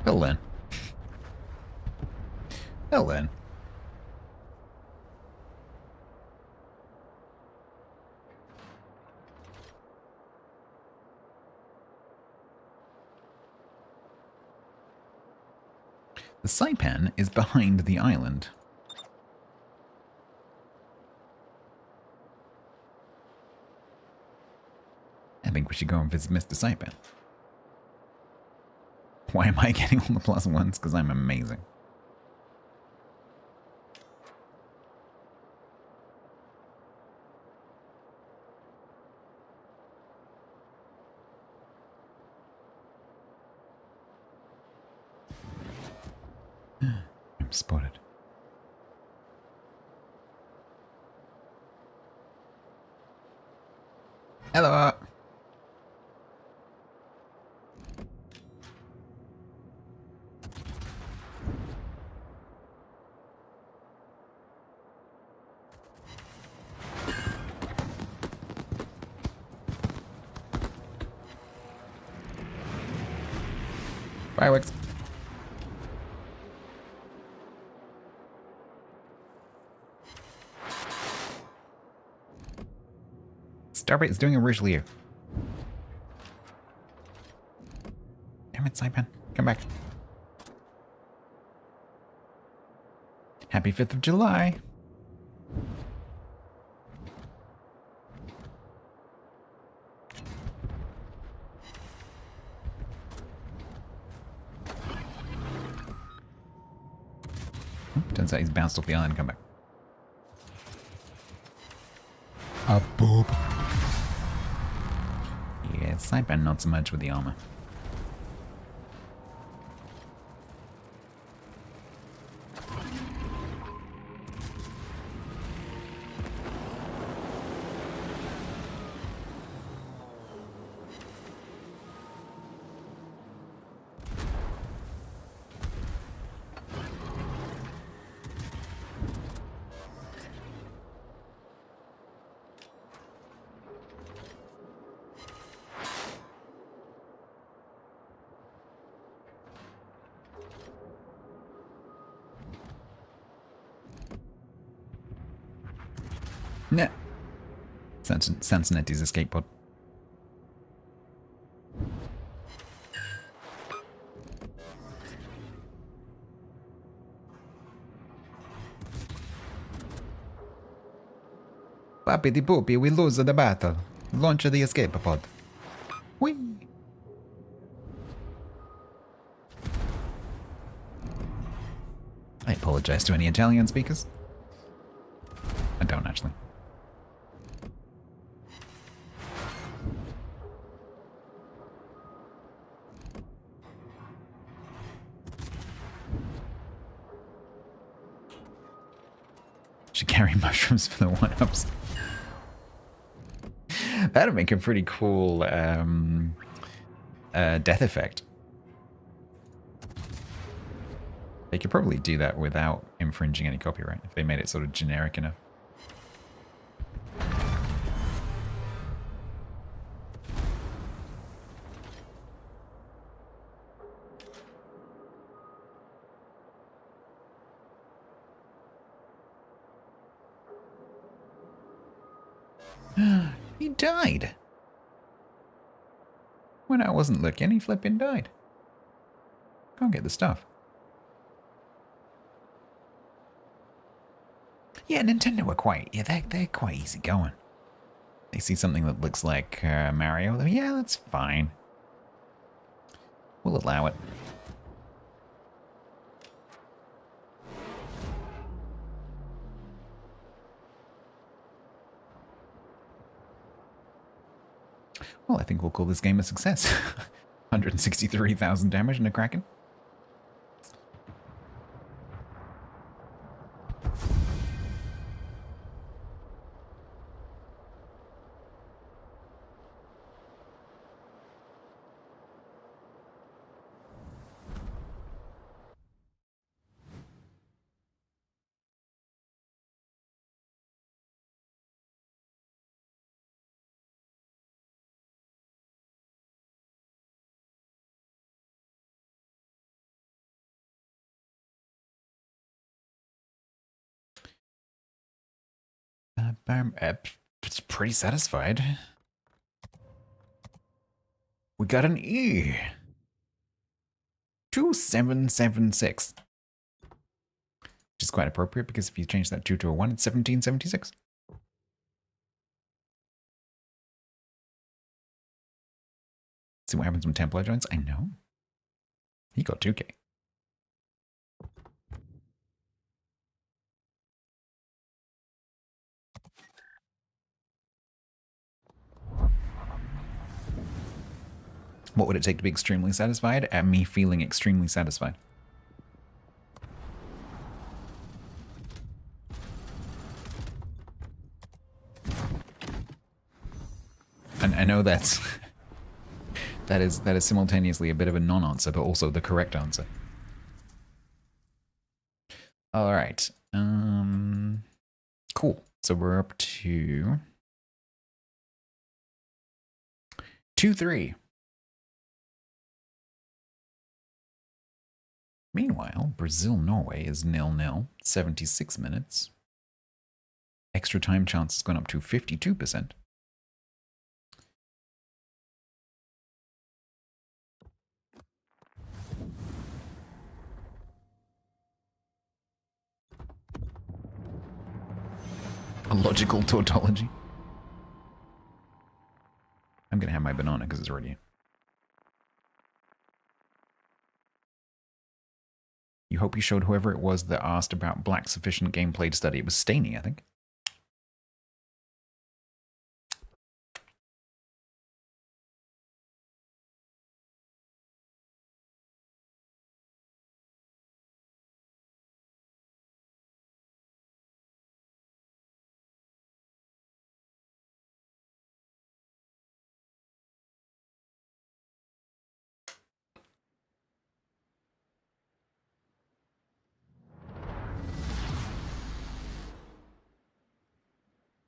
Well then. Well then. The Saipan is behind the island. I think we should go and visit Mr. Saipan. Why am I getting all the plus ones? Because I'm amazing. I'm spotted. Hello. Fireworks. Starbite is doing a Richelieu. Damn it, Saipan. Come back. Happy 5th of July. Turns out he's bounced off the island and come back. A boob. Yeah, Saipan not so much with the armor. Nah. Sansanetti's escape pod. Pappy Poopy, we lose the battle. Launch the escape pod. Whee! I apologize to any Italian speakers. I don't actually. Should carry mushrooms for the one-ups. That'd make a pretty cool death effect. They could probably do that without infringing any copyright if they made it sort of generic enough. He died. When I wasn't looking, he flipping died. Can't get the stuff. Yeah, Nintendo are quite, they're quite easy going. They see something that looks like Mario. Yeah, that's fine. We'll allow it. Well, I think we'll call this game a success. 163,000 damage and a Kraken. It's pretty satisfied. We got an E. 2776. Which is quite appropriate because if you change that 2 to a 1, it's 1776. See what happens when Templar joins? I know. He got 2k. What would it take to be extremely satisfied? Me feeling extremely satisfied. And I know that is simultaneously a bit of a non-answer, but also the correct answer. All right. Cool. So we're up to 2-3. Meanwhile, Brazil-Norway is 0-0, 76 minutes. Extra time chance has gone up to 52%. A logical tautology. I'm going to have my banana because it's already... You hope you showed whoever it was that asked about black sufficient gameplay to study. It was Staney, I think.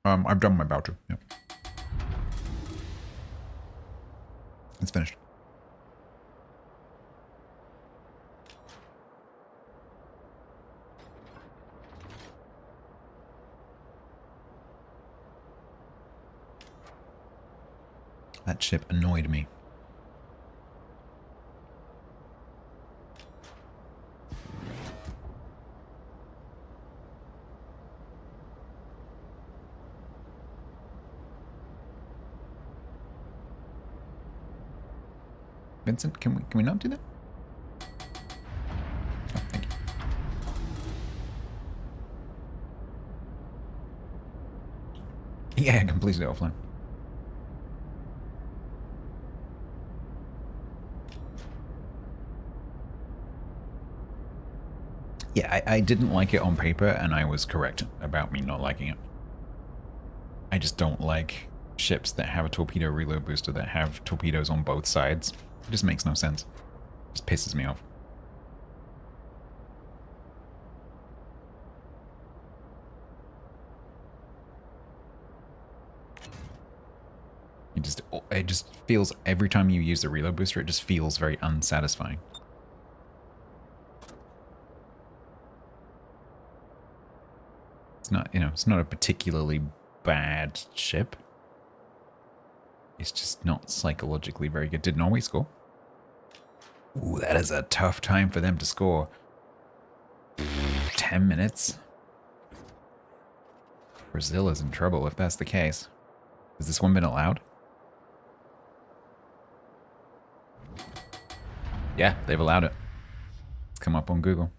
I've done my voucher. Yep. It's finished. That ship annoyed me. Vincent, can we not do that? Oh, thank you. Yeah, completely offline. Yeah, I didn't like it on paper, and I was correct about me not liking it. I just don't like ships that have a torpedo reload booster that have torpedoes on both sides. It just makes no sense. It just pisses me off. It just feels, every time you use the reload booster, it just feels very unsatisfying. It's not, you know, it's not a particularly bad ship. It's just not psychologically very good. Did Norway score? Ooh, that is a tough time for them to score. 10 minutes. Brazil is in trouble if that's the case. Has this one been allowed? Yeah, they've allowed it. It's come up on Google.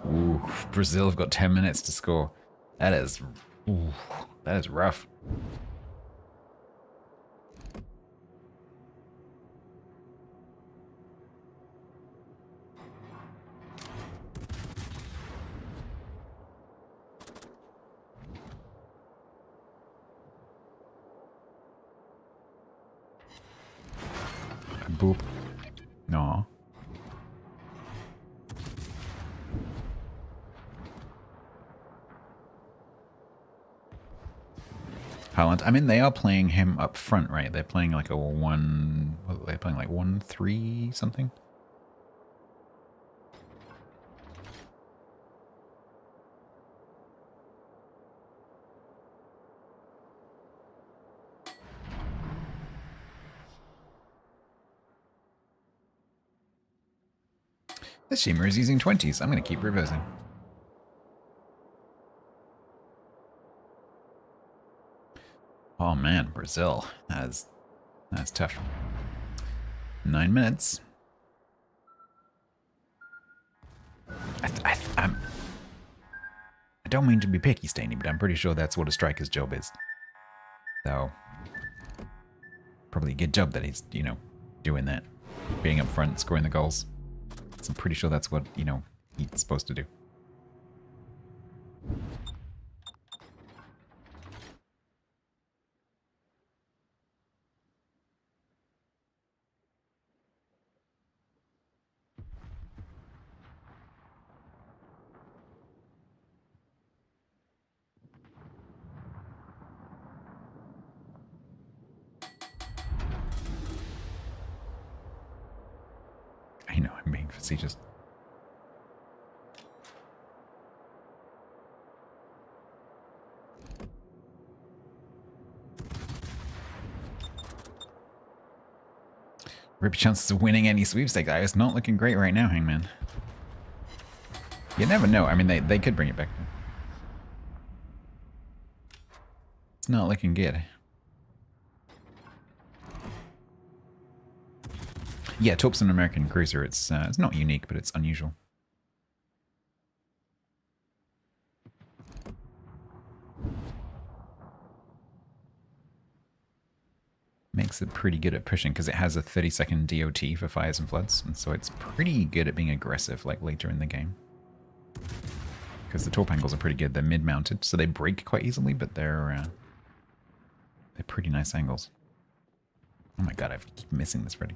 Ooh, Brazil have got 10 minutes to score. That is rough. Boop. No. Haaland. I mean, they are playing him up front, right? They're playing like a 1... What are they playing, like 1-3 something? This streamer is using 20s. I'm going to keep reversing. Oh man, Brazil. That's tough. 9 minutes. I don't mean to be picky, Stainy, but I'm pretty sure that's what a striker's job is. So, probably a good job that he's, you know, doing that. Being up front, scoring the goals. So I'm pretty sure that's what, you know, he's supposed to do. I know, I'm being facetious. Rip chances of winning any sweepstakes. It's not looking great right now, Hangman. You never know. I mean, they could bring it back. It's not looking good. Yeah, Torp's an American cruiser. It's not unique, but it's unusual. Makes it pretty good at pushing because it has a 30-second DOT for fires and floods, and so it's pretty good at being aggressive like later in the game. Because the Torp angles are pretty good. They're mid-mounted, so they break quite easily, but they're pretty nice angles. Oh my god, I keep missing this, Freddy.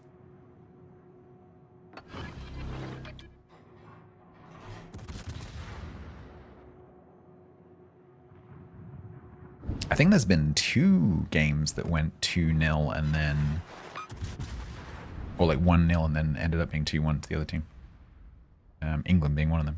I think there's been 2 games that went 2-0 and then... Or like 1-0 and then ended up being 2-1 to the other team. England being one of them.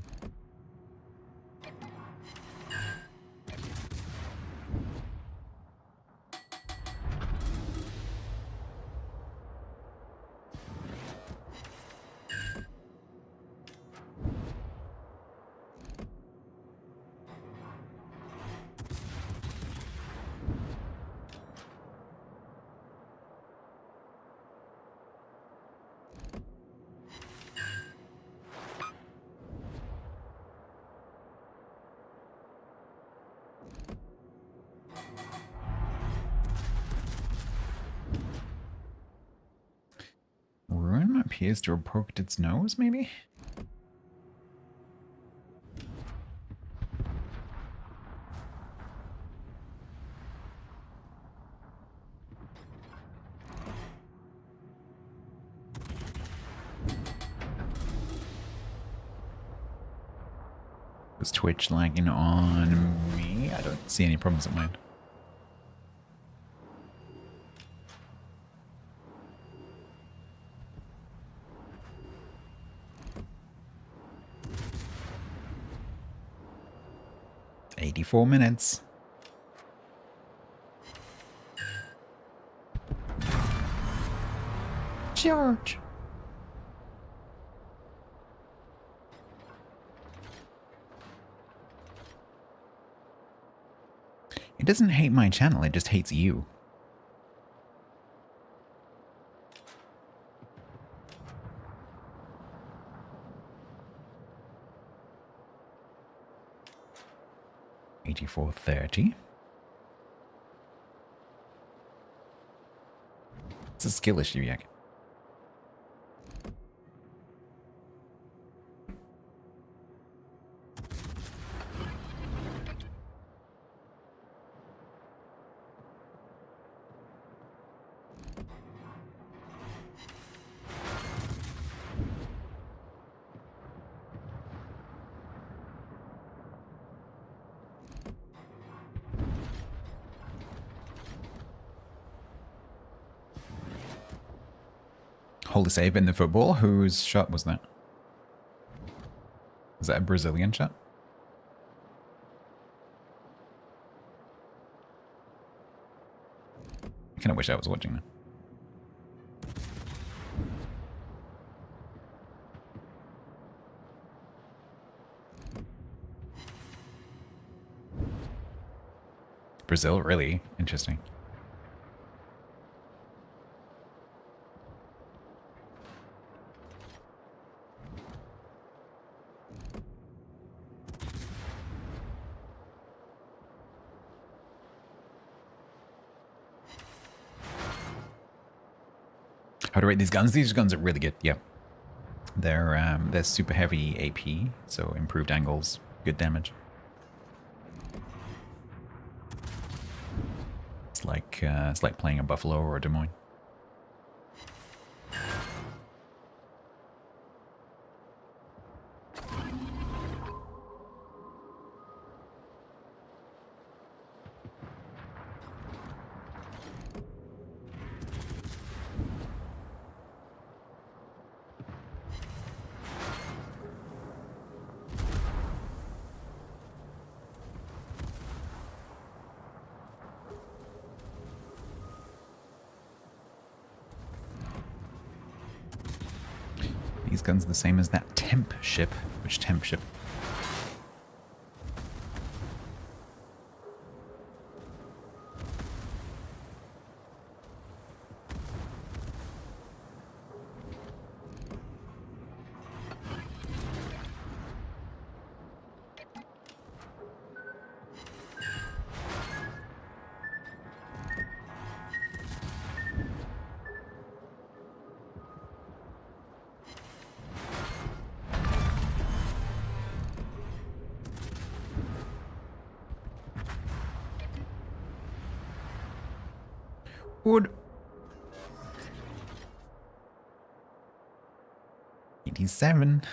Appears to have poked its nose, maybe? Was Twitch lagging on me? I don't see any problems at mine. "84 minutes. George. doesn't hate my channel, it just hates you. $84.30. It's a skill issue, Yak. Hold a save in the football. Whose shot was that? Was that a Brazilian shot? I kind of wish I was watching that. Brazil, really interesting. How to rate these guns? These guns are really good. Yeah, they're super heavy AP, so improved angles, good damage. It's like playing a Buffalo or a Des Moines. These guns are the same as that temp ship. Which temp ship? Wood. 87.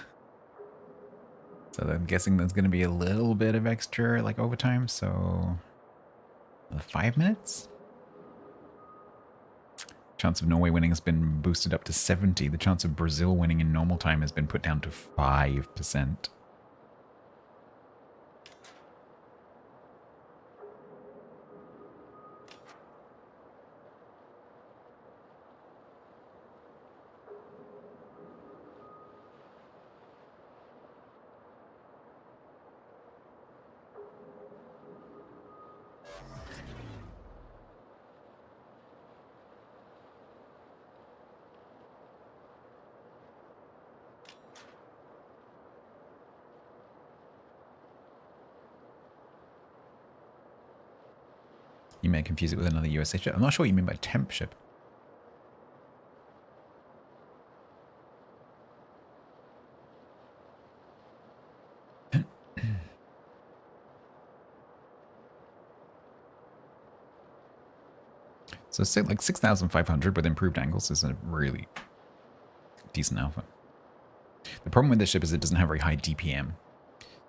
So I'm guessing there's going to be a little bit of extra, like, overtime, so 5 minutes? Chance of Norway winning has been boosted up to 70. The chance of Brazil winning in normal time has been put down to 5%. You may confuse it with another USA ship. I'm not sure what you mean by temp ship. So say like 6,500 with improved angles is a really decent alpha. The problem with this ship is it doesn't have very high DPM.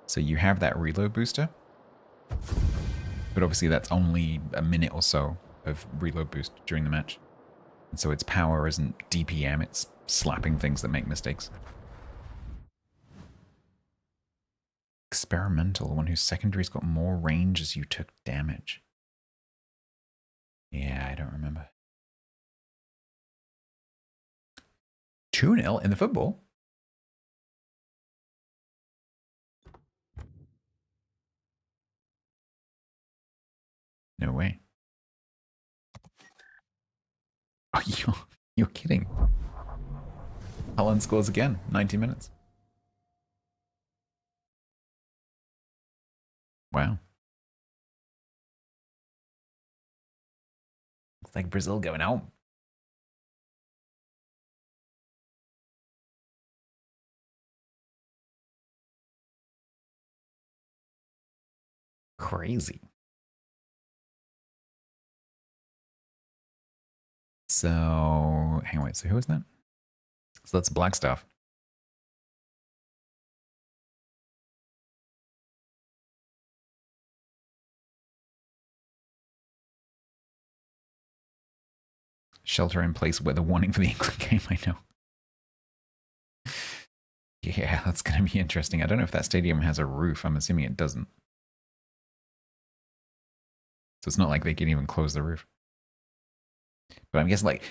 So you have that reload booster, but obviously that's only a minute or so of reload boost during the match. And so its power isn't DPM, it's slapping things that make mistakes. Experimental, one whose secondary's got more range as you took damage. Yeah, I don't remember. 2-0 in the football. No way. Oh, you're kidding. Holland scores again. 90 minutes. Wow. Looks like Brazil going home. Crazy. So, hang on, wait, so who is that? So that's black stuff. Shelter in place weather warning for the England game, I know. Yeah, that's going to be interesting. I don't know if that stadium has a roof. I'm assuming it doesn't. So it's not like they can even close the roof. But I'm guessing, like,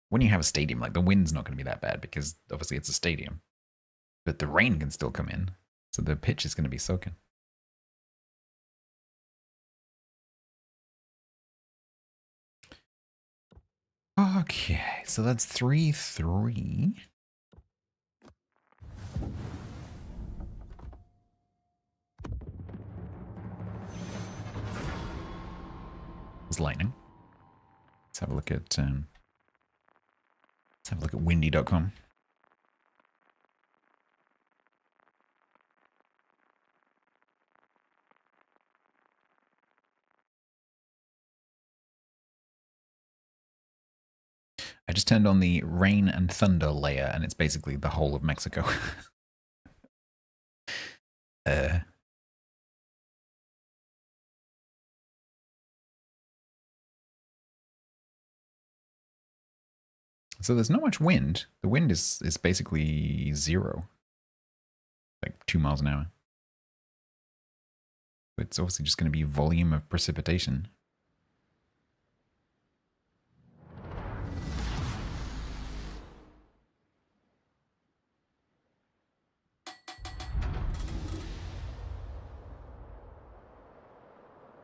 when you have a stadium, like, the wind's not going to be that bad because obviously it's a stadium. But the rain can still come in. So the pitch is going to be soaking. Okay, so that's 3-3. It's lightning. Let's have a look at windy.com. I just turned on the rain and thunder layer, and it's basically the whole of Mexico. So there's not much wind. The wind is basically 0. Like 2 miles an hour. It's obviously just going to be volume of precipitation.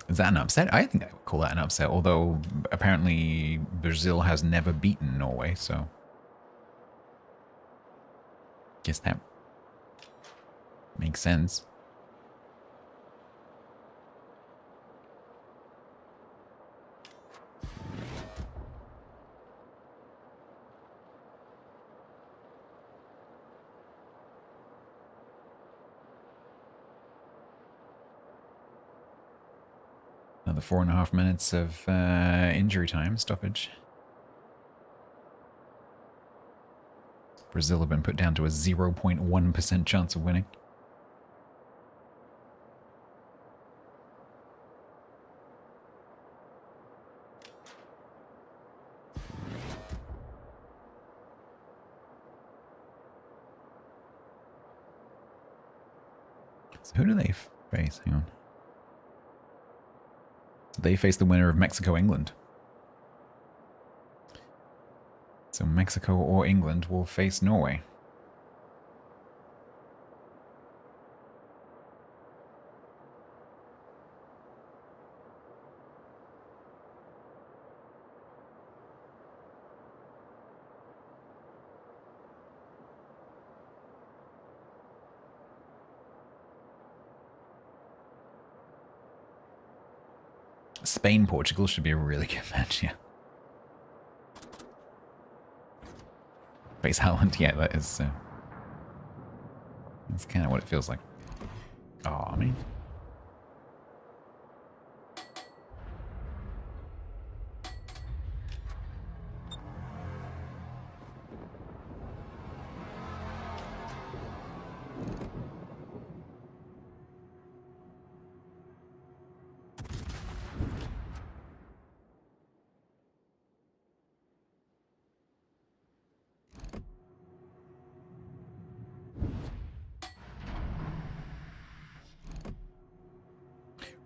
Is that an upset? I think I would call that an upset, although apparently Brazil has never beaten Norway, so guess that makes sense. Another 4.5 minutes of injury time, stoppage. Brazil have been put down to a 0.1% chance of winning. So who do they face? Hang on. So they face the winner of Mexico-England. So Mexico or England will face Norway. Spain-Portugal should be a really good match, yeah. Face Haaland, yeah, that is... that's kind of what it feels like. Oh, I mean...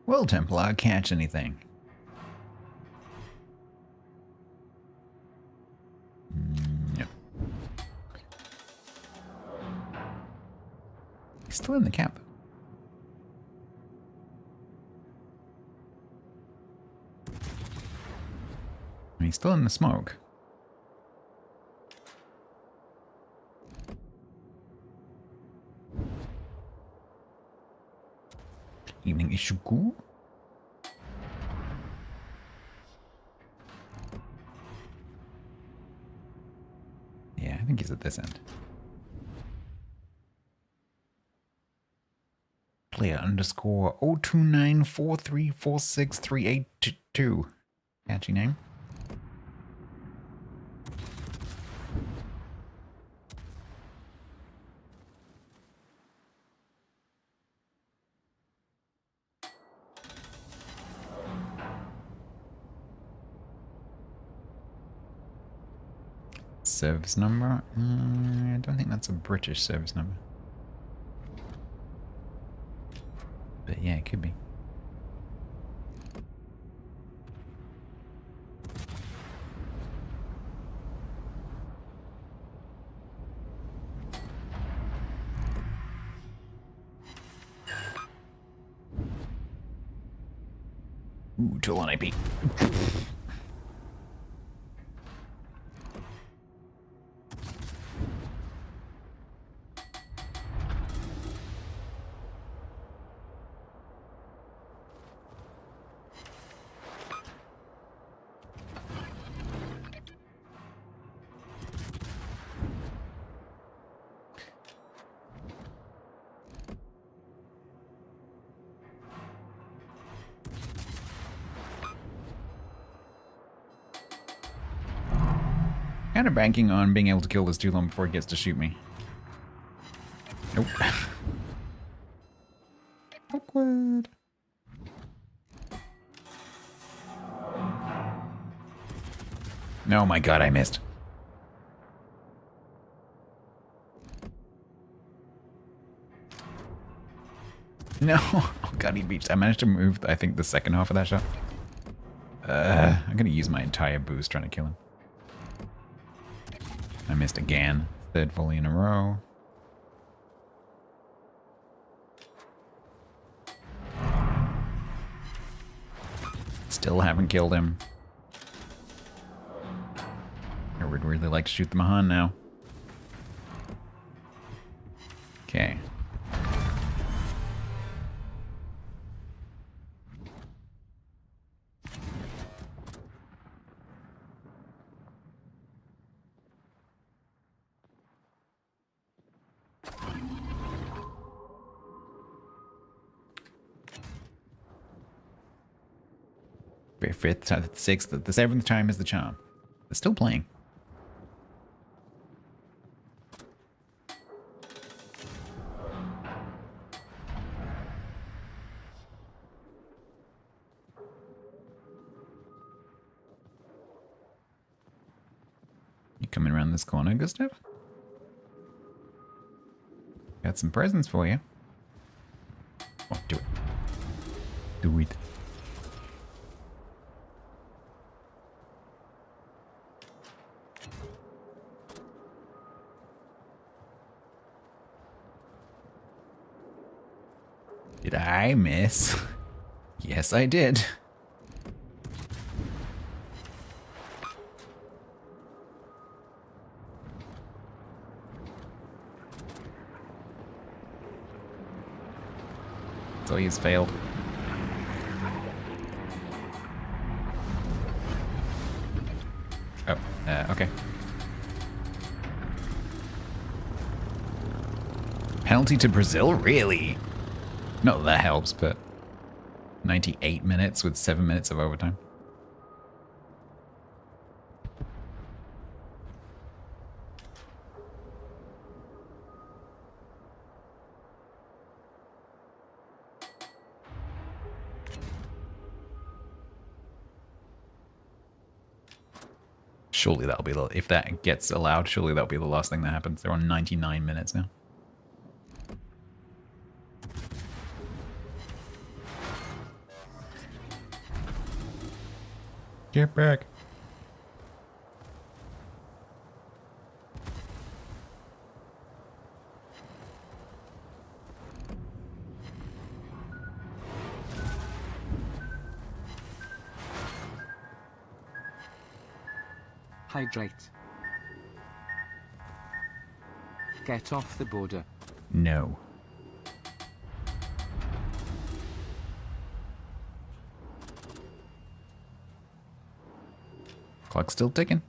Will Templar catch anything? No. He's still in the camp. He's still in the smoke. Evening Ishuku? Yeah, I think he's at this end. Player underscore 02943463822. Catchy name. Service number? I don't think that's a British service number. But yeah, it could be. Ooh, tool on IP. Kind of banking on being able to kill this too long before it gets to shoot me. Nope. Awkward. Oh my god, I missed. No. Oh god, he reached. I managed to move, I think, the second half of that shot. I'm gonna use my entire boost trying to kill him. I missed again. Third volley in a row. Still haven't killed him. I would really like to shoot the Mahan now. Okay. Fifth, the sixth, the seventh time is the charm. They're still playing. You coming around this corner, Gustav? Got some presents for you. Oh, do it. Do it. Did I miss? Yes, I did. So he's failed. Oh, okay. Penalty to Brazil? Really? Not that that helps, but 98 minutes with 7 minutes of overtime. Surely that'll be the, if that gets allowed, surely that'll be the last thing that happens. They're on 99 minutes now. Get back. Hydrate. Get off the border. No. Clock's still ticking.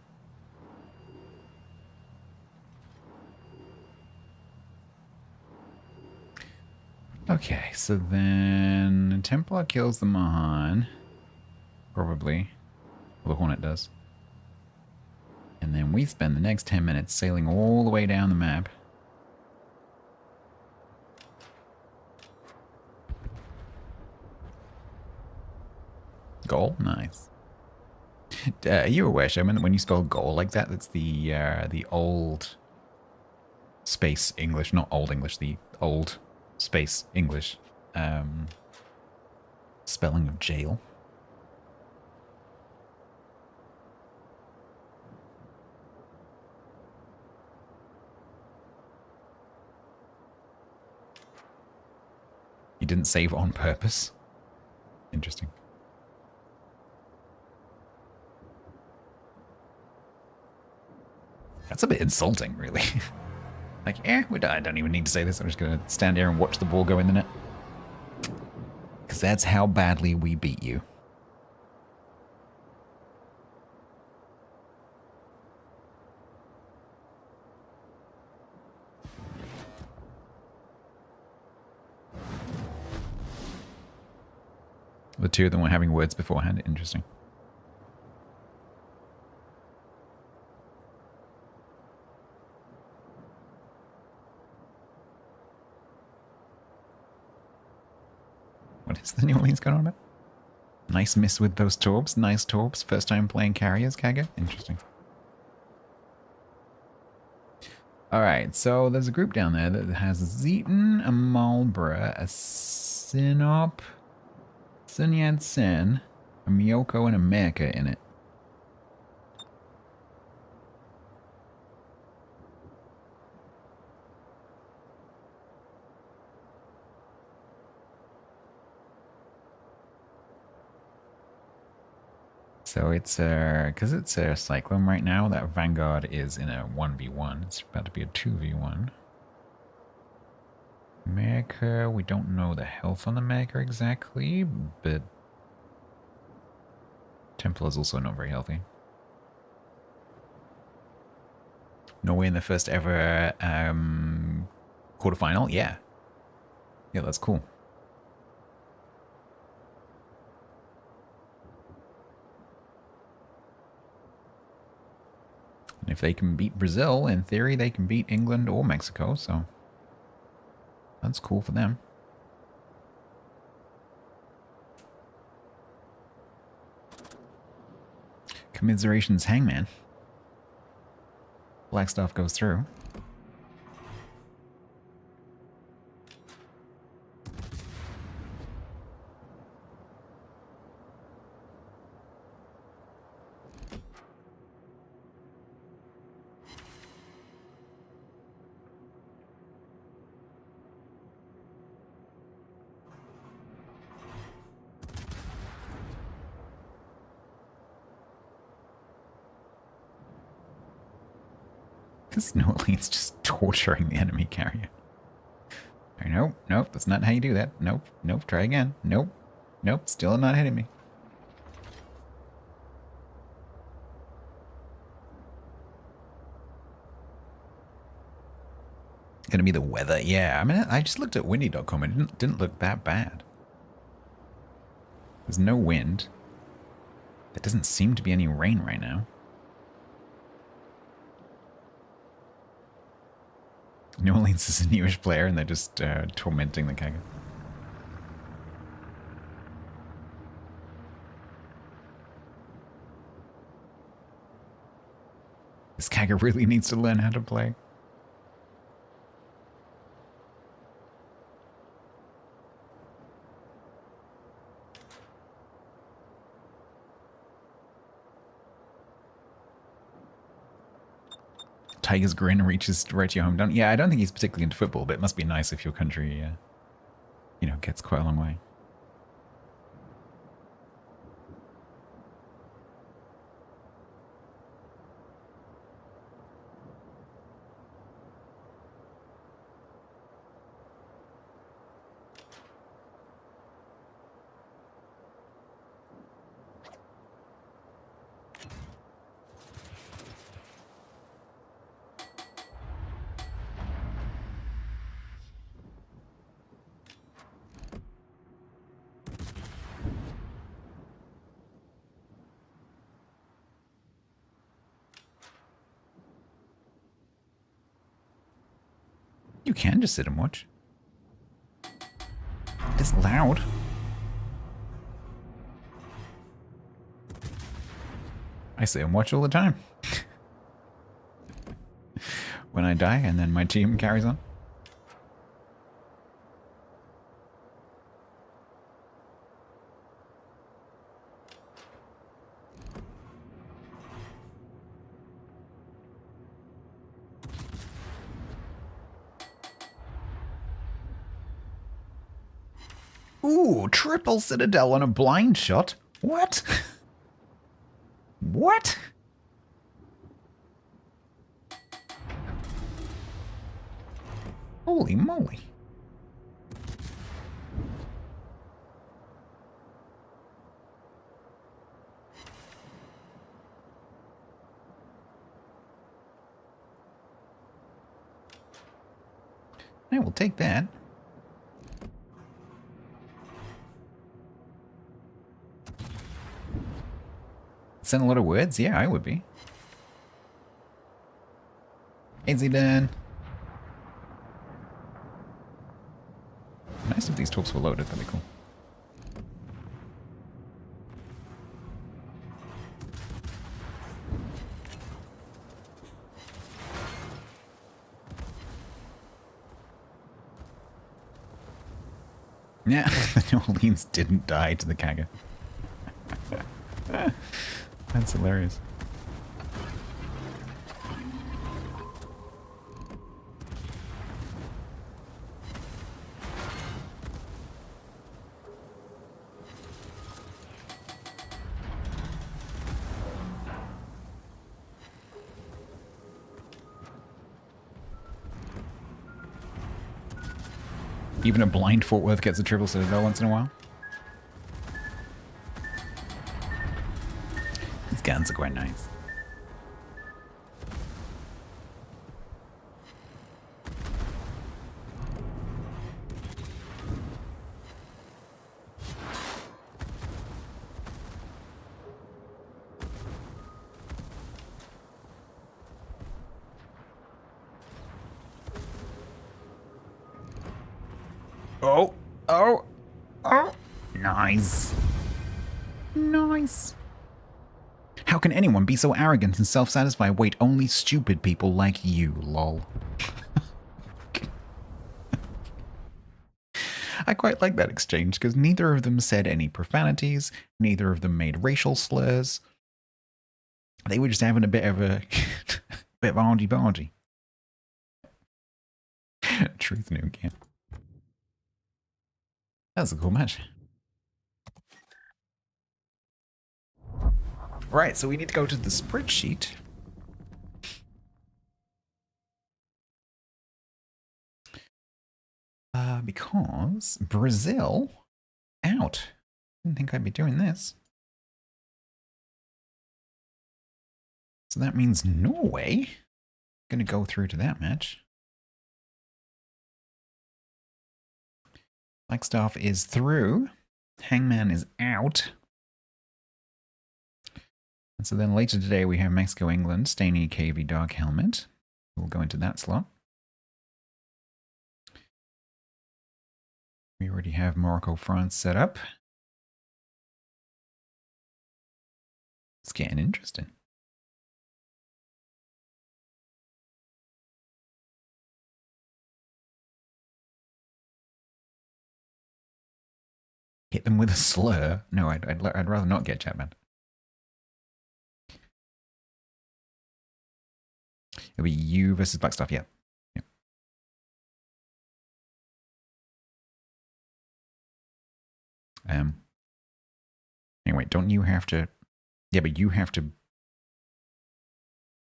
Okay, so then Templar kills the Mahan. Probably. Well, the Hornet does. And then we spend the next 10 minutes sailing all the way down the map. Goal? Nice. Are you aware, Showman, that when you spell goal like that, that's the old space English, not old English, the old space English spelling of jail? You didn't save on purpose? Interesting. That's a bit insulting, really. Like, I don't even need to say this. I'm just going to stand here and watch the ball go in the net. Because that's how badly we beat you. The two of them were having words beforehand. Interesting. What is the New Orleans going on about? Nice miss with those Torbs. Nice Torbs. First time playing carriers, Kaga. Interesting. Alright, so there's a group down there that has Zeton, a Marlborough, a Sinop, Sun Yat-sen, a Miyoko, and a America in it. So it's because it's a Cyclone right now, that Vanguard is in a 1v1. It's about to be a 2v1. America, we don't know the health on the America exactly, but Templar's also not very healthy. Norway in the first ever quarterfinal? Yeah. Yeah, that's cool. And if they can beat Brazil, in theory, they can beat England or Mexico, so that's cool for them. Commiserations, Hangman. Black stuff goes through. Because New Orleans just torturing the enemy carrier. Nope, nope, that's not how you do that. Nope, nope, try again. Nope, nope, still not hitting me. Gonna be the weather. Yeah, I mean, I just looked at windy.com and it didn't look that bad. There's no wind. There doesn't seem to be any rain right now. New Orleans is a newish player and they're just tormenting the Kaga. This Kaga really needs to learn how to play. Tiger's grin reaches right to your hometown. Yeah, I don't think he's particularly into football, but it must be nice if your country, you know, gets quite a long way. you can just sit and watch. It's loud. I sit and watch all the time. When I die and then my team carries on. Ooh, triple citadel on a blind shot? What? What? Holy moly. I will take that. Send a lot of words? Yeah, I would be. Easy then. Nice if these talks were loaded, that'd be cool. Yeah, the New Orleans didn't die to the Kaga. That's hilarious. Even a blind Fort Worth gets a triple citadel once in a while. These guns are quite nice. Oh, oh, oh. Nice. Nice. How can anyone be so arrogant and self-satisfied? Wait, only stupid people like you, lol. I quite like that exchange, because neither of them said any profanities, neither of them made racial slurs. They were just having a bit of a bit of argy-bargy. Truth nuke, yeah. That's a cool match. Right, so we need to go to the spreadsheet. Because Brazil out. Didn't think I'd be doing this. So that means Norway going to go through to that match. Flagstaff is through. Hangman is out. And so then later today we have Mexico, England, Staney, KV, Dark Helmet. We'll go into that slot. We already have Morocco, France set up. It's getting interesting. Hit them with a slur? No, I'd rather not get Chapman. It'll be you versus Blackstaff, yeah. Anyway, don't you have to? Yeah, but you have to.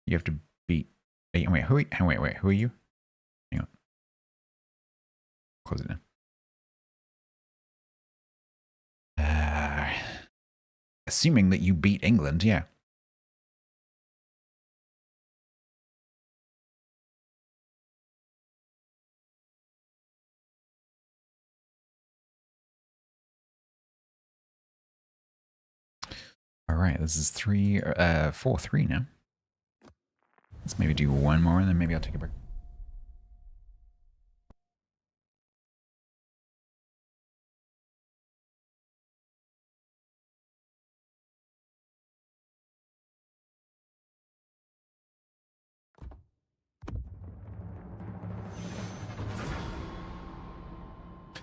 You have to beat. Wait, who are you? Hang on. Close it down. Assuming that you beat England, yeah. All right, this is 4-3 now. Let's maybe do one more and then maybe I'll take a break.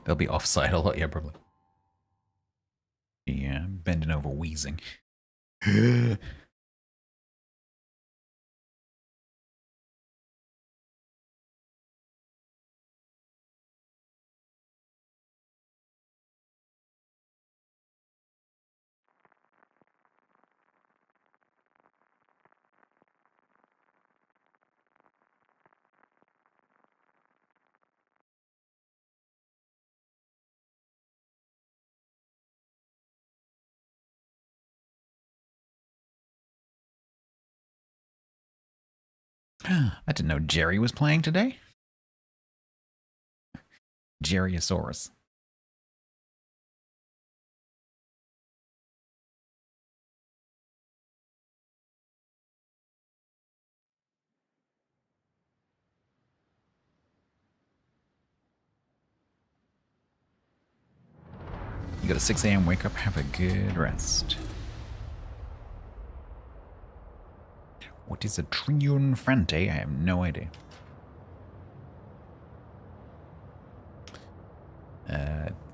They'll be offside a lot, yeah, probably. Yeah, bending over, wheezing. I didn't know Jerry was playing today. Jerryosaurus. You got a 6 a.m. wake up, have a good rest. What is a Triunfante? I have no idea.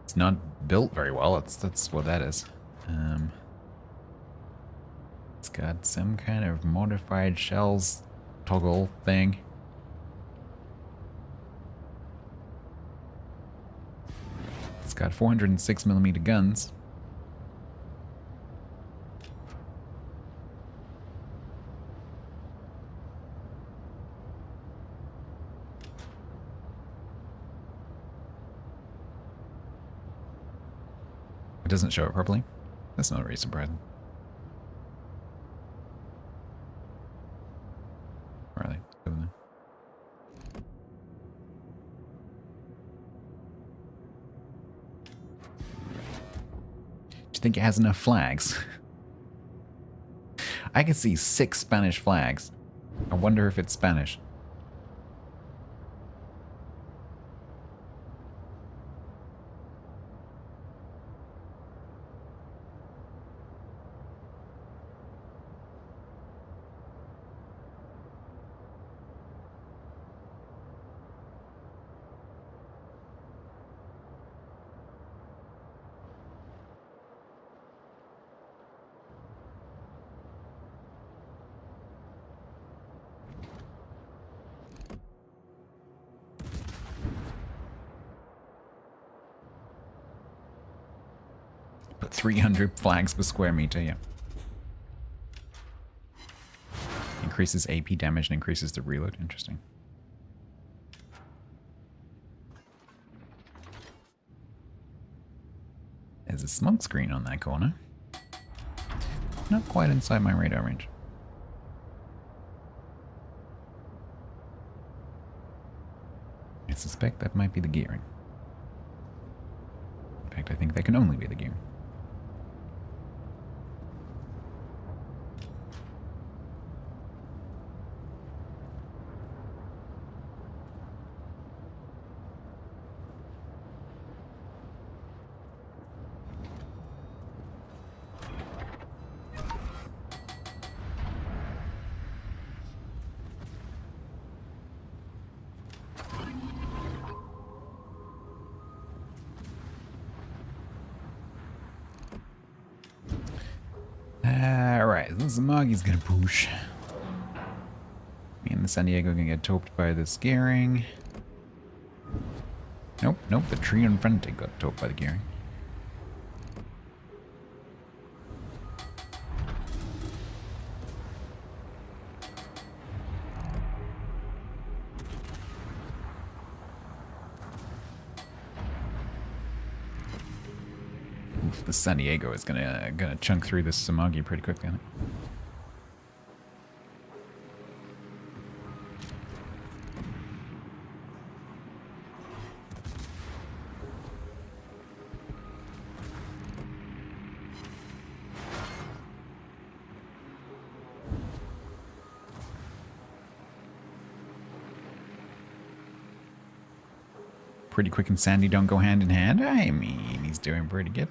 It's not built very well. That's what that is. It's got some kind of modified shells toggle thing. It's got 406mm guns. It doesn't show it properly. That's not really surprising. Where are they? Over there. Do you think it has enough flags? I can see 6 Spanish flags. I wonder if it's Spanish. But 300 flags per square meter, yeah. Increases AP damage and increases the reload. Interesting. There's a smoke screen on that corner. Not quite inside my radar range. I suspect that might be the gearing. In fact, I think that can only be the gearing. Alright, this Zamagi's gonna push. Me and the San Diego are gonna get toped by this gearing. Nope, nope, the Triunfante got toped by the gearing. The San Diego is gonna chunk through this Samagi pretty quickly, I think. Pretty quick and Sandy don't go hand in hand. I mean, he's doing pretty good.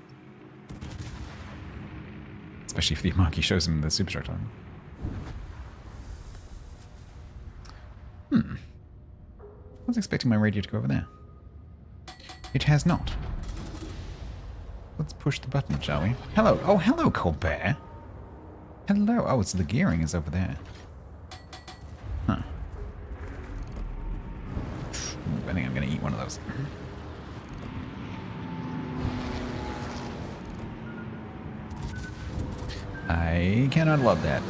Especially if the Amagi shows him the superstructure on him. I was expecting my radio to go over there. It has not. Let's push the button, shall we? Hello. Oh, hello, Colbert. Hello. Oh, so the gearing is over there. Huh. Ooh, I think I'm going to eat one of those. I cannot love that.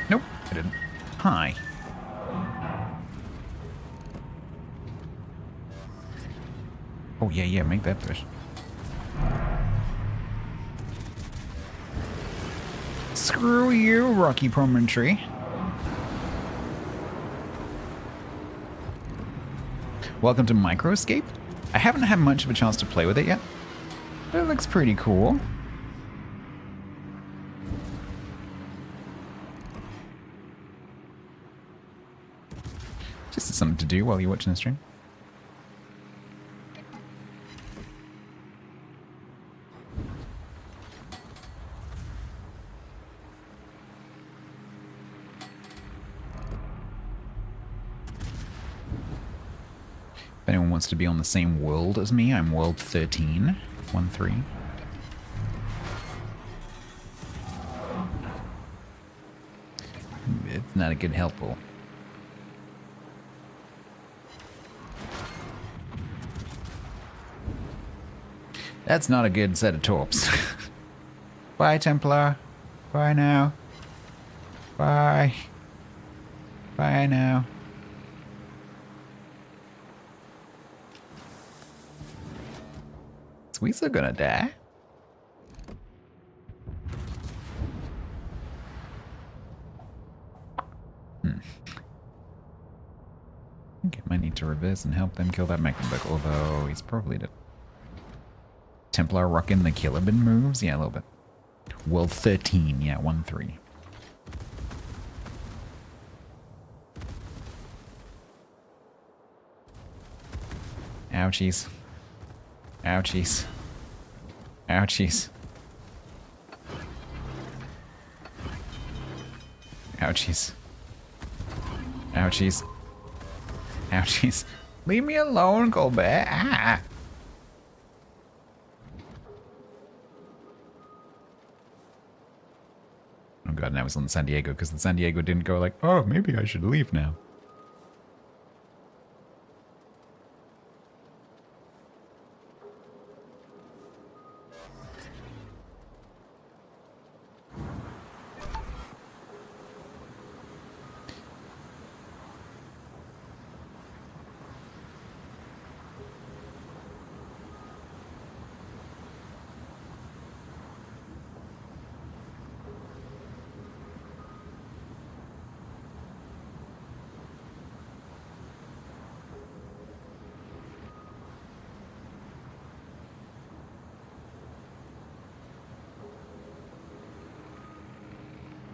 Nope, I didn't. Hi. Oh, yeah, make that push. Screw you, Rocky Promontory. Welcome to Microscape. I haven't had much of a chance to play with it yet. But it looks pretty cool. Just something to do while you're watching the stream. If anyone wants to be on the same world as me, I'm world 13. 1-3. It's not a good helpful. That's not a good set of torps. Bye, Templar. Bye now. Bye. Bye now. Is Weasel gonna die? I think I might need to reverse and help them kill that Mecklenburg, although he's probably dead. Templar rocking the Killabin moves? Yeah, a little bit. World 13, yeah, 1-3. Ouchies. Ouchies. Ouchies. Ouchies. Ouchies. Ouchies. Leave me alone, Colbert. Ah! Oh god, now it's on San Diego, because the San Diego didn't go like, oh, maybe I should leave now.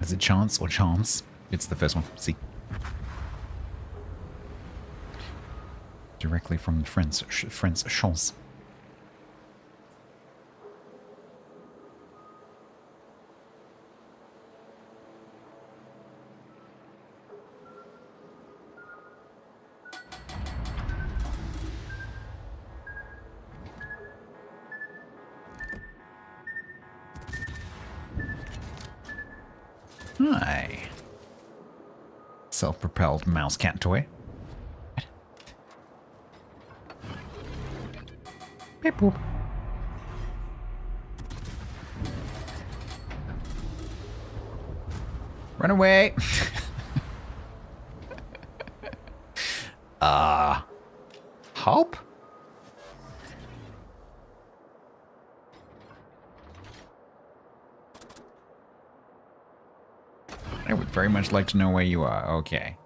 Is it chance or chance? It's the first one. See. Directly from the French chance. Hi. Self-propelled mouse cat toy. Beep boop. Run away. Help? I would very much like to know where you are. Okay.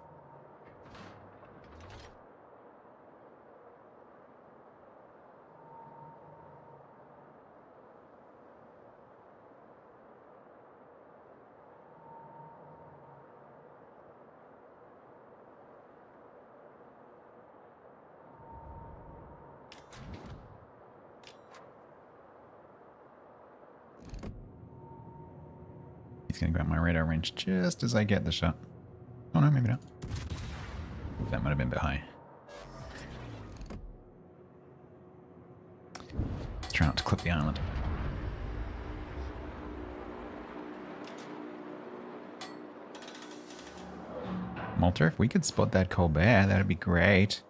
He's gonna grab my radar range just as I get the shot. Oh no, maybe not. That might have been a bit high. Let's try not to clip the island. Malter, if we could spot that Colbert, that'd be great.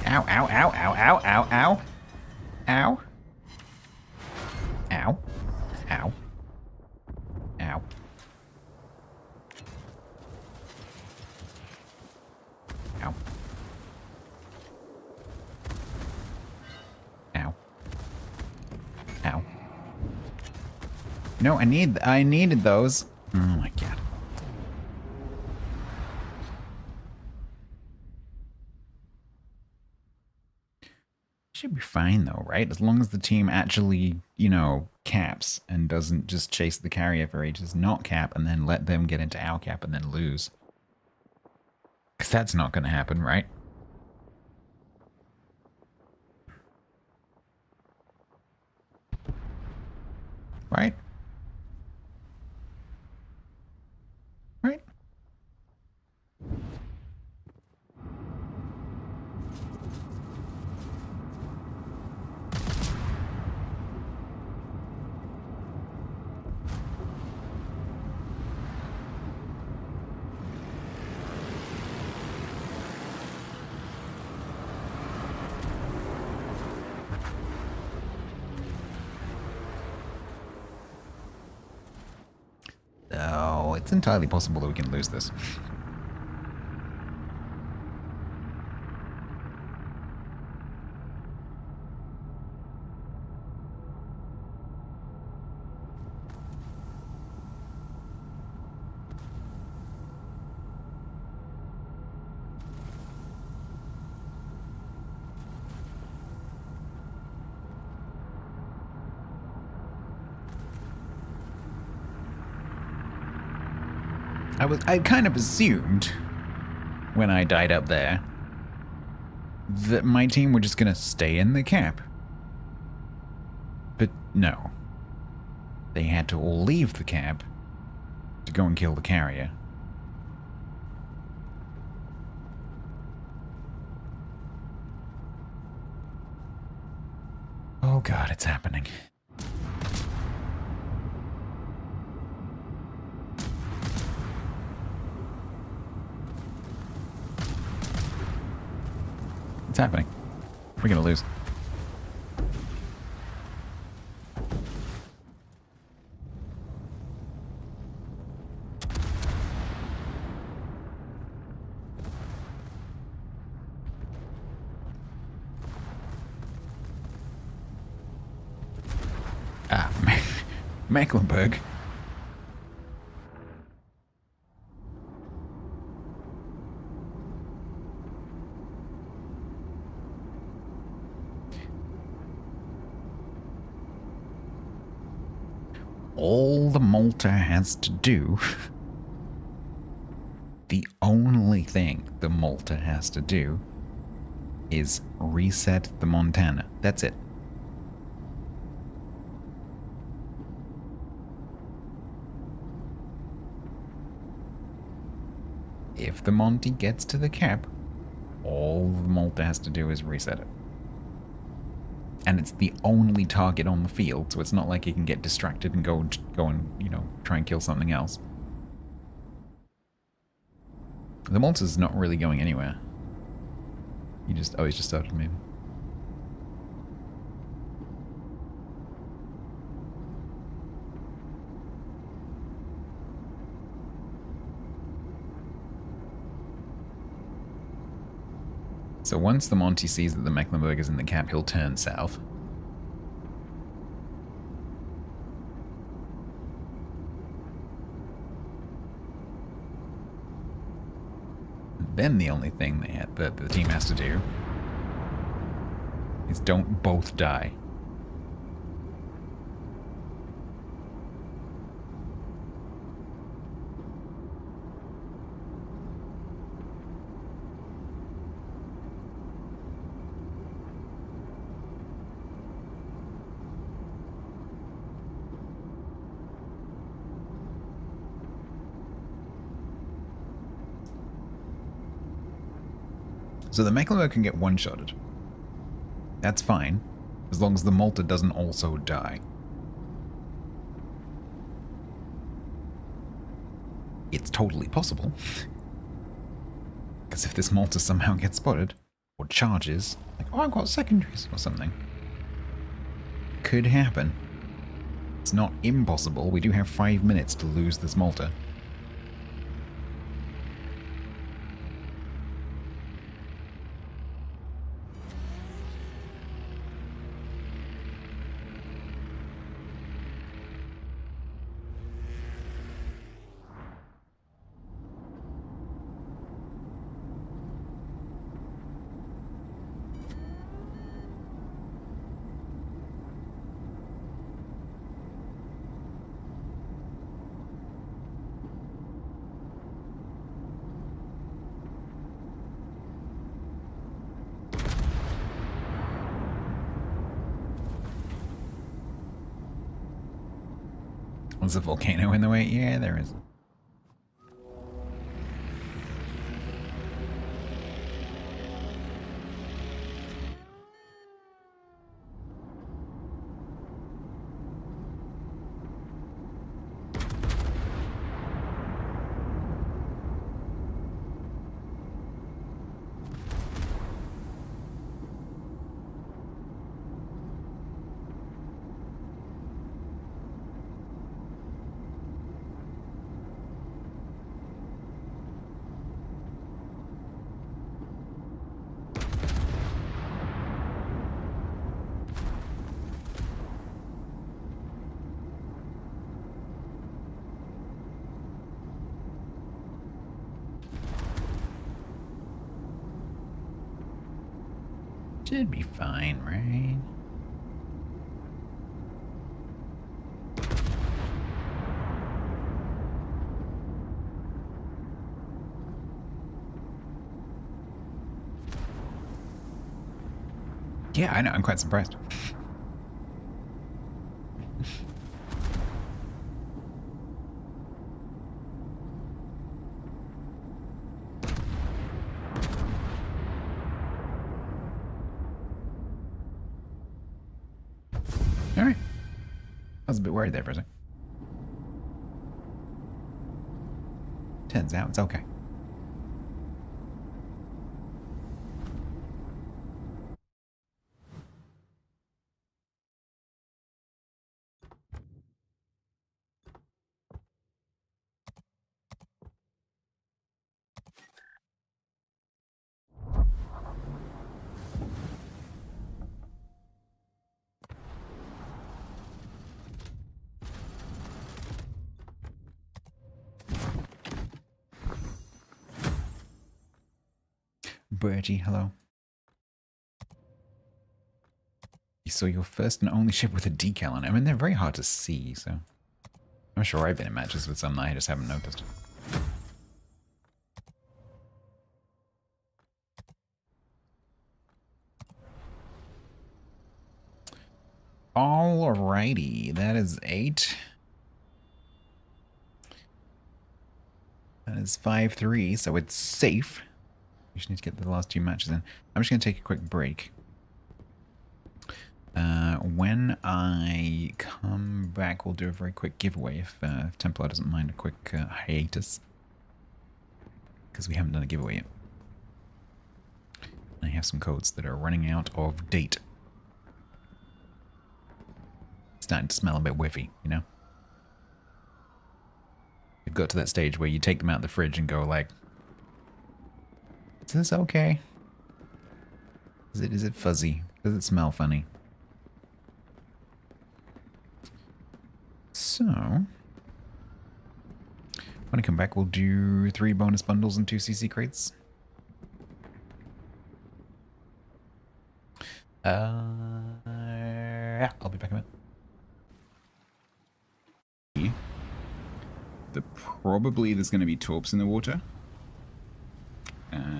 Ow, ow, ow, ow, ow, ow, ow. Ow. Ow. Ow. Ow. Ow. Ow. Ow. No, I needed those. Oh my god. Should be fine though, right? As long as the team actually, you know, caps and doesn't just chase the carrier for ages, not cap and then let them get into our cap and then lose. Because that's not going to happen, right? Right? Right? Oh, it's entirely possible that we can lose this. I kind of assumed when I died up there that my team were just gonna stay in the cap. But no. They had to all leave the cap to go and kill the carrier. Oh god, it's happening. It's happening. We're gonna lose. Ah, Mecklenburg. All the Malta has to do, the only thing the Malta has to do is reset the Montana. That's it. If the Monty gets to the cap, all the Malta has to do is reset it. And it's the only target on the field, so it's not like he can get distracted and go and, you know, try and kill something else. The Malta's not really going anywhere. He's just started moving. So once the Monty sees that the Mecklenburg is in the cap, he'll turn south. Then the only thing that the team has to do is don't both die. So the Mecklenburg can get one-shotted. That's fine, as long as the Malta doesn't also die. It's totally possible. Because if this Malta somehow gets spotted, or charges, like, oh, I've got secondaries, or something. Could happen. It's not impossible. We do have 5 minutes to lose this Malta. There's a volcano in the way? Yeah, there is. Should be fine, right? Yeah, I know. I'm quite surprised. Alright. I was a bit worried there for a second. Turns out it's okay. Bertie, hello. You saw your first and only ship with a decal on it. I mean, they're very hard to see, so... I'm sure I've been in matches with some that I just haven't noticed. Alrighty, that is 8. That is 5-3, so it's safe. We just need to get the last 2 matches in. I'm just going to take a quick break. When I come back, we'll do a very quick giveaway if Templar doesn't mind a quick hiatus. Because we haven't done a giveaway yet. I have some codes that are running out of date. Starting to smell a bit whiffy, you know? You've got to that stage where you take them out of the fridge and go like, is this okay? Is it fuzzy? Does it smell funny? So, when I come back, we'll do 3 bonus bundles and 2 CC crates. Yeah, I'll be back in a minute. Probably there's going to be torps in the water.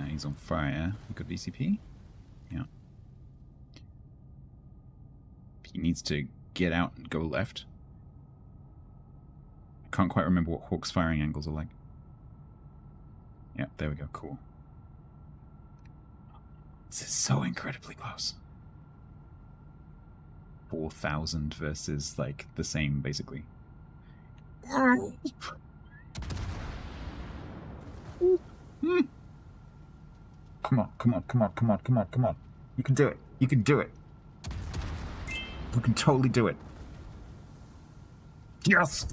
He's on fire. Good VCP. Yeah. He needs to get out and go left. I can't quite remember what Hawk's firing angles are like. Yeah, there we go. Cool. This is so incredibly close. 4,000 versus, like, the same, basically. Come on, come on, come on, come on, come on, come on. You can do it. You can do it. You can totally do it. Yes!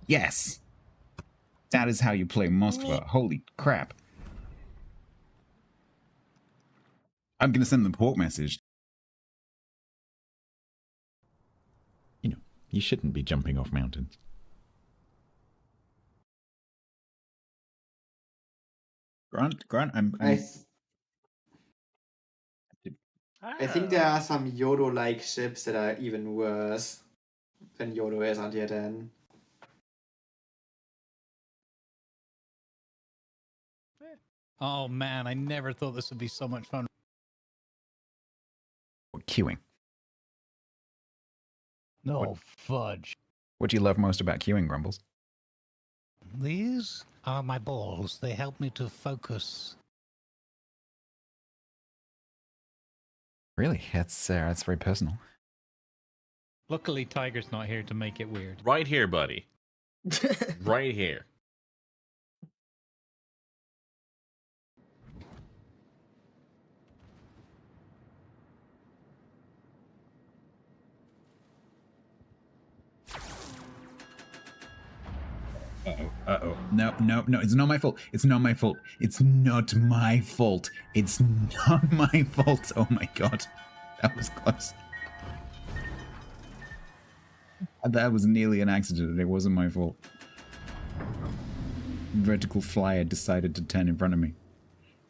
Yes! That is how you play Moskva. Holy crap. I'm going to send them a port message. You know, you shouldn't be jumping off mountains. Grant, I think there are some Yodo-like ships that are even worse than Yodo is on the other end. Oh man, I never thought this would be so much fun. Queuing. No fudge. What do you love most about queuing, Grumbles? These are my balls. They help me to focus. Really? That's very personal. Luckily, Tiger's not here to make it weird. Right here, buddy. Right here. Uh-oh, uh-oh. No, no, no, it's not my fault. It's not my fault. It's not my fault. It's not my fault. Oh my god. That was close. That was nearly an accident. It wasn't my fault. Vertical flyer decided to turn in front of me.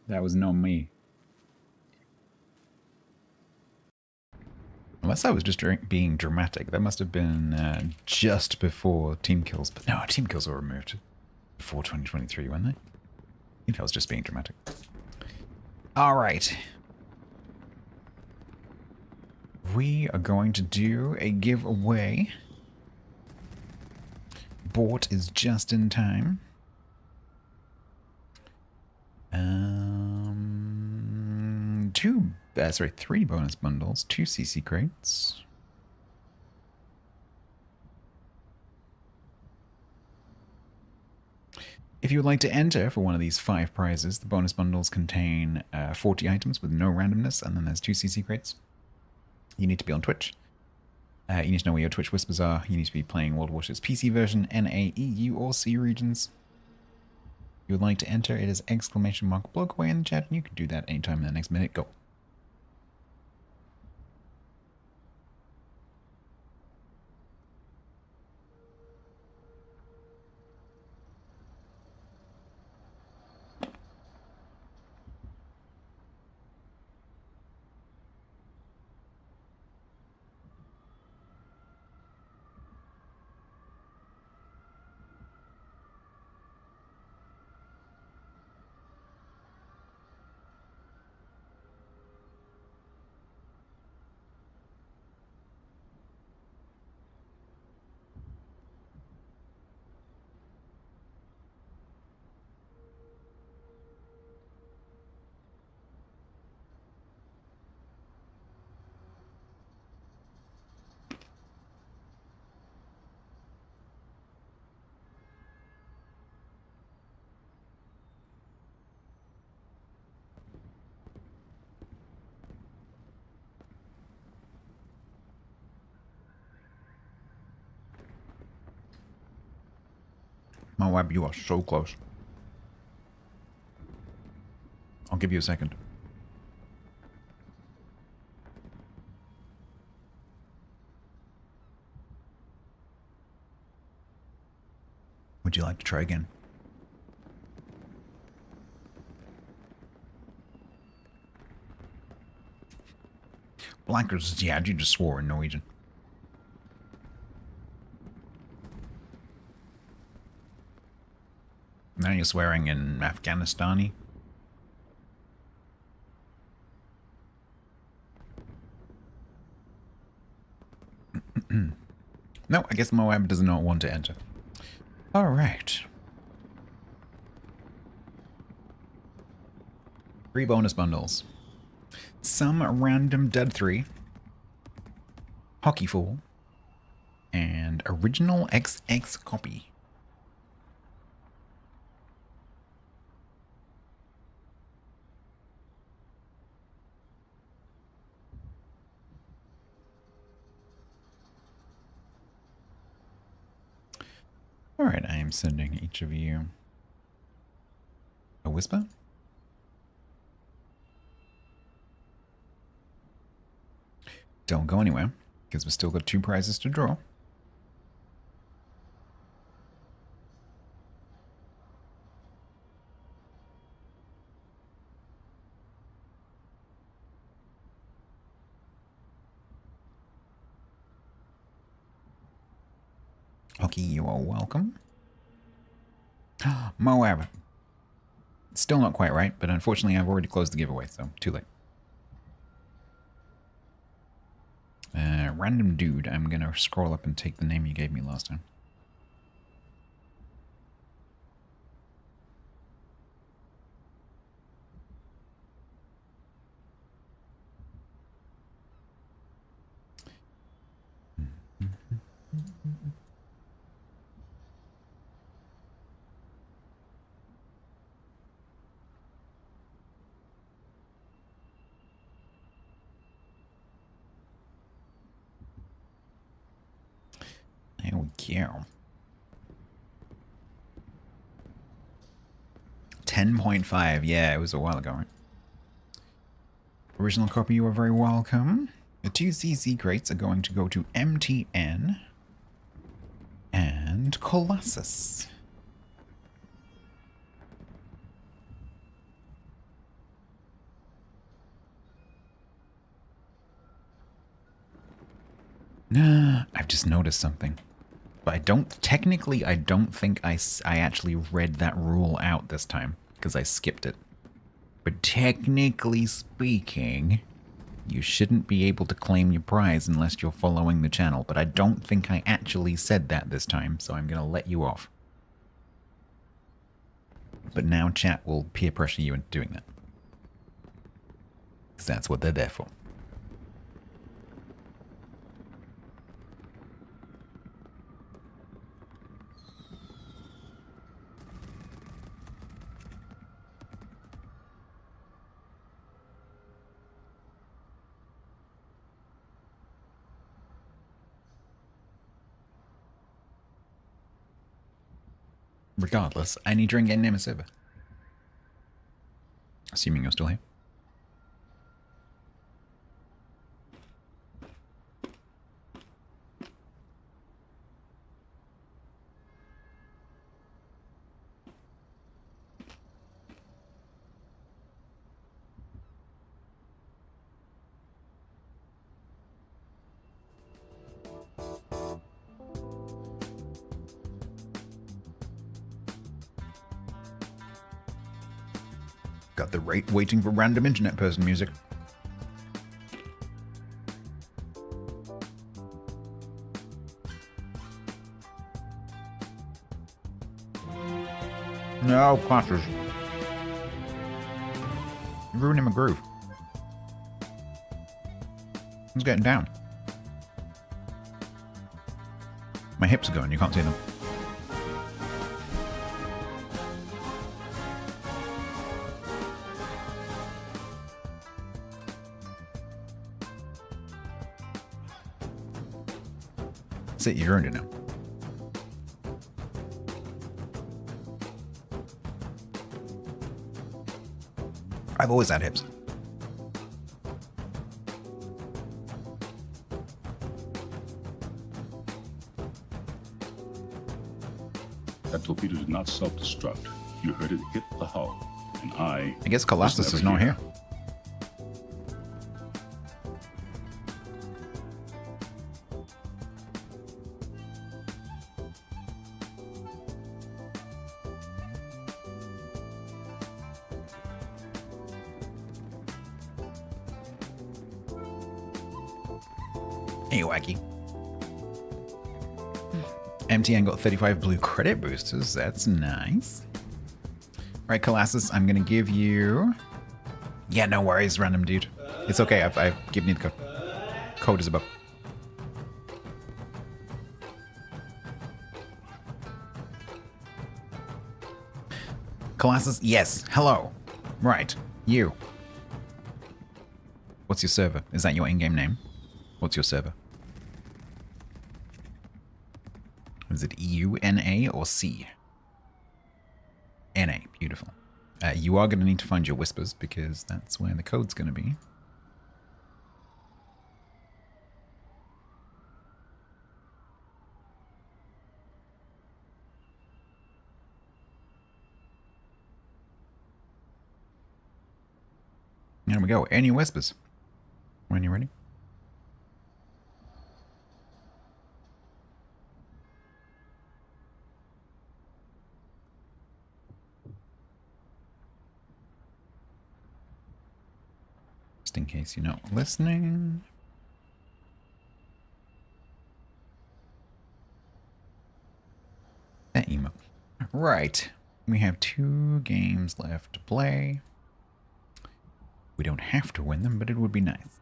That was not me. Unless I was just being dramatic. That must have been just before team kills. But no, team kills were removed before 2023, weren't they? I think I was just being dramatic. Alright. We are going to do a giveaway. Bought is just in time. Three bonus bundles, 2 CC crates. If you would like to enter for one of these 5 prizes, the bonus bundles contain 40 items with no randomness, and then there's 2 CC crates. You need to be on Twitch. You need to know where your Twitch whispers are. You need to be playing World Warships PC version, NA, EU, or C regions. If you would like to enter, it is !bloke away in the chat, and you can do that anytime in the next minute. Go. My web, you are so close. I'll give you a second. Would you like to try again? Blankers, yeah, you just swore in Norwegian. Now you're swearing in Afghanistani. No, I guess Moab does not want to enter. Alright. 3 bonus bundles. Some random Dead 3. Hockey Fool. And original XX copy. Alright, I am sending each of you a whisper. Don't go anywhere, because we've still got 2 prizes to draw. Hockey, you are welcome. Moab. Still not quite right, but unfortunately I've already closed the giveaway, so too late. Random dude, I'm gonna scroll up and take the name you gave me last time. There we go. 10.5. Yeah, it was a while ago, right? Original copy, you are very welcome. The 2 CC crates are going to go to MTN and Colossus. I've just noticed something. But I don't think I actually read that rule out this time, because I skipped it. But technically speaking, you shouldn't be able to claim your prize unless you're following the channel. But I don't think I actually said that this time, so I'm going to let you off. But now chat will peer pressure you into doing that. Because that's what they're there for. Regardless, I need drink and name a server. Assuming you're still here. Got the rate waiting for random internet person music. No, clashers. You're ruining my groove. Who's getting down? My hips are going, you can't see them. That's it, you earned it now. I've always had hips. That torpedo did not self-destruct. You heard it hit the hull, and I guess Colossus is not here. Hey, Wacky. MTN got 35 blue credit boosters. That's nice. Right, Colossus, I'm going to give you... Yeah, no worries, random dude. It's okay, I've given you the code. Code is above. Colossus, yes, hello. Right, you. What's your server? Is that your in-game name? What's your server? Is it EU, NA, or C? NA, beautiful. You are going to need to find your whispers because that's where the code's going to be. There we go. Any whispers? When you're ready. Just in case you're not listening. That emo. Right. We have 2 games left to play. We don't have to win them, but it would be nice.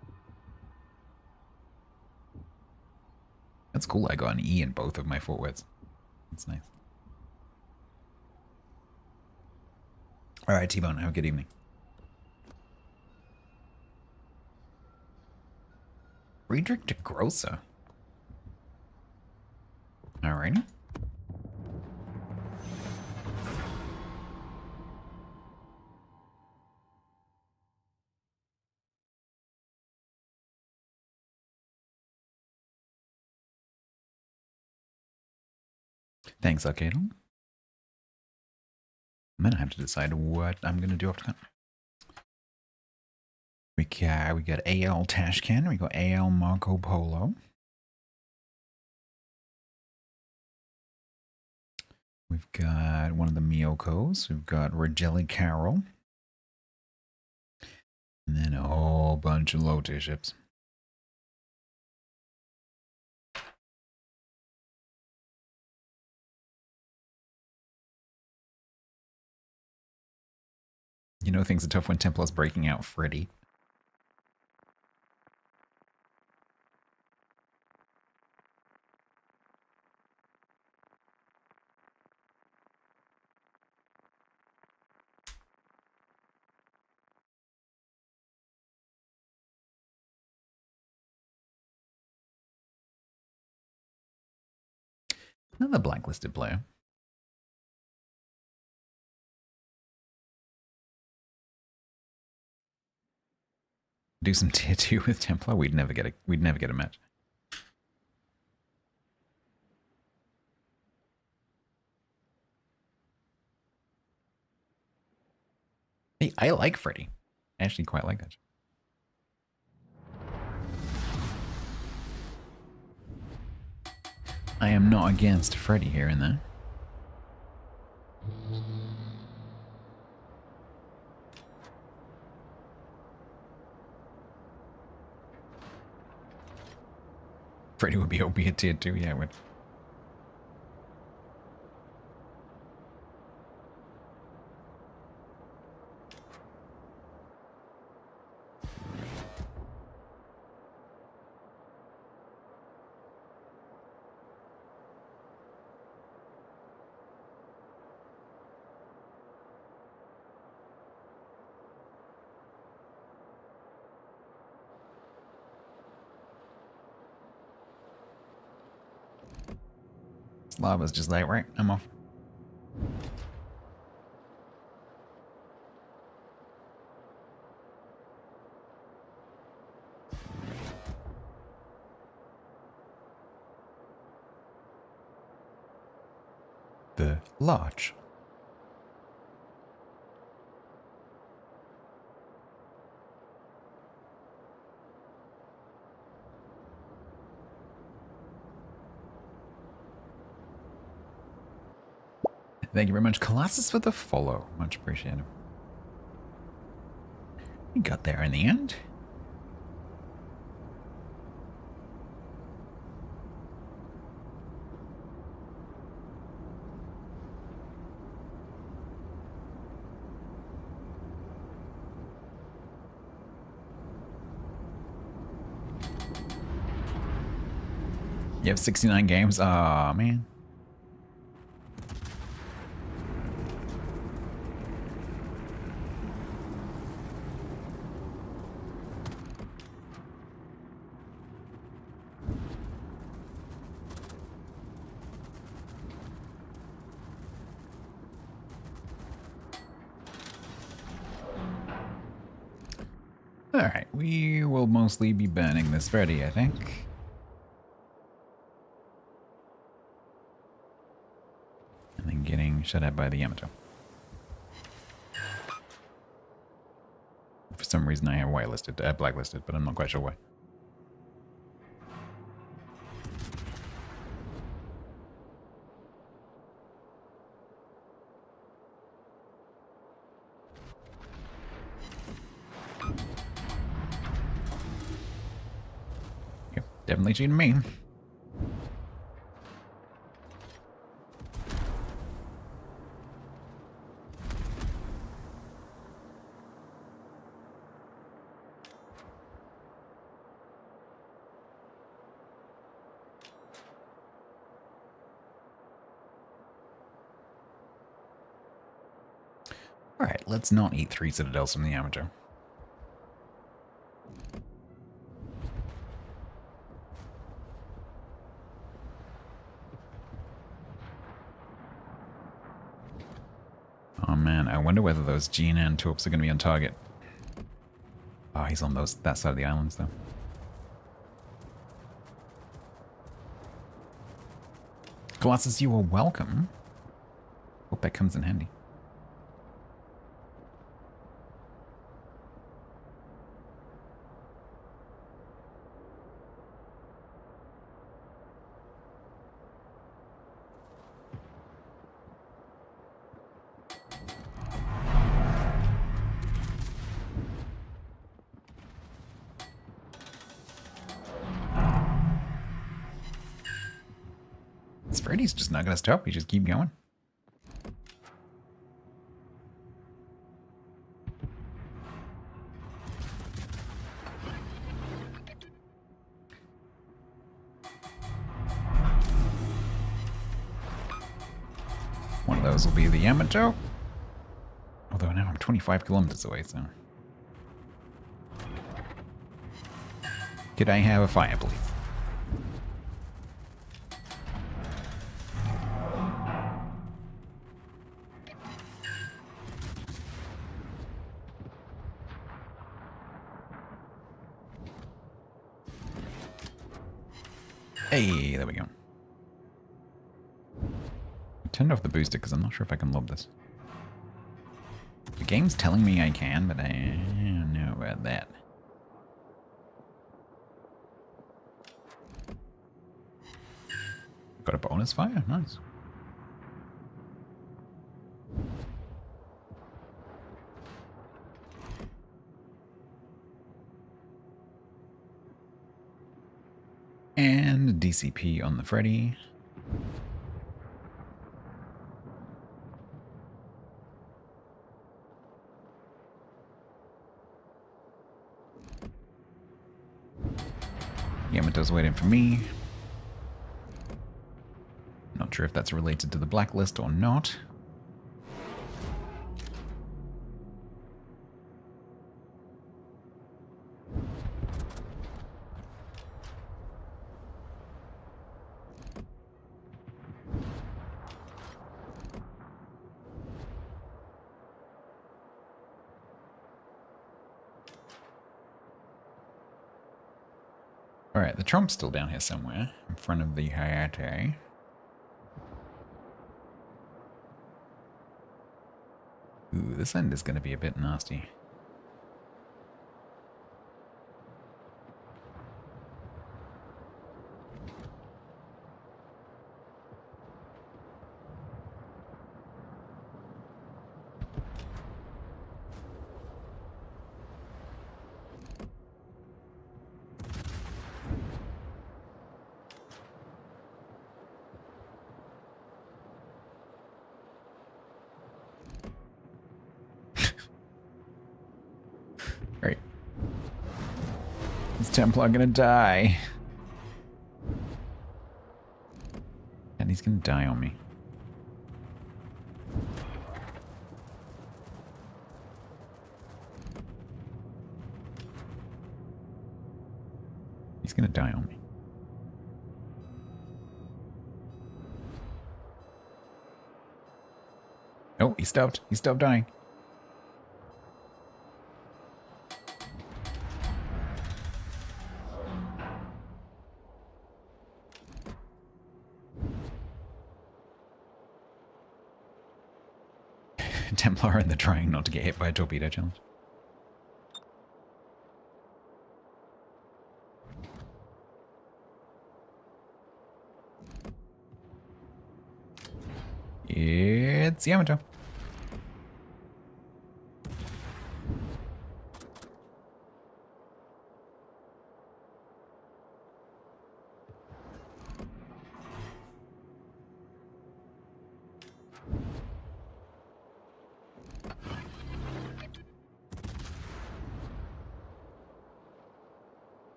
That's cool. I got an E in both of my forwards. That's nice. All right, T-Bone, have a good evening. Friedrich de Grossa. Alrighty. Thanks, Arcade. I'm gonna have to decide what I'm gonna do after that. We got AL Tashken, we got AL Marco Polo. We've got one of the Miyokos. We've got Regelli Carol. And then a whole bunch of Lotte ships. You know things are tough when Templar's breaking out Freddy. Another blacklisted player. Do some tier 2 with Templar, we'd never get a match. Hey, I like Freddy. I actually quite like that. I am not against Freddy here and there. Freddy would be OP at tier 2, yeah, it would. Lava's just like, right, I'm off. The Lodge. Thank you very much, Colossus, for the follow. Much appreciated. We got there in the end. You have 69 games? Aw, man. Alright, we will mostly be burning this Freddy, I think. And then getting shut at by the Yamato. For some reason I have whitelisted, blacklisted, but I'm not quite sure why. Definitely cheating me. Alright, let's not eat 3 citadels from the amateur. Oh man, I wonder whether those GNN torps are going to be on target. Oh, he's on that side of the islands though. Colossus, you are welcome. Hope that comes in handy. Freddy's just not gonna stop. We just keep going. One of those will be the Yamato. Although now I'm 25 kilometers away, so. Could I have a fire, please? Hey, there we go. I turned off the booster because I'm not sure if I can lob this. The game's telling me I can, but I don't know about that. Got a bonus fire? Nice. And DCP on the Freddy. Yamato's waiting for me. Not sure if that's related to the blacklist or not. Alright, the Trump's still down here somewhere, in front of the Hayate. Ooh, this end is going to be a bit nasty. Right. Is Templar gonna die? He's gonna die on me. He's gonna die on me. Oh, he stopped. He stopped dying. Templar and they're trying not to get hit by a torpedo challenge. It's Yamato.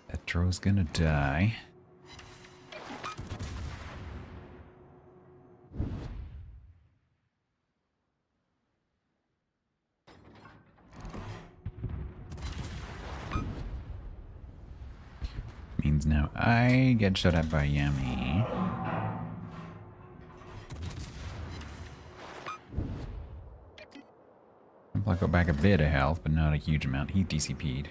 Petro's gonna die. Means now I get shot at by Yami. I got back a bit of health, but not a huge amount. He DCP'd.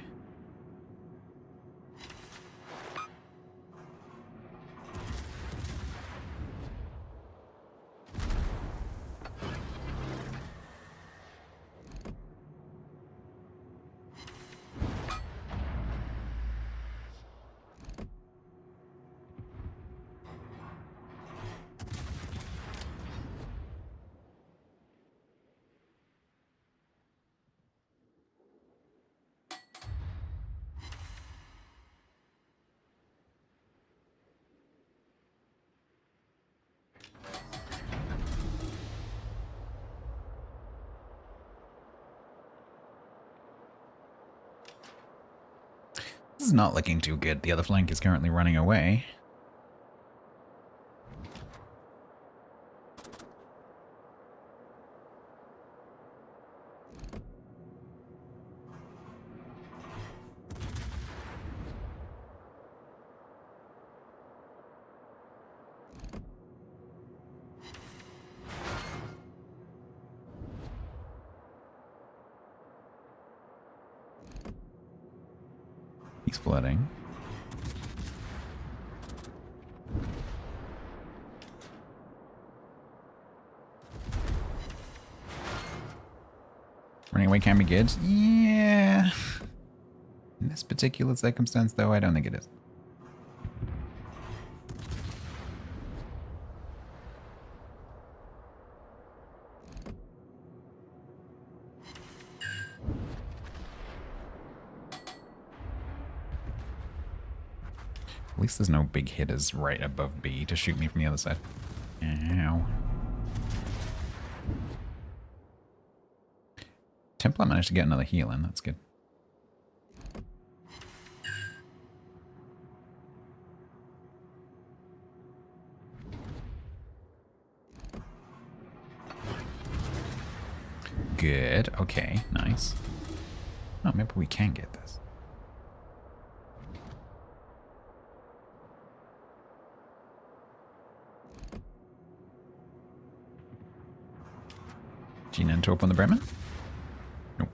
This is not looking too good. The other flank is currently running away. He's flooding. Running away can be good. Yeah. In this particular circumstance, though, I don't think it is. At least there's no big hitters right above B to shoot me from the other side. Ow. Templar managed to get another heal in, that's good. Good, okay, nice. Oh, maybe we can get this. Gina and Torp on the Bremen? Nope.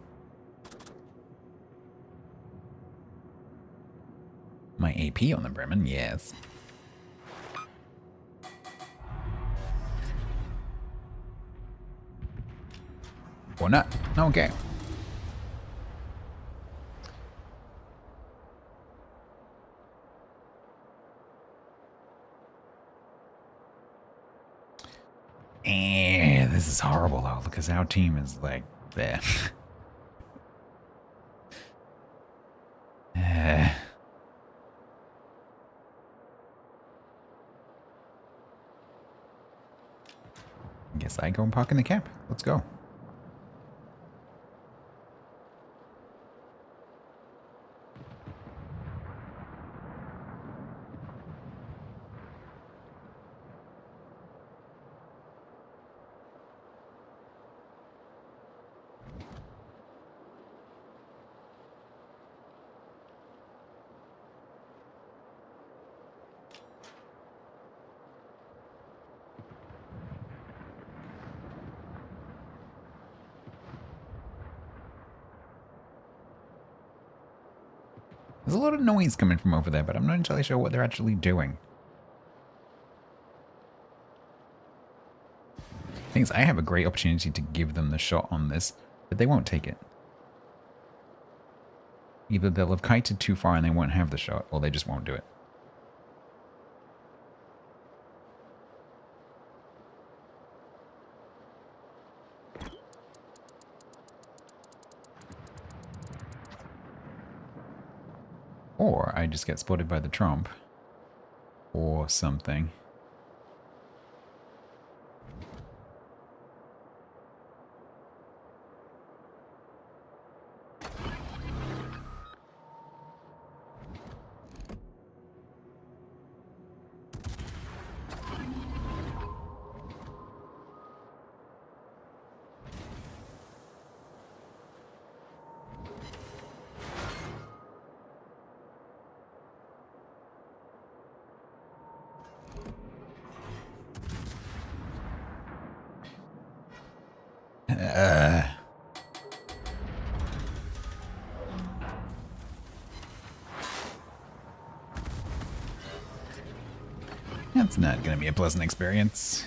My AP on the Bremen, yes. Or not. Okay. This is horrible though, because our team is like there. Guess I go and park in the cab. Let's go. There's a lot of noise coming from over there, but I'm not entirely sure what they're actually doing. The thing is, I have a great opportunity to give them the shot on this, but they won't take it. Either they'll have kited too far and they won't have the shot, or they just won't do it. Or I just get spotted by the Trump. Or something. That's not going to be a pleasant experience.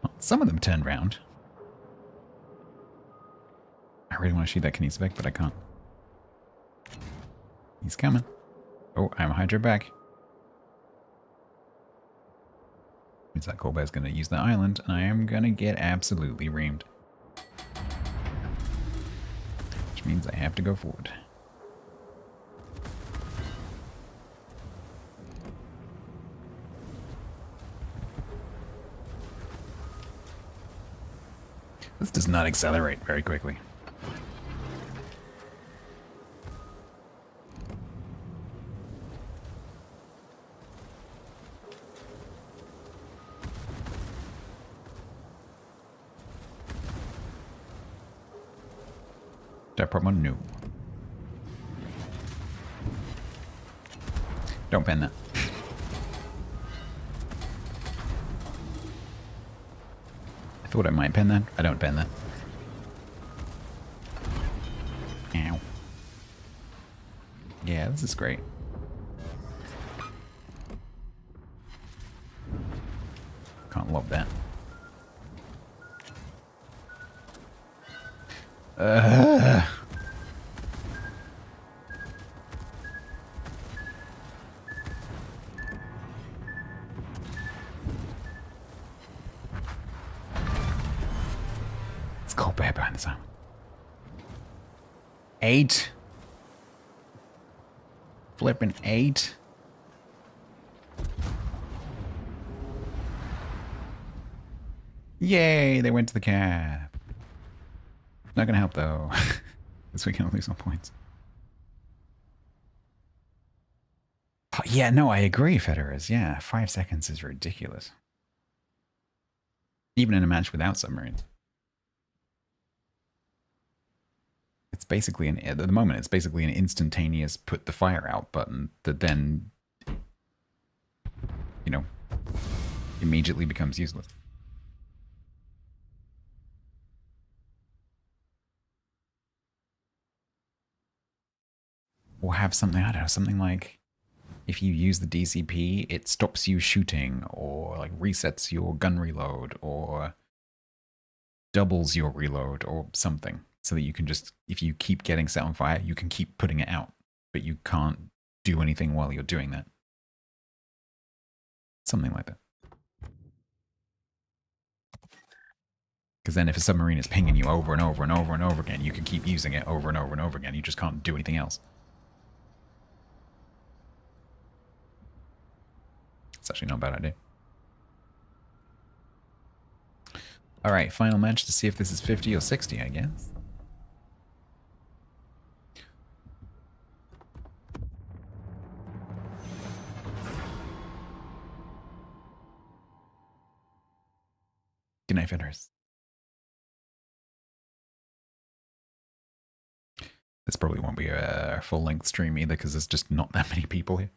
Well, some of them turned round. I really want to shoot that Kinesivec, but I can't. He's coming. Oh, I'm Hydra back. Means that Colbert's going to use the island, and I am going to get absolutely reamed. Which means I have to go forward. This does not accelerate very quickly. Problem no. Don't pen that. I thought I might pen that. I don't pen that. Ow. Yeah, this is great. Can't love that. Let's go back behind the sun. 8. Flipping 8. Yay, they went to the cab. Not gonna help though. This we're gonna lose some points. Oh, yeah, no, I agree, Federers. Yeah, 5 seconds is ridiculous. Even in a match without submarines. It's basically at the moment, it's basically an instantaneous put the fire out button that then, you know, immediately becomes useless. Or have something, I don't know, something like if you use the DCP, it stops you shooting, or like resets your gun reload, or doubles your reload, or something. So that you can just, if you keep getting set on fire, you can keep putting it out, but you can't do anything while you're doing that. Something like that. Because then if a submarine is pinging you over and over and over and over again, you can keep using it over and over and over again. You just can't do anything else. It's actually not a bad idea. Alright, final match to see if this is 50 or 60, I guess. Good night, Fenders. This probably won't be a full-length stream either, because there's just not that many people here.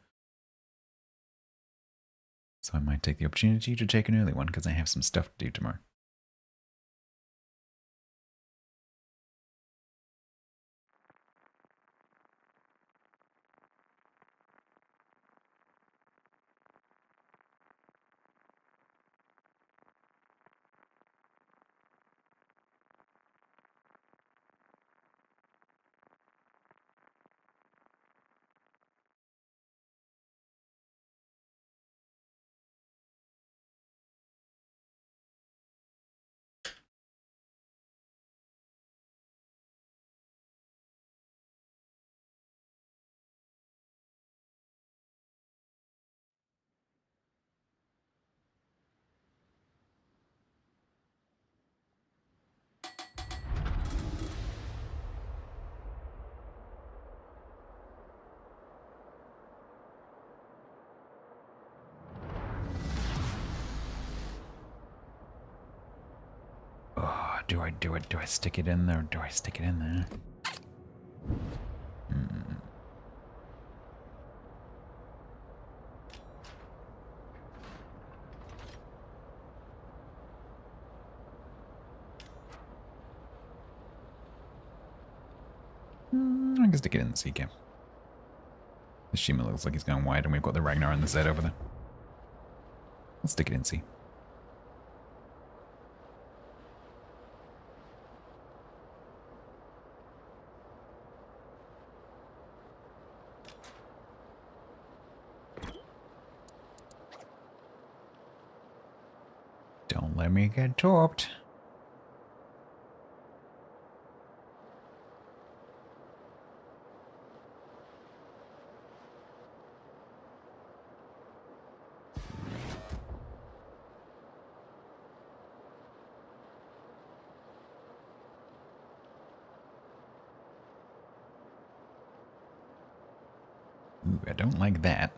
So I might take the opportunity to take an early one, because I have some stuff to do tomorrow. Oh, do I do it? Do I stick it in there? Or do I stick it in there? I can stick it in the C-cam. The Shima looks like he's going wide, and we've got the Ragnar and the Z over there. Let's stick it in C. Don't let me get torped. Ooh, I don't like that.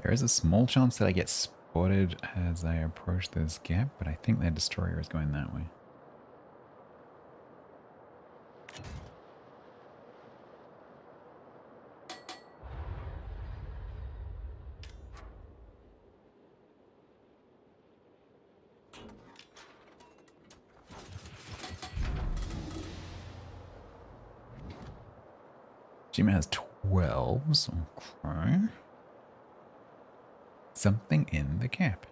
There is a small chance that I get spotted as I approach this gap, but I think their destroyer is going that way. Jim has 12s. Okay. Something in the cap.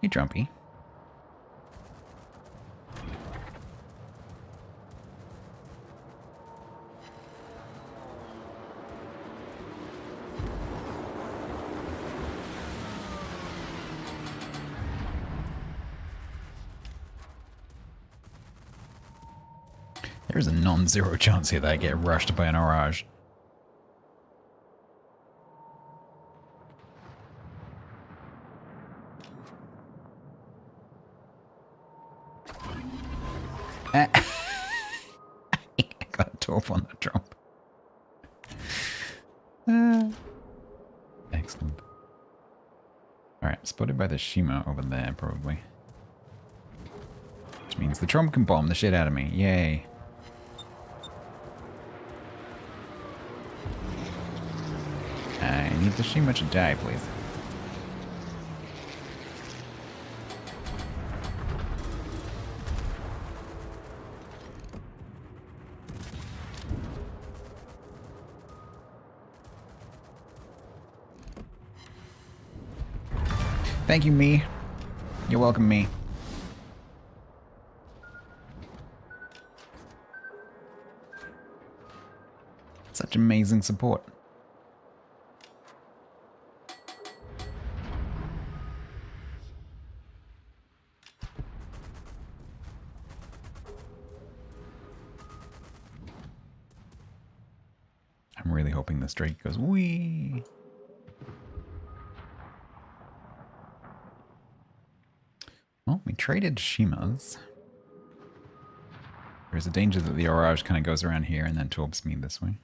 Hey, Trumpy. There's a non-zero chance here that I get rushed by an Orage. I got a torp on the drop. Excellent. Alright, spotted by the Shima over there, probably. Which means the Trump can bomb the shit out of me. Yay. I need the Shima to die, please. Thank you, me. You're welcome, me. Such amazing support. I'm really hoping this Drake goes wee. Well, we traded Shimas. There's a danger that the Orage kind of goes around here and then torps me this way.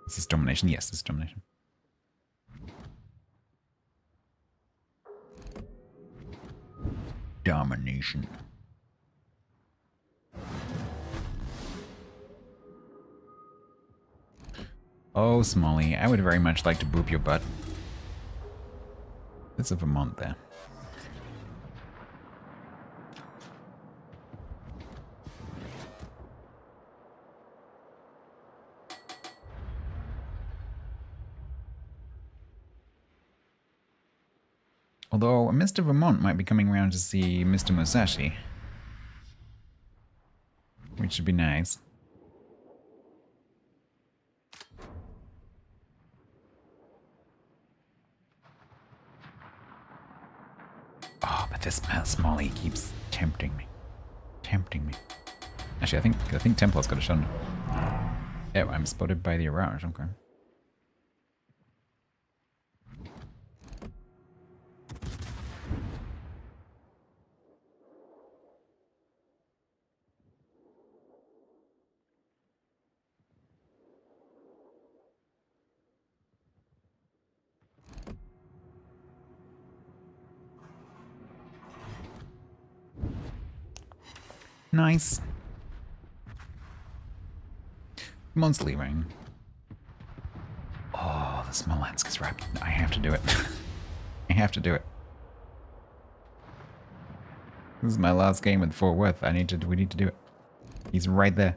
Is this domination? Yes, this is domination. Domination. Oh, Smalley, I would very much like to boop your butt. It's a Vermont there. Although Mr. Vermont might be coming around to see Mr. Musashi. Which should be nice. Oh, but this Smalley keeps tempting me. Tempting me. Actually, I think Templar's got a shot. Oh, I'm spotted by the Orage, okay. Nice. Mon's leaving. Oh, the Smolensk is wrapped. I have to do it. I have to do it. This is my last game with Fort Worth. We need to do it. He's right there.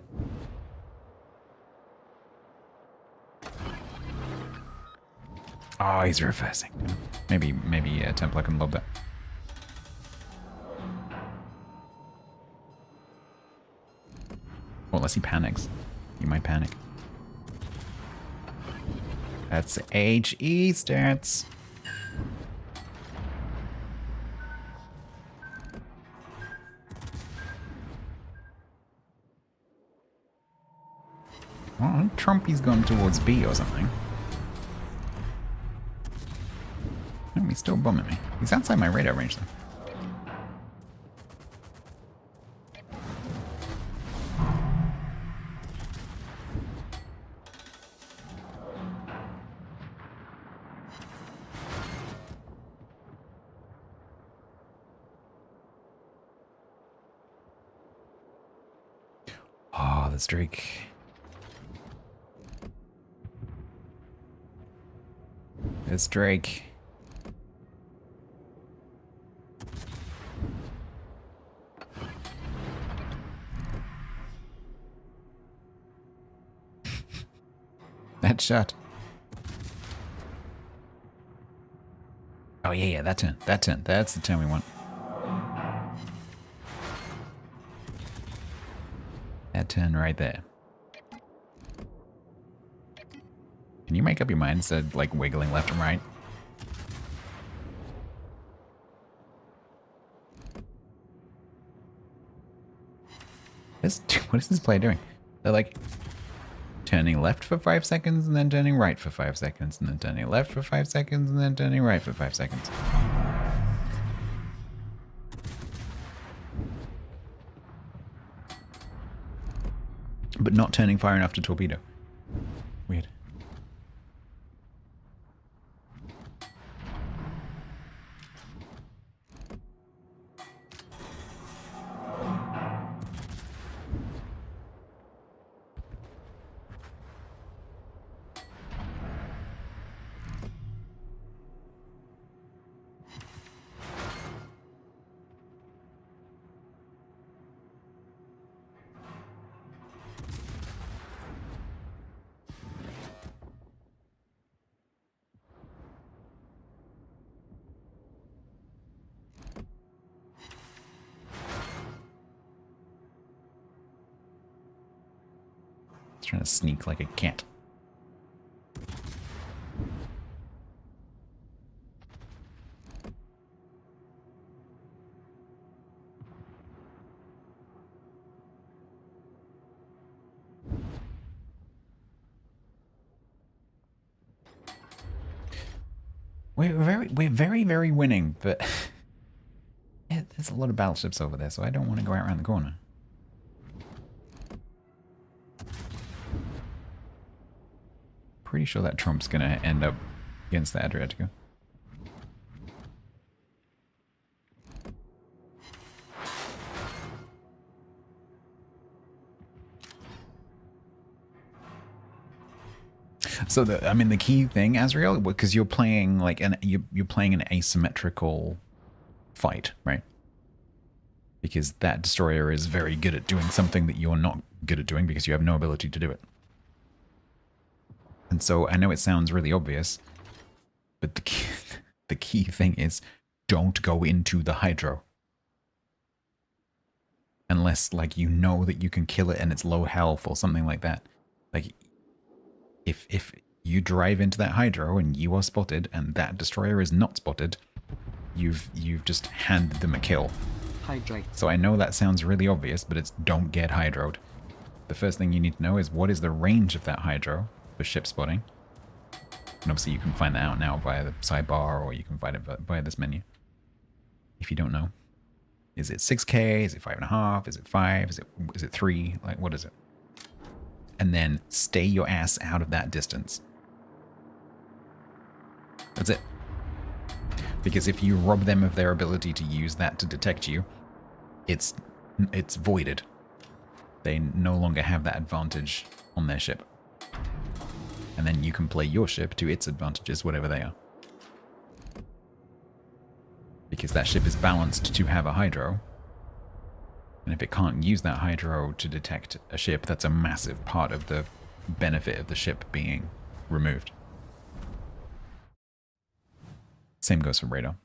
Oh, he's reversing. Maybe Templar can lob that. Well, unless he panics. He might panic. That's HE stats. Well, Trumpy's gone towards B or something. No, he's still bombing me. He's outside my radar range though. Oh, the streak. This Drake. That shot. Oh yeah, that turn. That turn. That's the turn we want. That turn right there. Can you make up your mind instead of like wiggling left and right? What is this player doing? They're like turning left for 5 seconds and then turning right for 5 seconds and then turning left for 5 seconds and then turning right for 5 seconds. But not turning far enough to torpedo. Weird. Trying to sneak like a cat. We're very winning, but yeah, there's a lot of battleships over there, so I don't want to go out around the corner. Pretty sure that Trump's gonna end up against the Adriatico. So I mean, the key thing, Azrael, because you're playing like you're playing an asymmetrical fight, right? Because that destroyer is very good at doing something that you're not good at doing because you have no ability to do it. And so I know it sounds really obvious, but the key thing is don't go into the hydro. Unless like you know that you can kill it and it's low health or something like that. Like if you drive into that hydro and you are spotted and that destroyer is not spotted, you've just handed them a kill. Hydrate. So I know that sounds really obvious, but it's don't get hydroed. The first thing you need to know is what is the range of that hydro for ship spotting. And obviously you can find that out now via the sidebar, or you can find it via this menu. If you don't know. Is it 6K? Is it 5.5? Is it 5? Is it 3? Like, what is it? And then stay your ass out of that distance. That's it. Because if you rob them of their ability to use that to detect you, it's voided. They no longer have that advantage on their ship. And then you can play your ship to its advantages, whatever they are. Because that ship is balanced to have a hydro. And if it can't use that hydro to detect a ship, that's a massive part of the benefit of the ship being removed. Same goes for radar.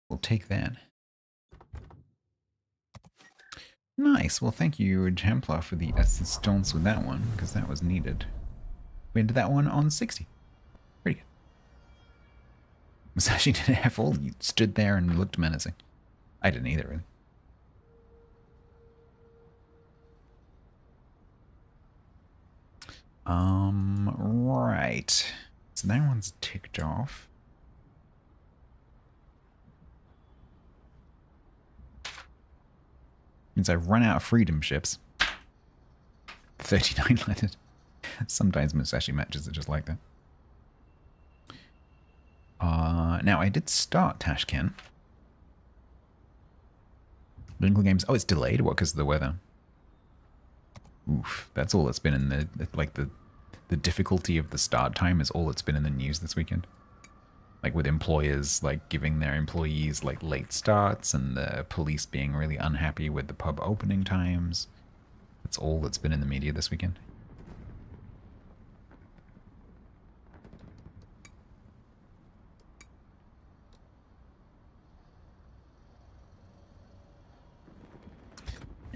We'll take that. Nice. Well, thank you, Templar, for the assistance with that one, because that was needed. We ended that one on 60. Pretty good. Musashi didn't have all. You stood there and looked menacing. I didn't either, really. Right. So that one's ticked off. Means I've run out of freedom ships. 39 landed. Sometimes Musashi matches are just like that. Now I did start Tashkent. Lingle Games. Oh, it's delayed. What? Because of the weather. Oof. That's all that's been in the like the difficulty of the start time is all that's been in the news this weekend. Like with employers like giving their employees like late starts and the police being really unhappy with the pub opening times. That's all that's been in the media this weekend.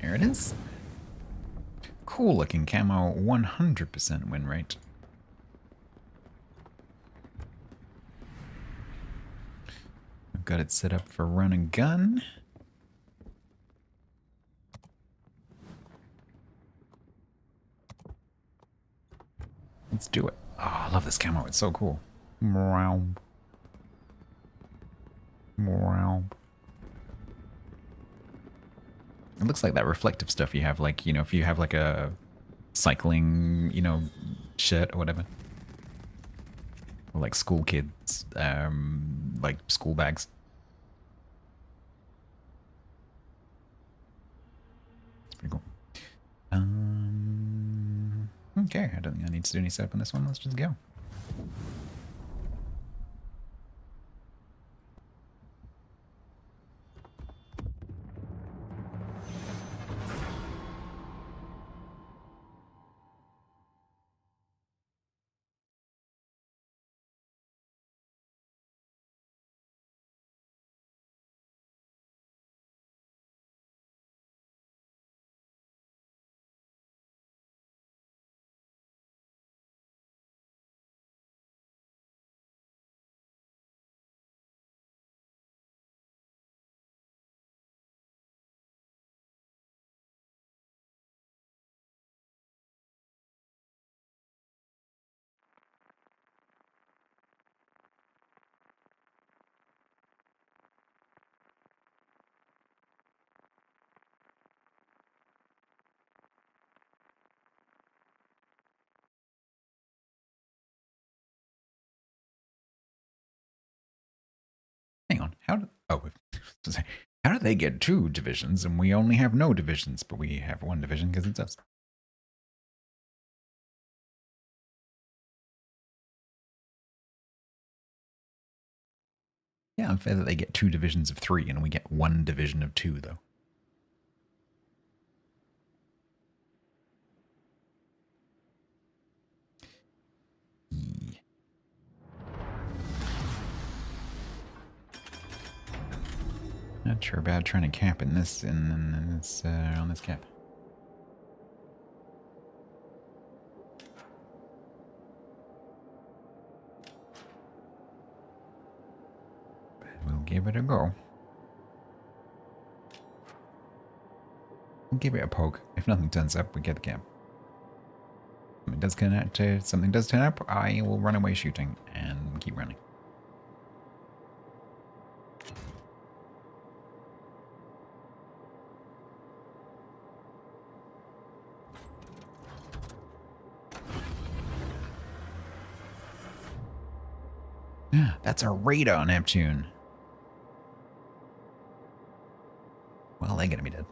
There it is. Cool looking camo, 100% win rate. I've got it set up for run and gun. Let's do it. Oh, I love this camo. It's so cool. Meow. Meow. It looks like that reflective stuff you have, like, you know, if you have like a cycling, you know, shirt or whatever. Or like school kids, like school bags. It's pretty cool. Okay, I don't think I need to do any setup on this one. Let's just go. how did they get 2 divisions and we only have no divisions, but we have 1 division because it's us? Yeah, unfair that they get 2 divisions of 3 and we get 1 division of 2, though. Not sure about trying to cap in this on this cap. But we'll give it a go. We'll give it a poke. If nothing turns up, we get the cap. If something does turn up, I will run away shooting and keep running. That's a radar, Neptune. Well, they're gonna be dead.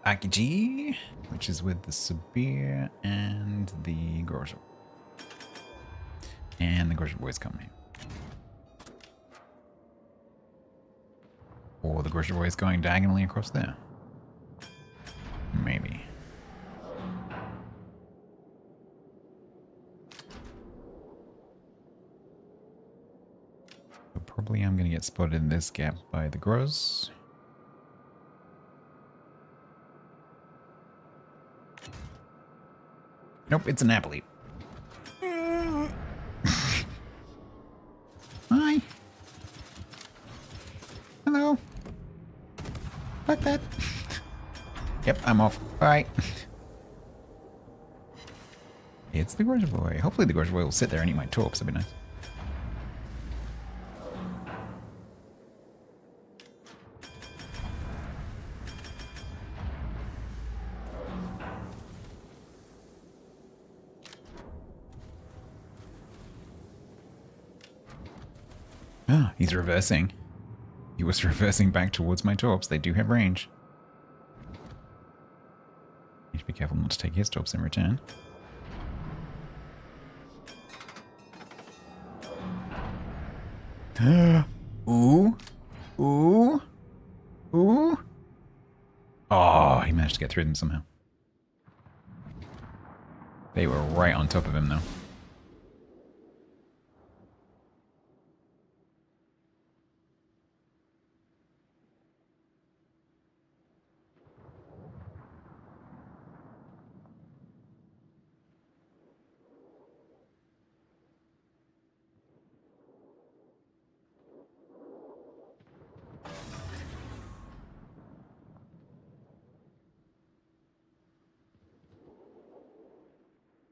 Akiji, which is with the Sabir and the Gorja. And the Gorja boys coming. Or the Gorja boys going diagonally across there. Maybe. So probably I'm going to get spotted in this gap by the Groz. Nope, it's an Napoli. Hi. Hello. Fuck that. Yep, I'm off. Bye. It's the Gorge Boy. Hopefully the Gorge Boy will sit there and eat my torps. That'd be nice. Ah, he's reversing. He was reversing back towards my torps. They do have range. Need to be careful not to take his torps in return. Ooh. Ooh. Ooh. Oh, he managed to get through them somehow. They were right on top of him, though.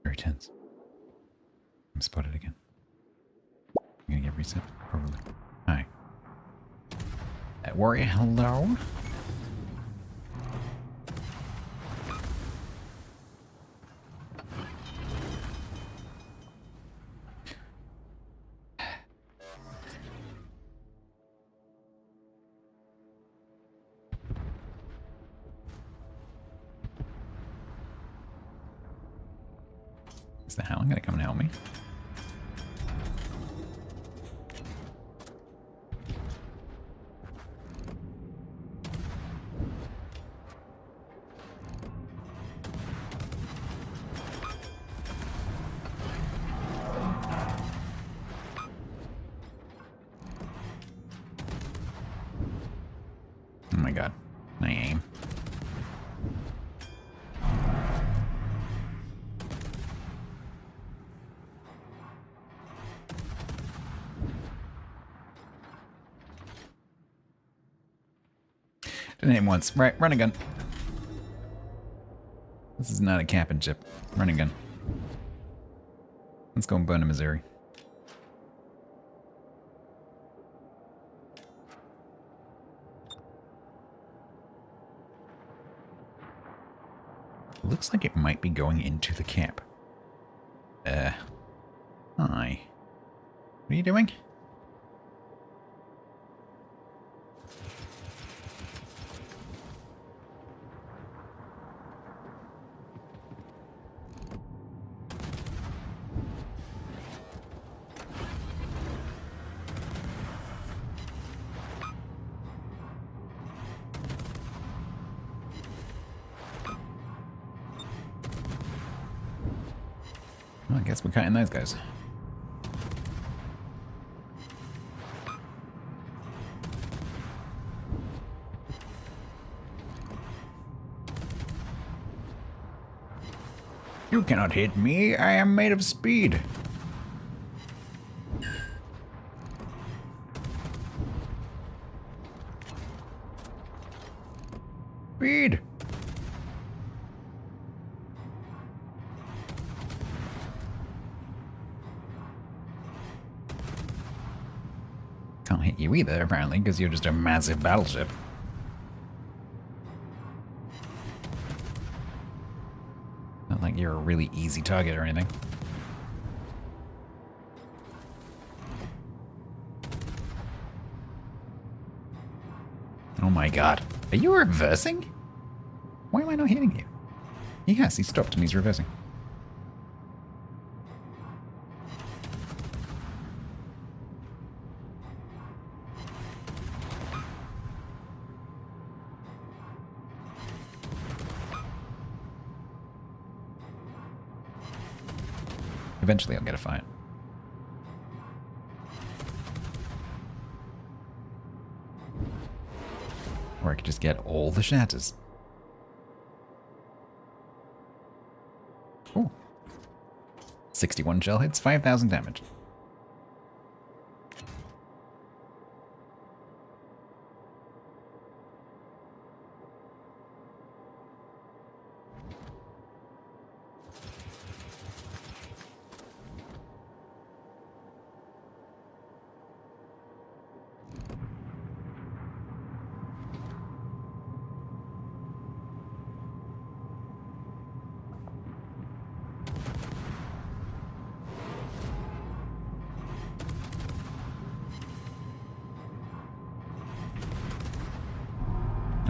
Very tense. I'm spotted again. I'm gonna get reset, probably. Hi. Warrior, hello? Is the Howling gonna come and help me? Oh my god, my aim. Didn't hit him once. Right, run again. This is not a cap and chip. Run again. Let's go and burn a Missouri. Looks like it might be going into the cap. Hi. What are you doing? Well, I guess we're cutting those guys. You cannot hit me. I am made of speed. Speed. Can't hit you either, apparently, because you're just a massive battleship. Not like you're a really easy target or anything. Oh my god. Are you reversing? Why am I not hitting you? Yes, he stopped and he's reversing. Eventually I'll get a fight. Or I could just get all the shatters. Ooh. 61 shell hits, 5,000 damage.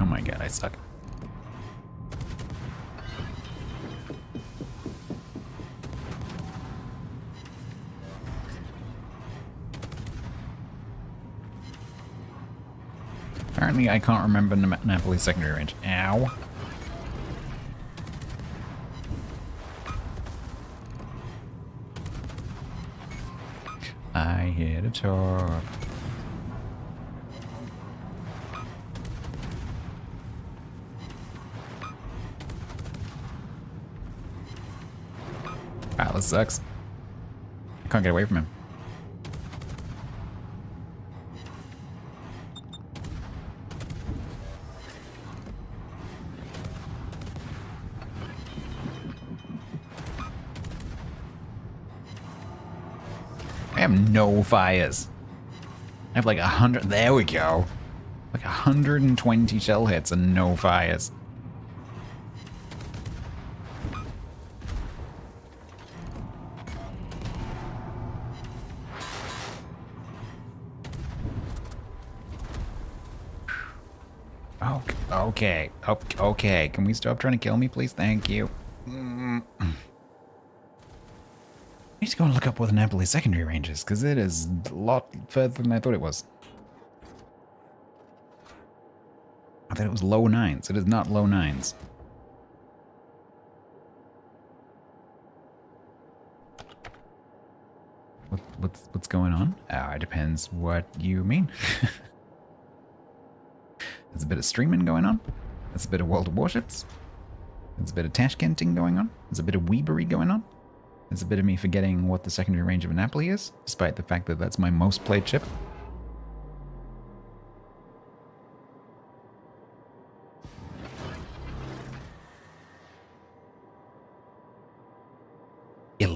Oh my god, I suck. Apparently I can't remember Napoli's secondary range. Ow. I hit a torp. Wow, this sucks. I can't get away from him. I have no fires. I have like 100. There we go. Like 120 shell hits and no fires. Okay. Okay. Can we stop trying to kill me, please? Thank you. I need to go and look up what the Napoli secondary range is, because it is a lot further than I thought it was. I thought it was low 9s. It is not low 9s. What's going on? It depends what you mean. There's a bit of streaming going on. There's a bit of World of Warships. There's a bit of Tashkenting going on. There's a bit of Weebery going on. There's a bit of me forgetting what the secondary range of a Napoli is, despite the fact that that's my most played ship.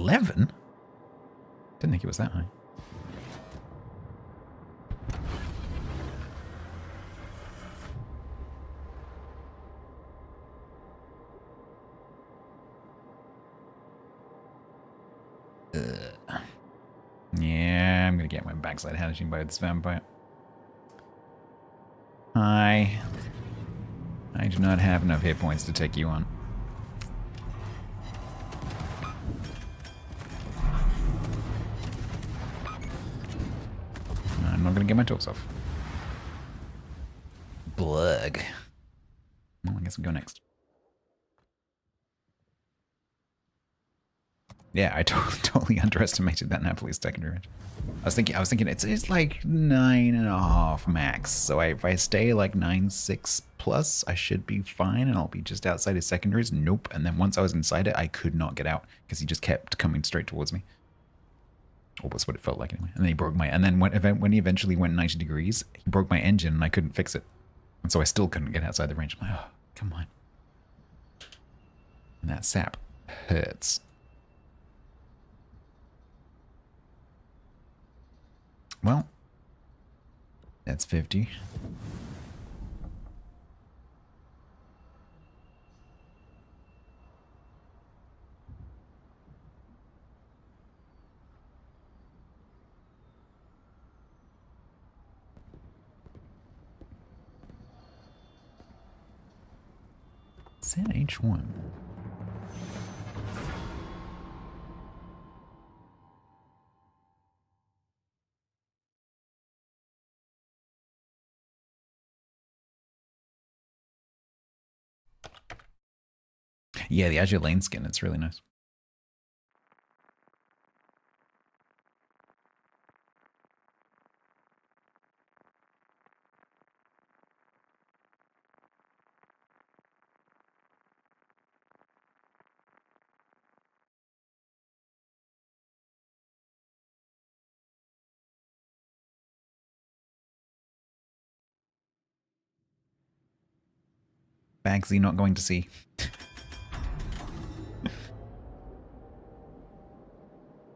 11? Didn't think it was that high. Yeah, I'm gonna get my backside hatching by this vampire. Hi. I do not have enough hit points to take you on. I'm not gonna get my tools off. Blug. Well, I guess we go next. Yeah, I totally underestimated that Napoli's secondary range. I was thinking it's like 9.5 max. So if I stay like 9.6 plus, I should be fine, and I'll be just outside his secondaries. Nope. And then once I was inside it, I could not get out because he just kept coming straight towards me. Or that's what it felt like anyway. And then he broke my. And then when he eventually went 90 degrees, he broke my engine, and I couldn't fix it. And so I still couldn't get outside the range. I'm like, oh, come on. And that sap hurts. Well, that's 50. Set H1. Yeah, the Azure Lane skin, it's really nice. Bagsy not going to see.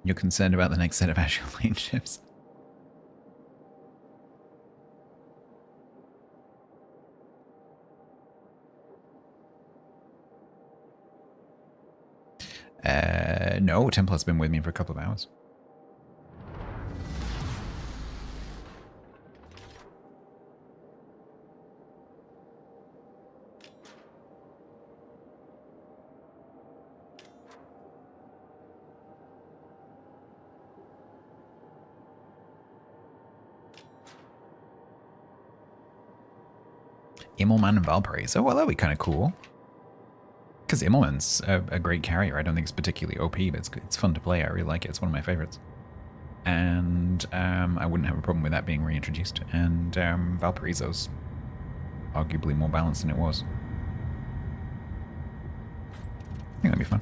You're concerned about the next set of Azure Lane ships. No, Templar's been with me for a couple of hours. Immelman and Valkyrie. So, well, that'd be kind of cool. Because Immelman's a great carrier. I don't think it's particularly OP, but it's fun to play. I really like it. It's one of my favorites. And I wouldn't have a problem with that being reintroduced. And Valparaiso's arguably more balanced than it was. I think that'd be fun.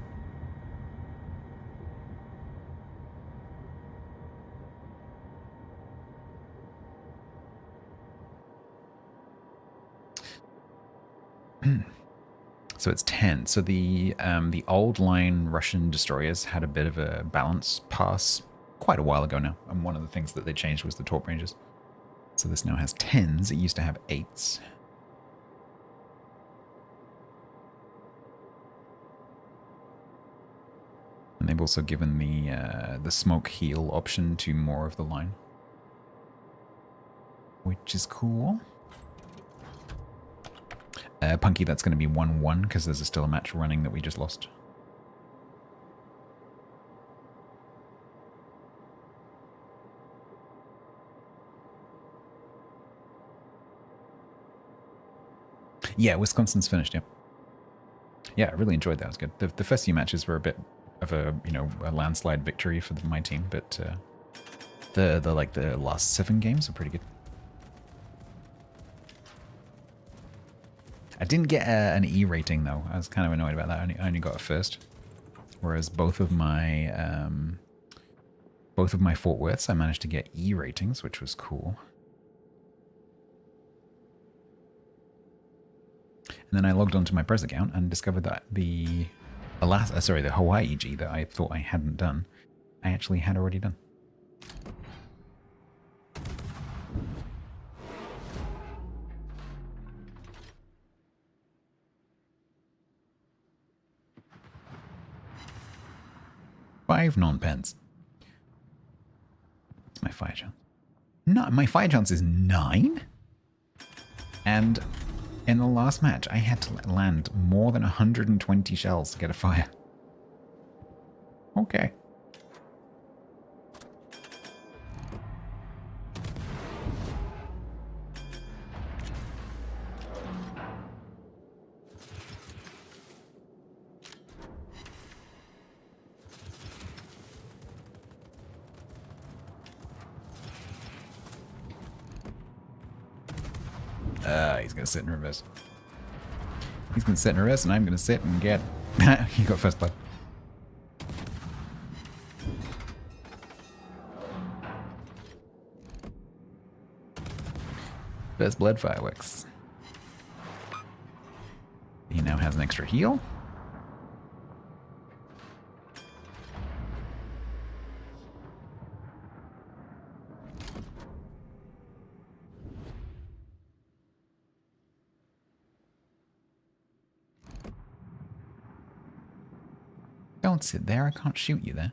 So it's 10. So the old line Russian destroyers had a bit of a balance pass quite a while ago now. And one of the things that they changed was the torp ranges. So this now has 10s. It used to have 8s. And they've also given the smoke heal option to more of the line, which is cool. Punky, that's going to be 1-1 because there's still a match running that we just lost. Yeah, Wisconsin's finished, yeah. Yeah, I really enjoyed that. It was good. The first few matches were a bit of a, a landslide victory for my team, but the last 7 games are pretty good. I didn't get an E rating though. I was kind of annoyed about that. I only got a first, whereas both of my Fort Worths I managed to get E ratings, which was cool. And then I logged onto my Prez account and discovered that the Sorry, the Hawaii G that I thought I hadn't done, I actually had already done. Five non-pence. That's my fire chance. No, my fire chance is 9? And in the last match, I had to land more than 120 shells to get a fire. Okay. He's gonna sit in reverse. He's gonna sit in reverse, and I'm gonna sit and get. You got first blood. First blood fireworks. He now has an extra heal. Don't sit there, I can't shoot you there.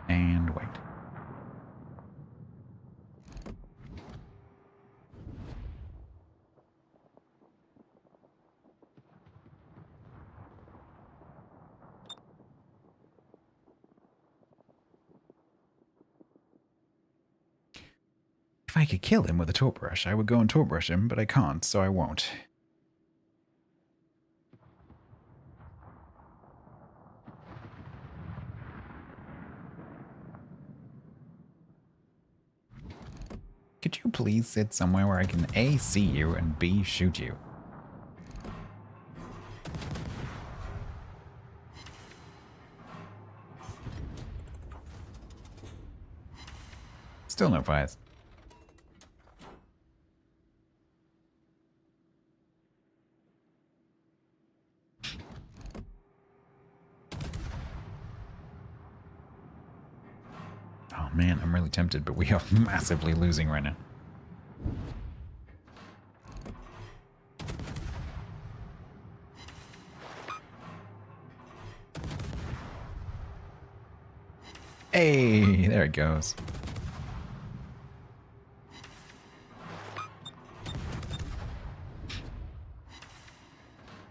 And wait. If I could kill him with a torp brush, I would go and torp brush him, but I can't, so I won't. Could you please sit somewhere where I can A, see you, and B, shoot you? Still no fires. Oh man, I'm really tempted, but we are massively losing right now. Hey, there it goes.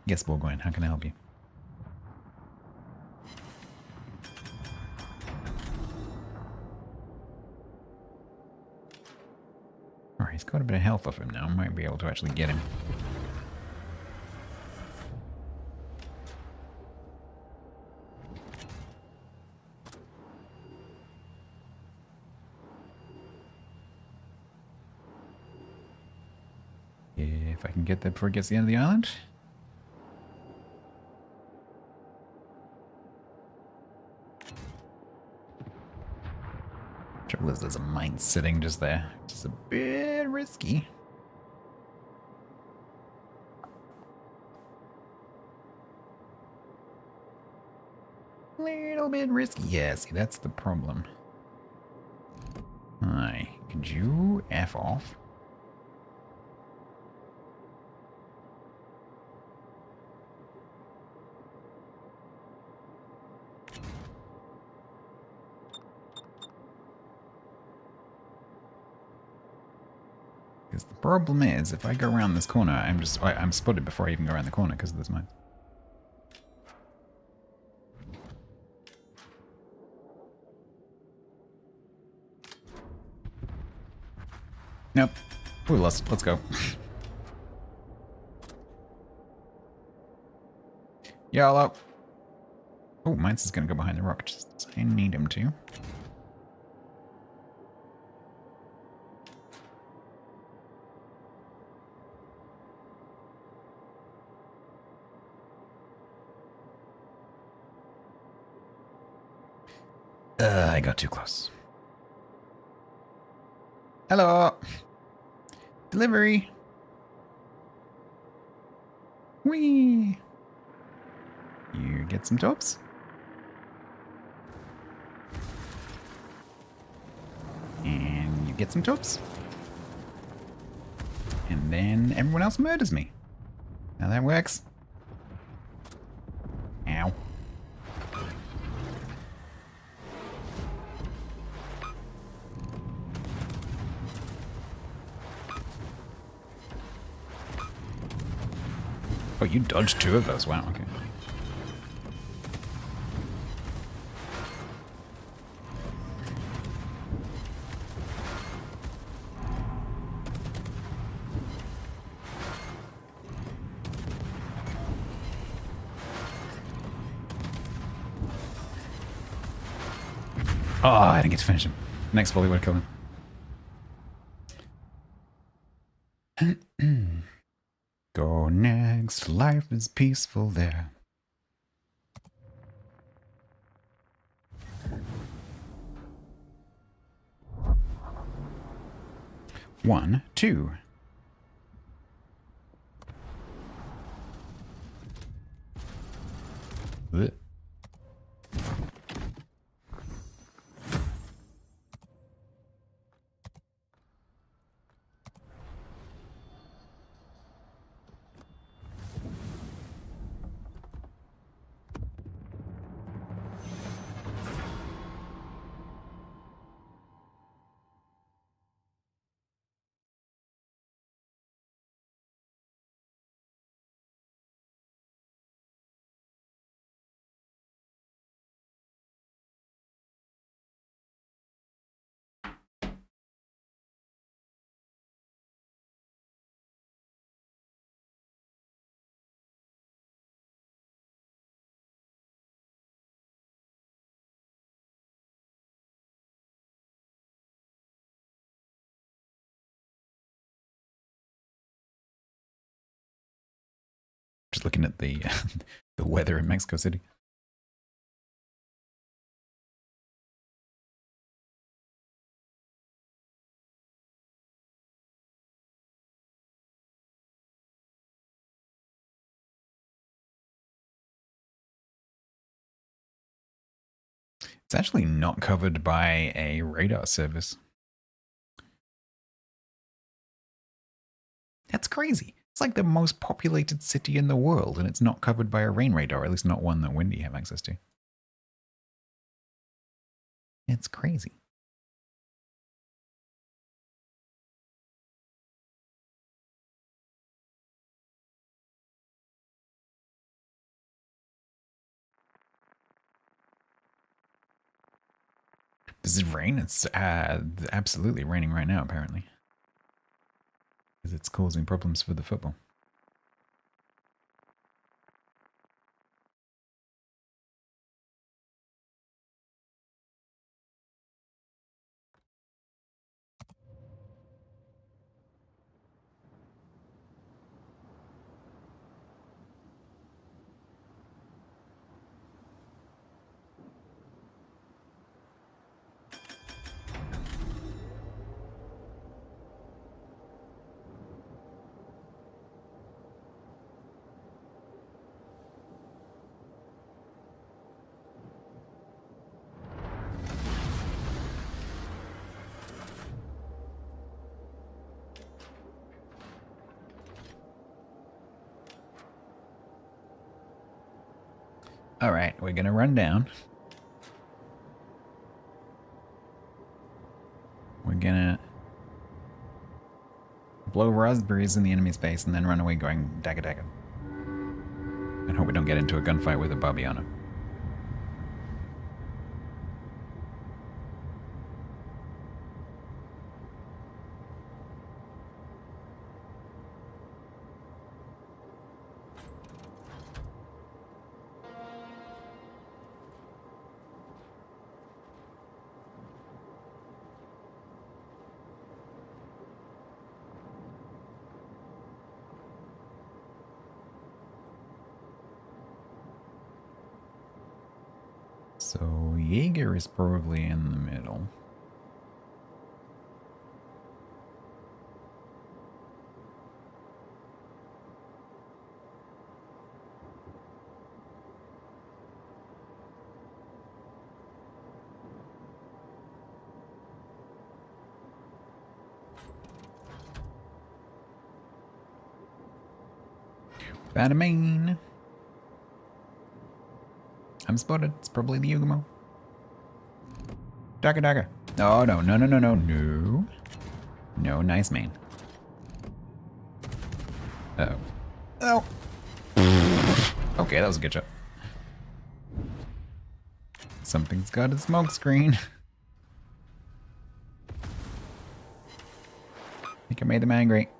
Yes, Borgoin, how can I help you? Alright, he's got a bit of health off him now. Might be able to actually get him. If I can get there before it gets to the end of the island. Trouble is, there's a mine sitting just there, which is a bit risky. Little bit risky. Yeah, see, that's the problem. Hi, could you F off? Because the problem is, if I go around this corner, I'm spotted before I even go around the corner because of this mine. Nope. We lost. Let's go. YOLO. Oh, mine's is gonna go behind the rock. Just I need him to. I got too close. Hello. Delivery. Whee. You get some tops. And you get some tops. And then everyone else murders me. How that works. Ow. Oh, you dodged 2 of those. Wow, okay. Oh, I didn't get to finish him. Next volley would have killed him. Go next, life is peaceful there. One, two. Blech. Just looking at the the weather in Mexico City. It's actually not covered by a radar service. That's crazy. It's like the most populated city in the world, and it's not covered by a rain radar, at least not one that Windy have access to. It's crazy. Does it rain? It's absolutely raining right now, apparently. Because it's causing problems for the football. All right, we're going to run down. We're going to blow raspberries in the enemy's face and then run away going dagger dagger. And hope we don't get into a gunfight with a Barbiano. So Jaeger is probably in the middle. Bada main. I'm spotted. It's probably the Yugumo. Dagger, dagger. Oh, no, no, no, no, no, no. No, nice main. Uh oh. Oh. Okay, that was a good shot. Something's got a smoke screen. I think I made them angry.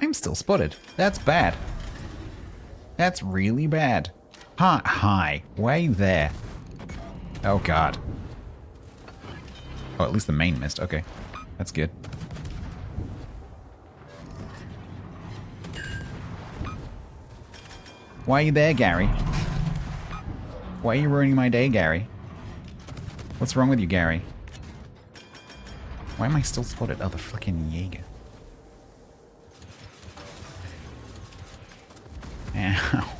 I'm still spotted. That's bad. That's really bad. Hi. Why are you there? Oh, God. Oh, at least the main missed. Okay. That's good. Why are you there, Gary? Why are you ruining my day, Gary? What's wrong with you, Gary? Why am I still spotted? Oh, the frickin' Jaeger. Ow.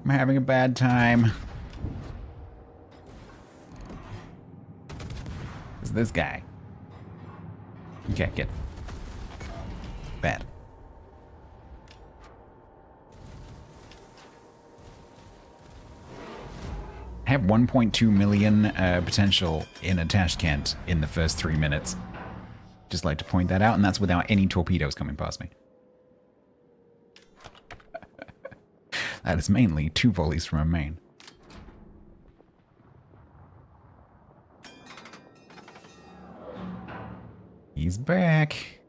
I'm having a bad time. It's this guy. Okay, good. Bad. I have 1.2 million potential in a Tashkent in the first 3 minutes. Just like to point that out, and that's without any torpedoes coming past me. That is mainly 2 volleys from a main. He's back.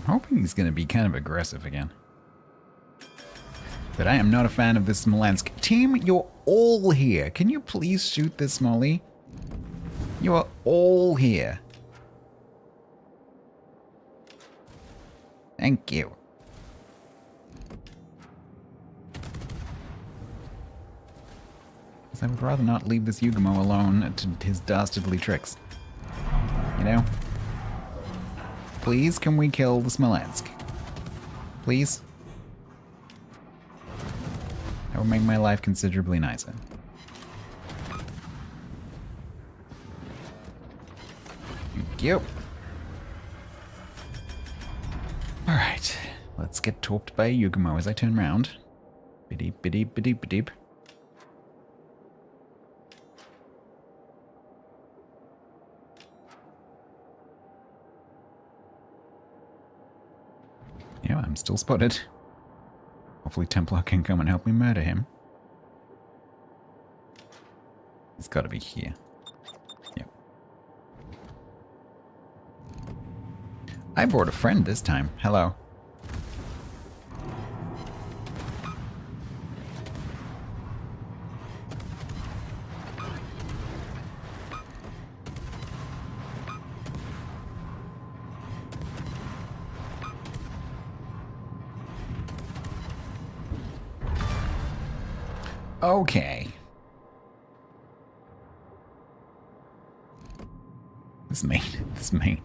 I'm hoping he's going to be kind of aggressive again. But I am not a fan of this Smolensk. Team, you're all here. Can you please shoot this Smolly? You are all here. Thank you. I would rather not leave this Yugumo alone to his dastardly tricks. You know? Please, can we kill the Smolensk? Please? That would make my life considerably nicer. Thank you. Alright, let's get torped by Yugumo as I turn round. Bideep, bideep, bideep, bideep. Yeah, I'm still spotted. Hopefully Templar can come and help me murder him. He's got to be here. Yep. I brought a friend this time. Hello. Okay. This main.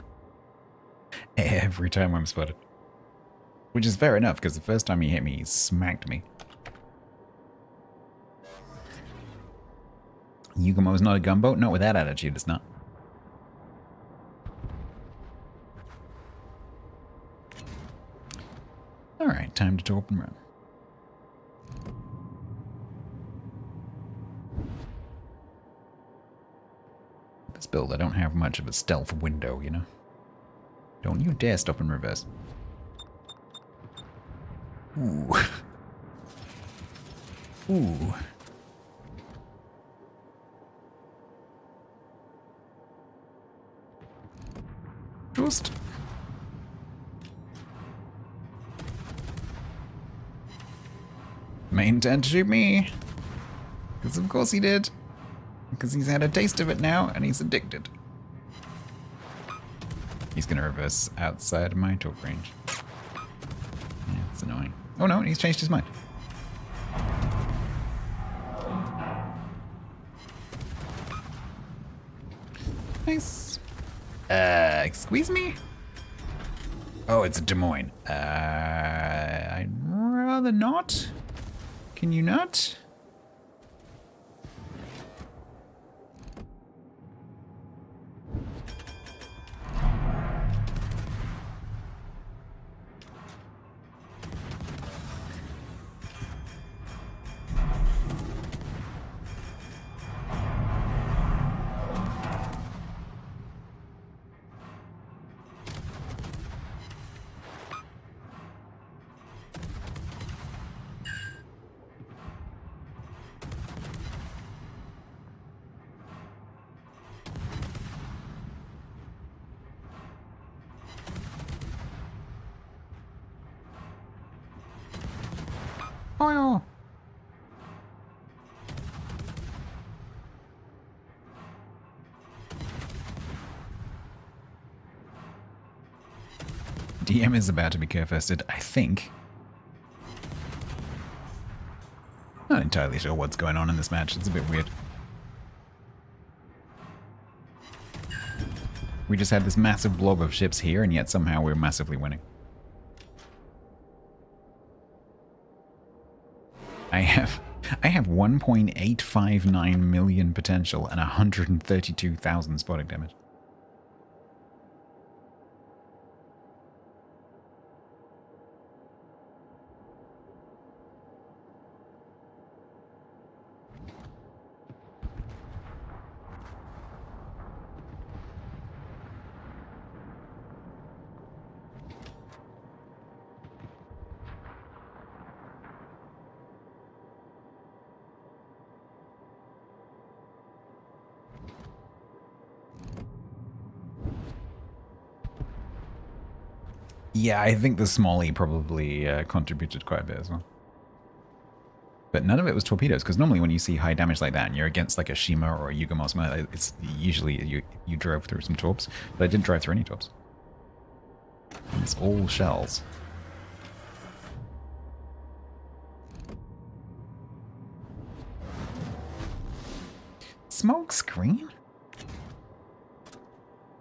Every time I'm spotted. Which is fair enough, because the first time he hit me, he smacked me. Yugumo is not a gunboat? Not with that attitude, it's not. Alright, time to torp and run. this build, I don't have much of a stealth window, you know? Don't you dare stop in reverse. Ooh. Ooh. Just. May intend to shoot me. Because of course he did. Because he's had a taste of it now and he's addicted. He's gonna reverse outside of my talk range. Yeah, it's annoying. Oh no, he's changed his mind. Nice. Squeeze me? Oh, it's a Des Moines. I'd rather not. Can you not? Oh. DM is about to be curve-fisted, I think. Not entirely sure what's going on in this match. It's a bit weird. We just had this massive blob of ships here, and yet somehow we're massively winning. I have 1.859 million potential and 132,000 spotting damage. Yeah, I think the Smalley probably contributed quite a bit as well. But none of it was torpedoes, because normally when you see high damage like that and you're against like a Shima or a Yugoslavia, it's usually you drove through some torps, but I didn't drive through any torps. It's all shells. Smoke screen?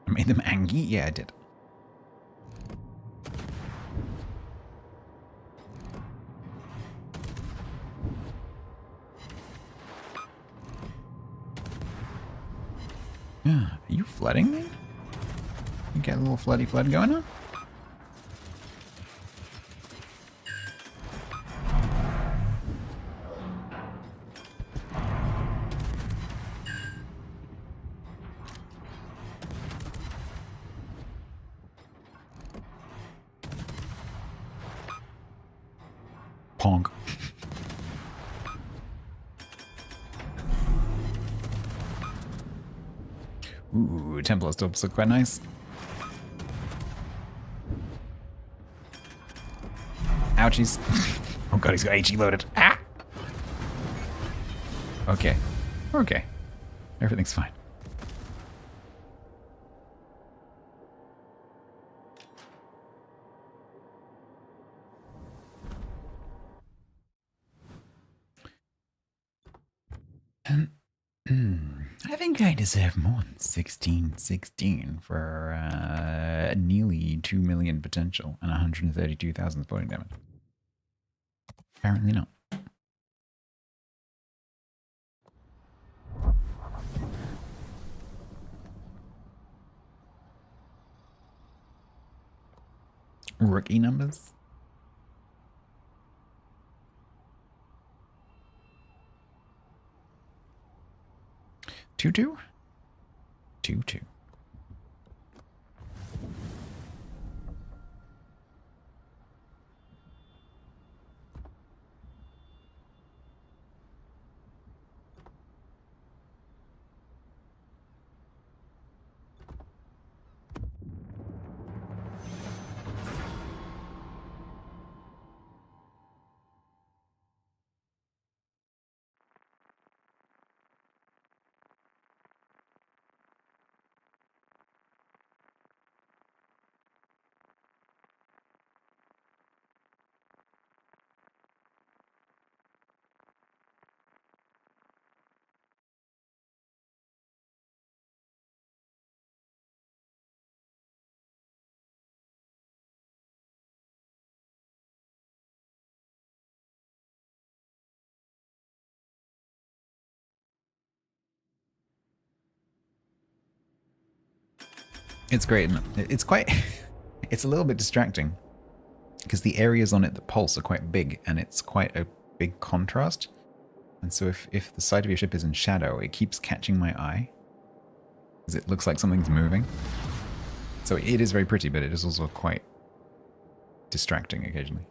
I made them angry? Yeah, I did. Yeah, are you flooding me? You got a little floody flood going on? Pong. Ooh, Templar stops look quite nice. Ouchies. Oh god, he's got HE loaded. Ah! Okay. Okay. Everything's fine. I think I deserve more than 1616 for nearly 2 million potential and 132,000 spotting damage. Apparently not. Rookie numbers? 2-2? 2-2. It's great. It's quite... it's a little bit distracting because the areas on it that pulse are quite big and it's quite a big contrast. And so if the side of your ship is in shadow, it keeps catching my eye because it looks like something's moving. So it is very pretty, but it is also quite distracting occasionally.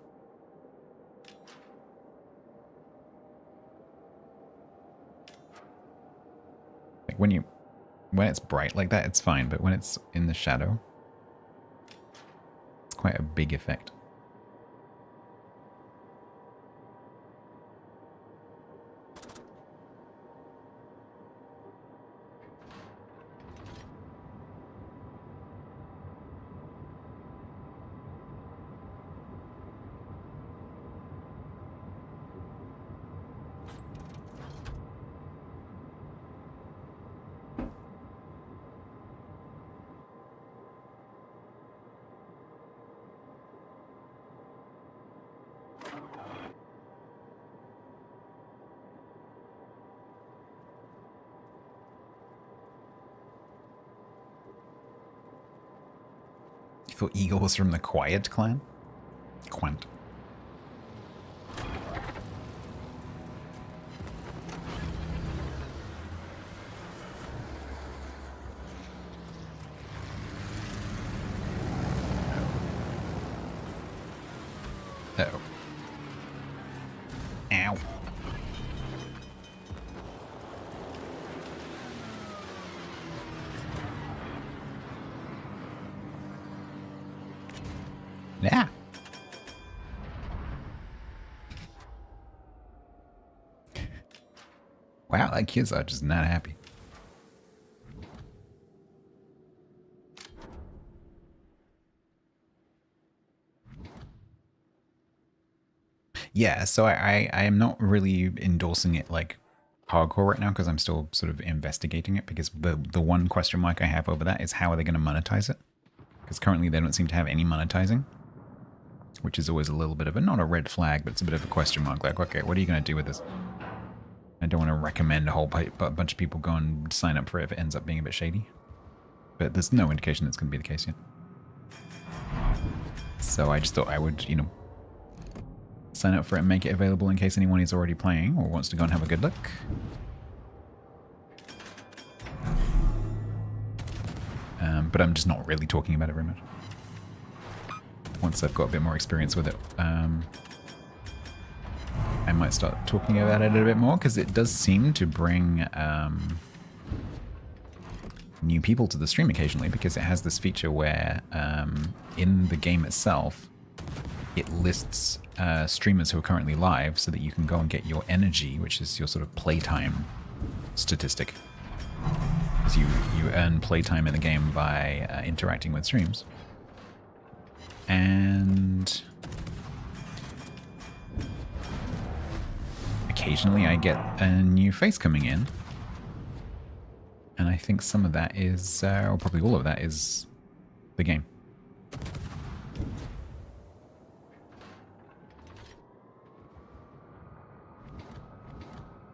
Like when it's bright like that, it's fine, but when it's in the shadow, it's quite a big effect. You thought Eagle was from the Quiet clan? Quant. Uh-oh. Ow. Yeah. Wow, that kid's just not happy. Yeah, so I am not really endorsing it like hardcore right now because I'm still sort of investigating it, because the one question mark I have over that is how are they going to monetize it? Because currently they don't seem to have any monetizing, which is always a little bit of a, not a red flag, but it's a bit of a question mark. Like, okay, what are you going to do with this? I don't want to recommend a whole bunch of people go and sign up for it if it ends up being a bit shady. But there's no indication that's going to be the case yet. So I just thought I would, you know, sign up for it and make it available in case anyone is already playing or wants to go and have a good look. But I'm just not really talking about it very much. Once I've got a bit more experience with it, I might start talking about it a bit more, because it does seem to bring new people to the stream occasionally, because it has this feature where in the game itself, it lists streamers who are currently live so that you can go and get your energy, which is your sort of playtime statistic. Because you earn playtime in the game by interacting with streams. And occasionally I get a new face coming in. And I think some of that is, or probably all of that is the game.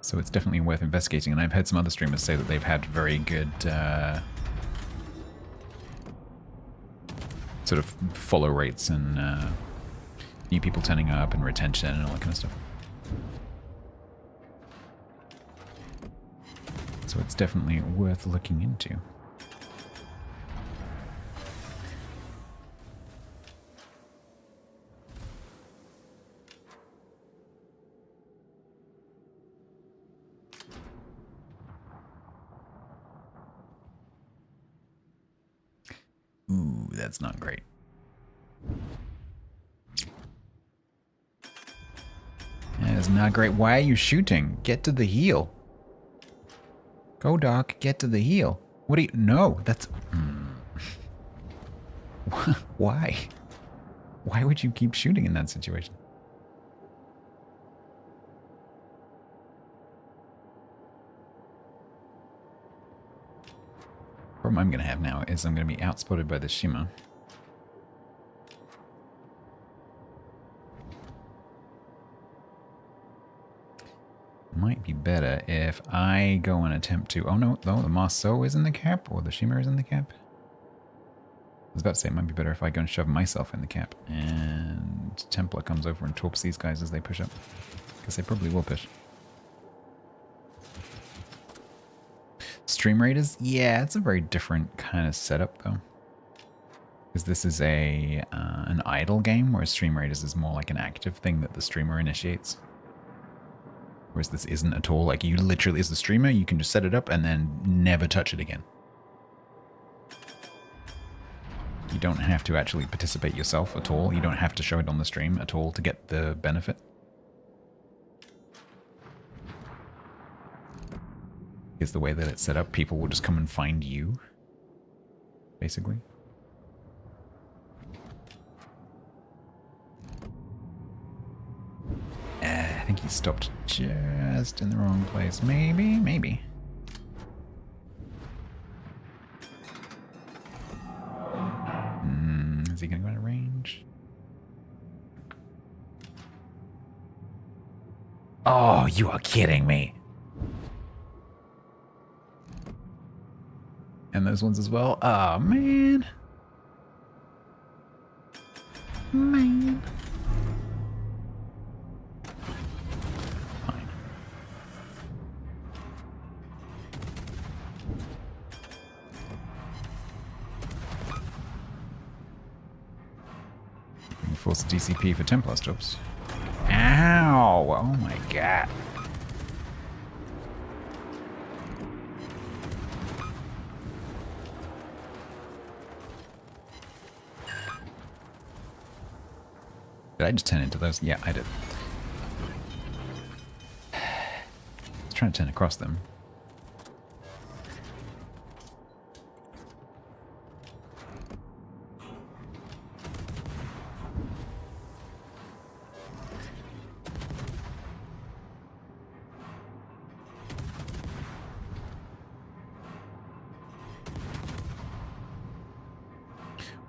So it's definitely worth investigating, and I've heard some other streamers say that they've had very good sort of follow rates and new people turning up and retention and all that kind of stuff. So it's definitely worth looking into. That's not great. That is not great. Why are you shooting? Get to the heel. Go, Doc. Get to the heel. What do you... No, that's... Why? Why would you keep shooting in that situation? The problem I'm going to have now is I'm going to be outspotted by the Shima. Might be better if I go and attempt to... Oh no, the Marceau is in the cap, or the Shima is in the cap. I was about to say it might be better if I go and shove myself in the cap, and Templar comes over and torps these guys as they push up. Because they probably will push. Stream Raiders? Yeah, it's a very different kind of setup though. Because this is an idle game, whereas Stream Raiders is more like an active thing that the streamer initiates. Whereas this isn't at all. Like, you literally, as the streamer, you can just set it up and then never touch it again. You don't have to actually participate yourself at all. You don't have to show it on the stream at all to get the benefit. Is the way that it's set up, people will just come and find you, basically. I think he stopped just in the wrong place. Maybe. Is he gonna go out of range? Oh, you are kidding me. And those ones as well. Oh, man. Man. Fine. Force DCP for Templar stops. Ow! Oh my god. Did I just turn into those? Yeah, I did. I was trying to turn across them.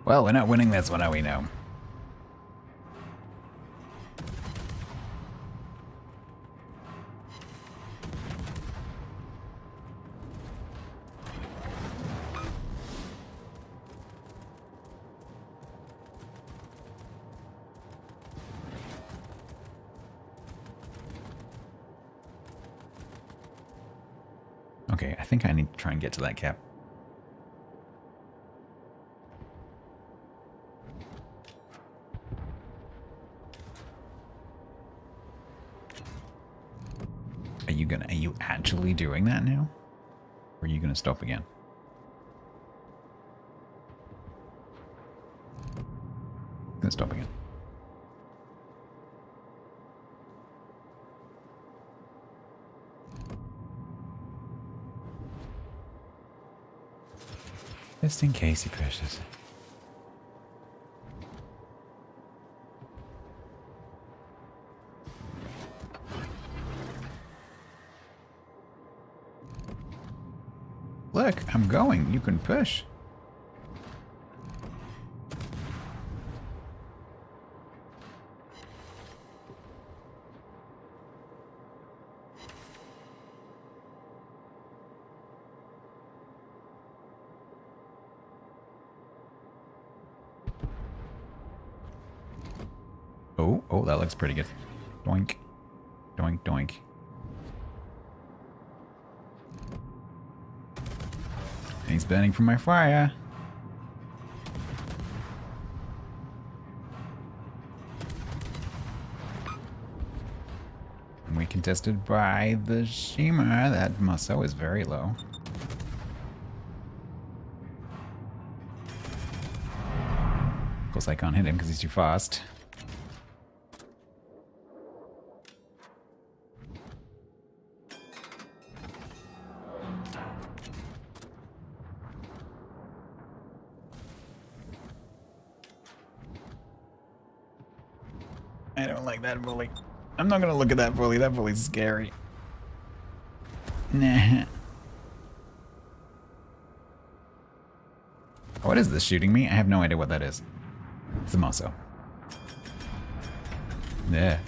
Well, we're not winning this one, are we now? Okay, I think I need to try and get to that cap. Are you actually doing that now? Or are you gonna stop again? Gonna stop again. Just in case he pushes. Look, I'm going. You can push. Oh, that looks pretty good. Doink. Doink, doink. He's burning from my fire. And we contested by the Shima. That Marceau is very low. Of course I can't hit him because he's too fast. I don't like that bully. I'm not gonna look at that bully. That bully's scary. Nah. What is this shooting me? I have no idea what that is. It's a Mosso. Yeah.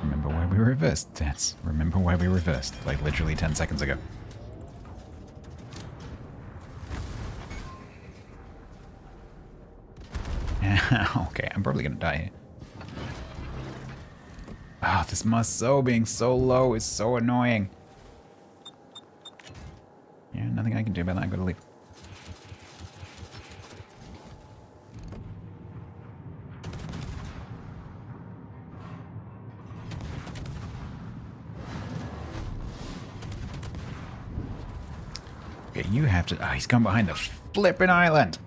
Remember why we reversed, Stats. Remember why we reversed, like literally 10 seconds ago. Okay, I'm probably gonna die here. Ah, this Mosso being so low is so annoying. Yeah, nothing I can do about that. I'm gonna leave. Okay, you have to... Ah, he's gone behind the flippin' island.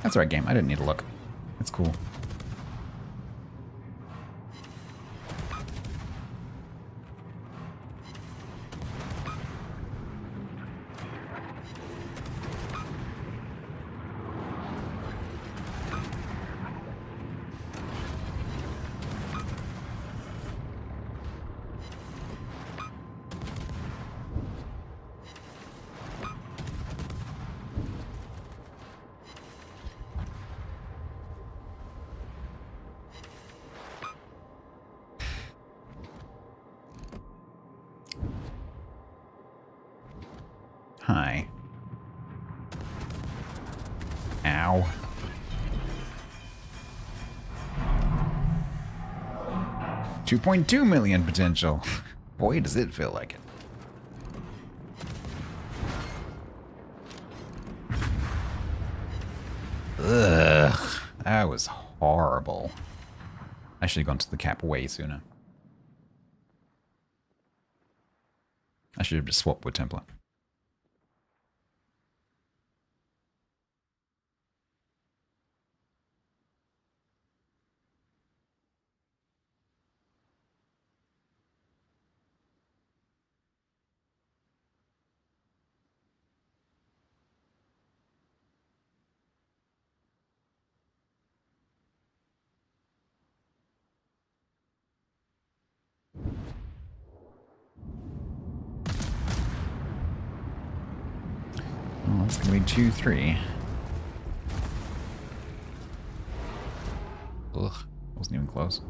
That's the right game. I didn't need to look. It's cool. Hi. Ow. $2.2 million potential. Boy, does it feel like it. Ugh. That was horrible. I should have gone to the cap way sooner. I should have just swapped with Templar. Oh, it's gonna be 2-3. Ugh, wasn't even close.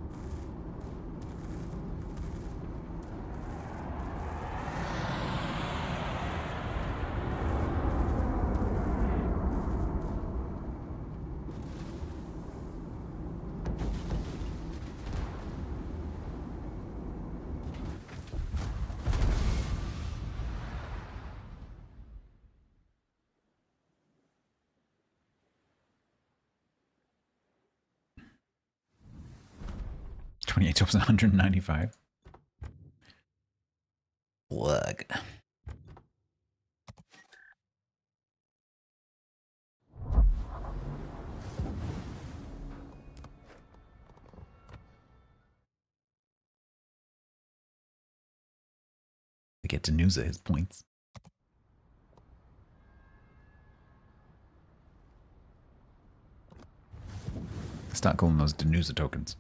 $28 to $195. Plug. To get Danusa his points. Start calling those Danusa tokens.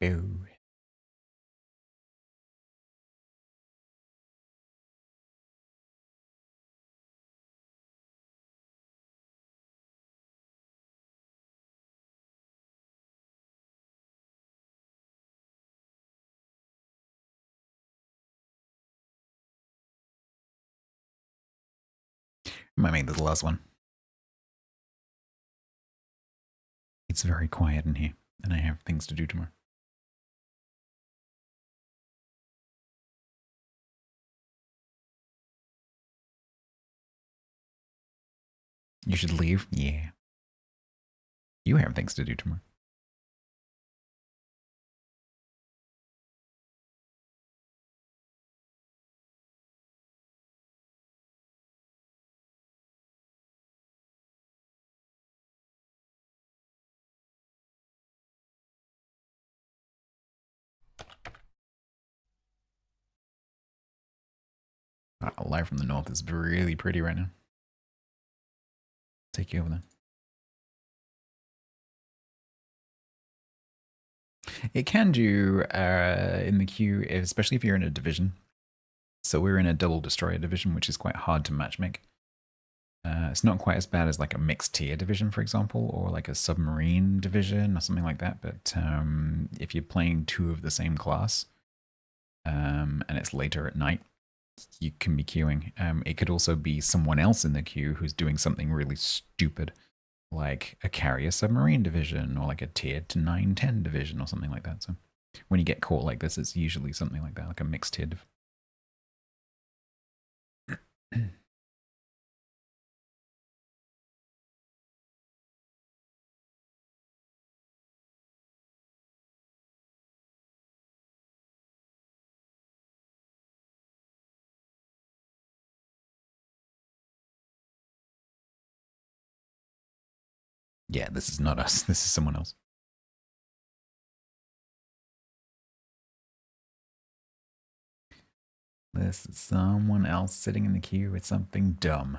Boo. Might make this the last one. It's very quiet in here, and I have things to do tomorrow. You should leave? Yeah. You have things to do tomorrow. Live from the north is really pretty right now. Take you over there. It can do in the queue, especially if you're in a division. So we're in a double destroyer division, which is quite hard to matchmake. It's not quite as bad as like a mixed tier division, for example, or like a submarine division or something like that. But if you're playing two of the same class and it's later at night, you can be queuing. It could also be someone else in the queue who's doing something really stupid, like a carrier submarine division or like a tier to 9-10 division or something like that. So when you get caught like this, it's usually something like that, like a mixed tier div. Yeah, this is not us. This is someone else. This is someone else sitting in the queue with something dumb.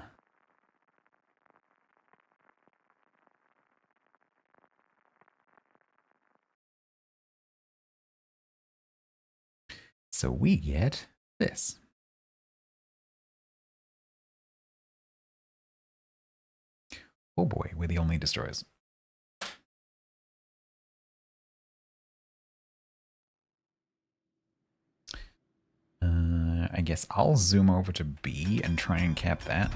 So we get this. Oh boy, we're the only destroyers. I guess I'll zoom over to B and try and cap that.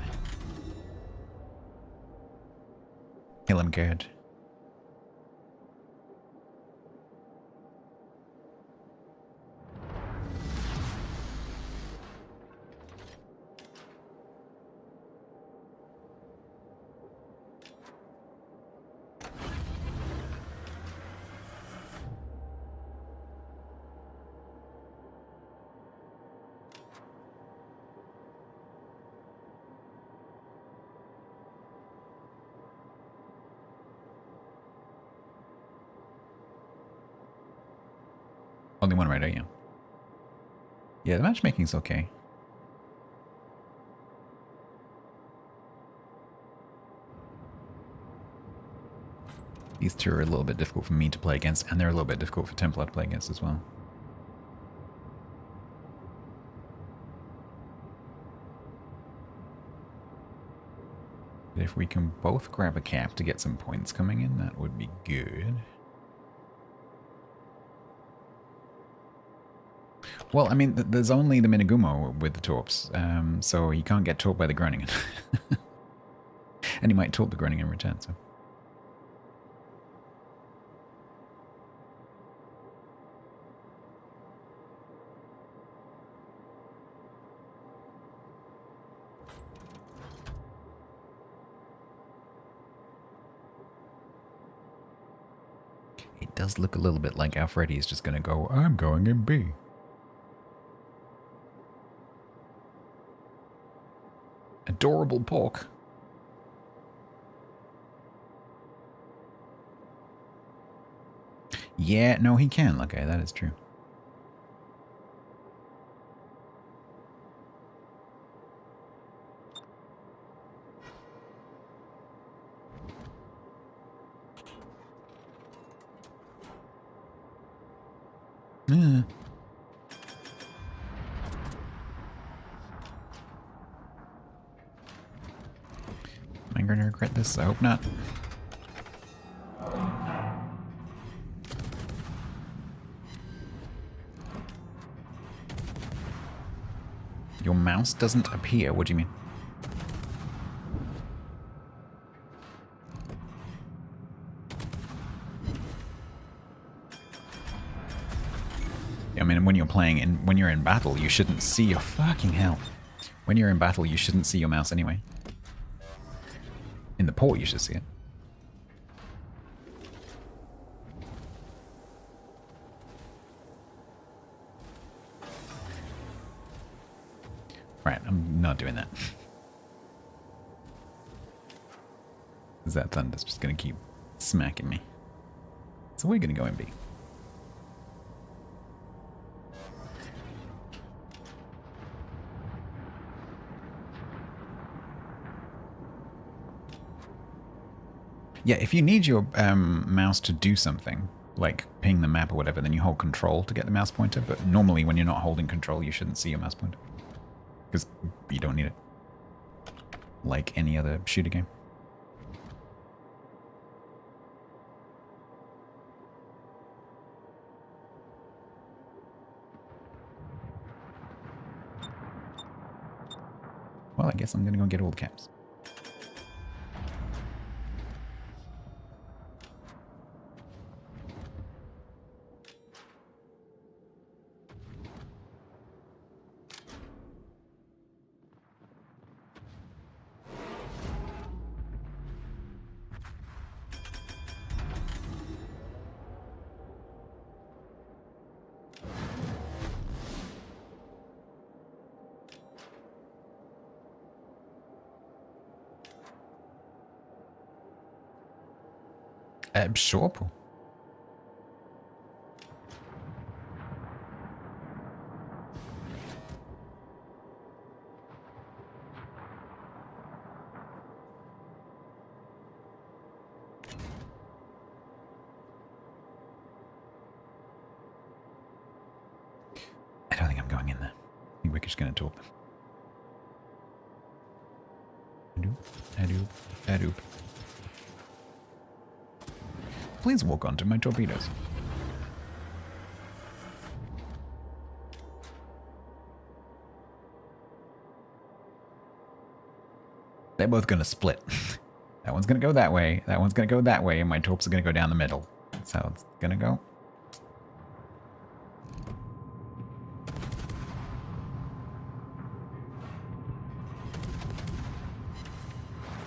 Kill him good. Only one right, yeah. Yeah, the matchmaking's okay. These two are a little bit difficult for me to play against, and they're a little bit difficult for Templar to play against as well. If we can both grab a cap to get some points coming in, that would be good. Well, I mean, there's only the Minagumo with the torps, so he can't get torped by the Groningen. And he might torp the Groningen in return, so... It does look a little bit like Alfredi is just going to go, I'm going in B. Adorable pork. Yeah, no, he can. Okay, that is true. Am I going to regret this? I hope not. Your mouse doesn't appear? What do you mean? I mean, when you're playing and when you're in battle, you shouldn't see your fucking hell. When you're in battle, you shouldn't see your mouse anyway. In the port, you should see it. Right, I'm not doing that. Because that thunder's just gonna keep smacking me. So we're gonna go in B. Yeah, if you need your mouse to do something, like ping the map or whatever, then you hold control to get the mouse pointer. But normally when you're not holding control, you shouldn't see your mouse pointer. Because you don't need it. Like any other shooter game. Well, I guess I'm gonna go get all the caps. Sure, Paul. I don't think I'm going in there. I think we're just going to talk. Adoop. Please walk onto my torpedoes. They're both going to split. That one's going to go that way, that one's going to go that way, and my torps are going to go down the middle. That's how it's going to go.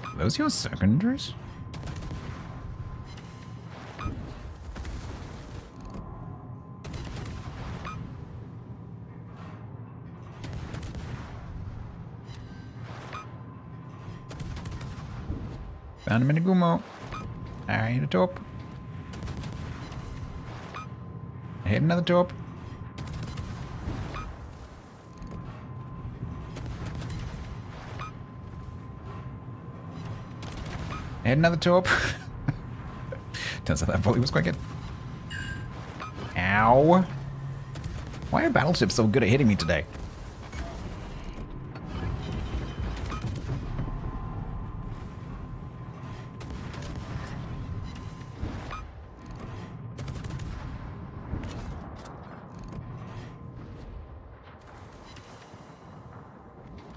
Are those your secondaries? Found him in a Gumo. I hit a top. I hit another top. I hit another top. Turns out that volley was quite good. Ow. Why are battleships so good at hitting me today?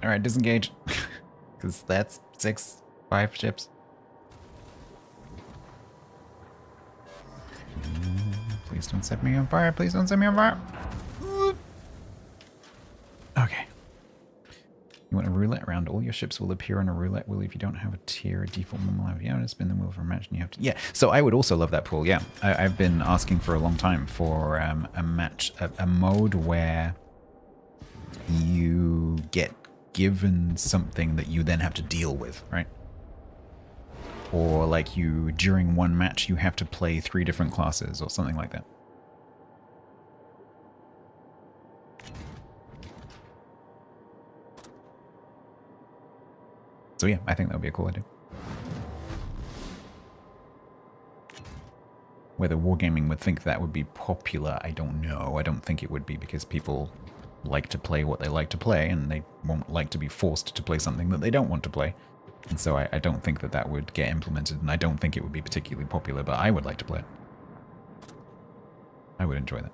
Alright, disengage. Because that's 5 ships. Please don't set me on fire. Please don't set me on fire. Okay. You want a roulette round? All your ships will appear on a roulette wheel. If you don't have a tier, a default one will have you spin the wheel for a match and you have to... Yeah, so I would also love that pool, yeah. I've been asking for a long time for a match, a mode where you get given something that you then have to deal with, right? Or like you, during one match, you have to play 3 different classes or something like that. So yeah, I think that would be a cool idea. Whether Wargaming would think that would be popular, I don't know. I don't think it would be, because people like to play what they like to play, and they won't like to be forced to play something that they don't want to play. And so I don't think that that would get implemented, and I don't think it would be particularly popular, but I would like to play it. I would enjoy that.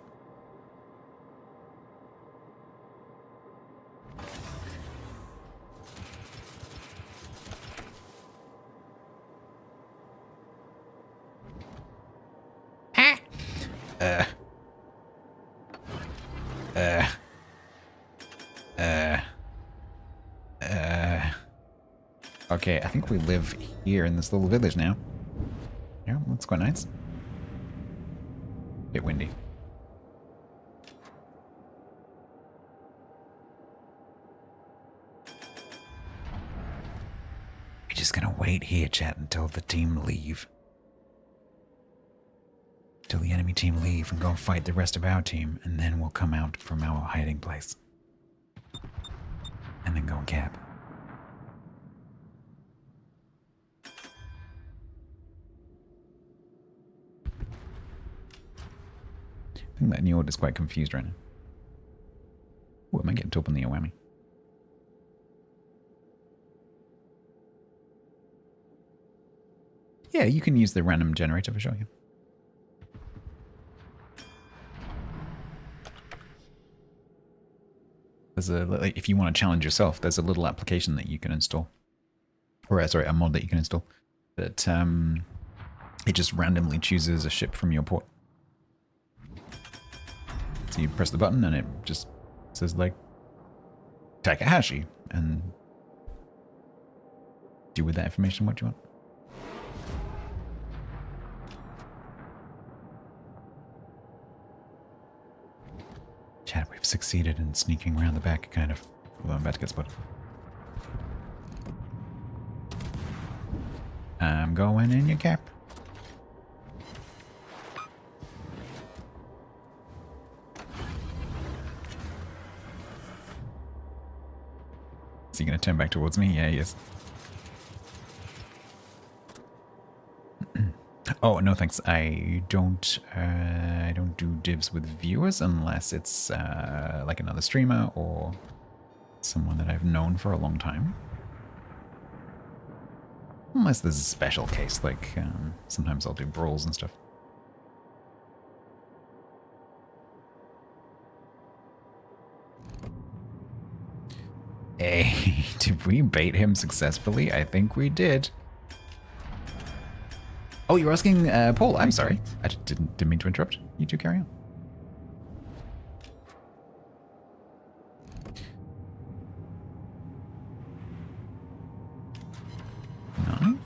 Okay, I think we live here in this little village now. Yeah, that's quite nice. Bit windy. We're just gonna wait here, chat, until the team leave. Till the enemy team leave and go fight the rest of our team, and then we'll come out from our hiding place. And then go and cap. I think that New Order's quite confused right now. Oh, am I getting to open the Owami? Yeah, you can use the random generator for sure, yeah. There's a, like, if you want to challenge yourself, there's a little application that you can install. Or, sorry, a mod that you can install. That, it just randomly chooses a ship from your port. So you press the button and it just says, like, Takahashi, and do with that information what you want. Chat, we've succeeded in sneaking around the back, kind of. Although I'm about to get spotted. I'm going in your cap. Is he going to turn back towards me? Yeah, he is. Oh, no thanks. I don't do divs with viewers unless it's like another streamer or someone that I've known for a long time. Unless there's a special case, like sometimes I'll do brawls and stuff. Hey, did we bait him successfully? I think we did. Oh, you're asking Paul. I'm sorry. I didn't mean to interrupt. You two carry on. No.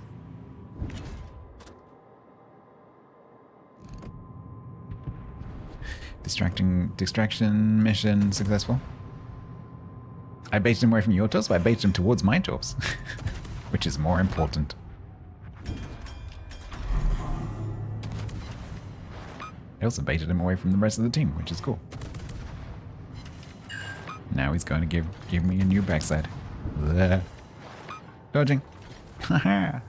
Distraction mission successful. I baited him away from your toes, but I baited him towards my toes, which is more important. I also baited him away from the rest of the team, which is cool. Now he's going to give me a new backside. Blah. Dodging. Haha.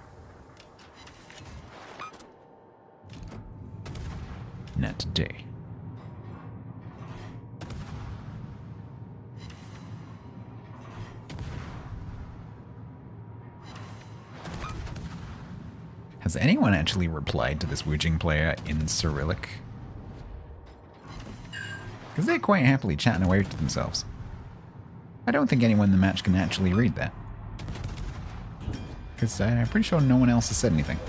Not today. Has anyone actually replied to this Wujing player in Cyrillic? Because they're quite happily chatting away to themselves. I don't think anyone in the match can actually read that. Because I'm pretty sure no one else has said anything.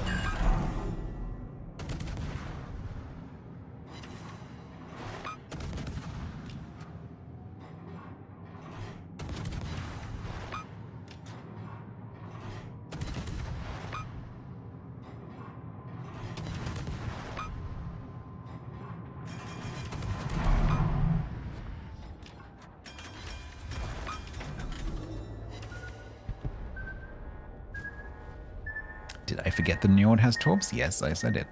Did I forget the Njord has torps? Yes, I did.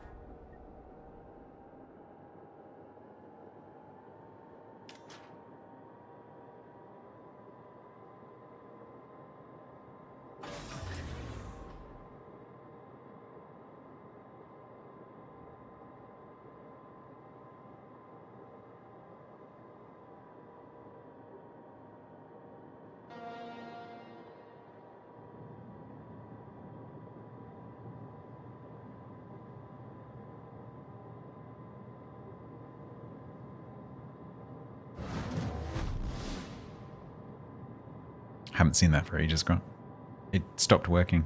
Haven't seen that for ages, Grant. It stopped working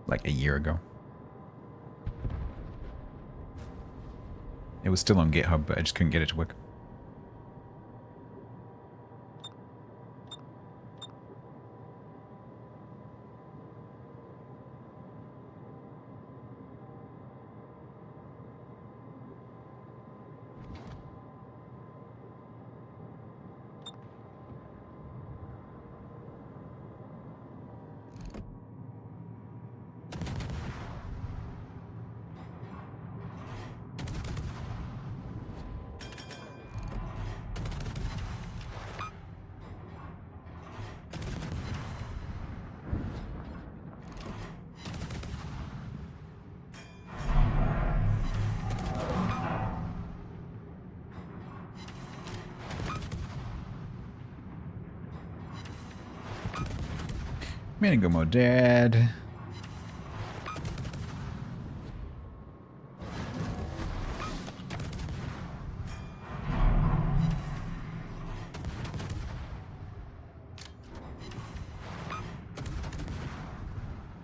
like a year ago. It was still on GitHub, but I just couldn't get it to work. I'm gonna go more dead.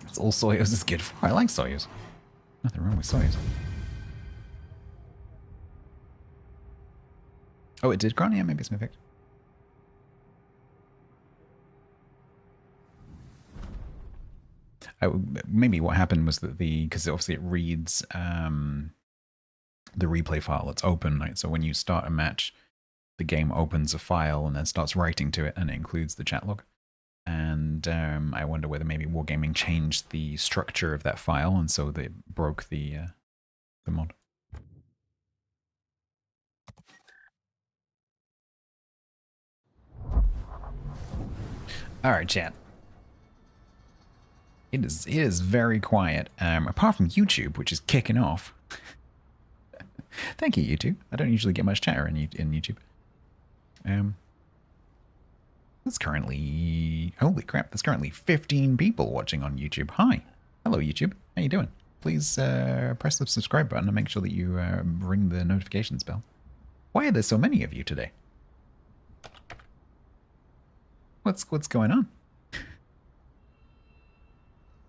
That's all Soyuz is good for. I like Soyuz. Nothing wrong with Soyuz. Oh, it did, Grant? Yeah, maybe it's an effect. Maybe what happened was that because obviously it reads the replay file that's open, right? So when you start a match, the game opens a file and then starts writing to it, and it includes the chat log. And I wonder whether maybe Wargaming changed the structure of that file, and so they broke the mod. All right, chat. It is very quiet, apart from YouTube, which is kicking off. Thank you, YouTube. I don't usually get much chatter in YouTube. There's currently, holy crap, there's currently 15 people watching on YouTube. Hi. Hello, YouTube. How you doing? Please press the subscribe button and make sure that you ring the notifications bell. Why are there so many of you today? What's going on?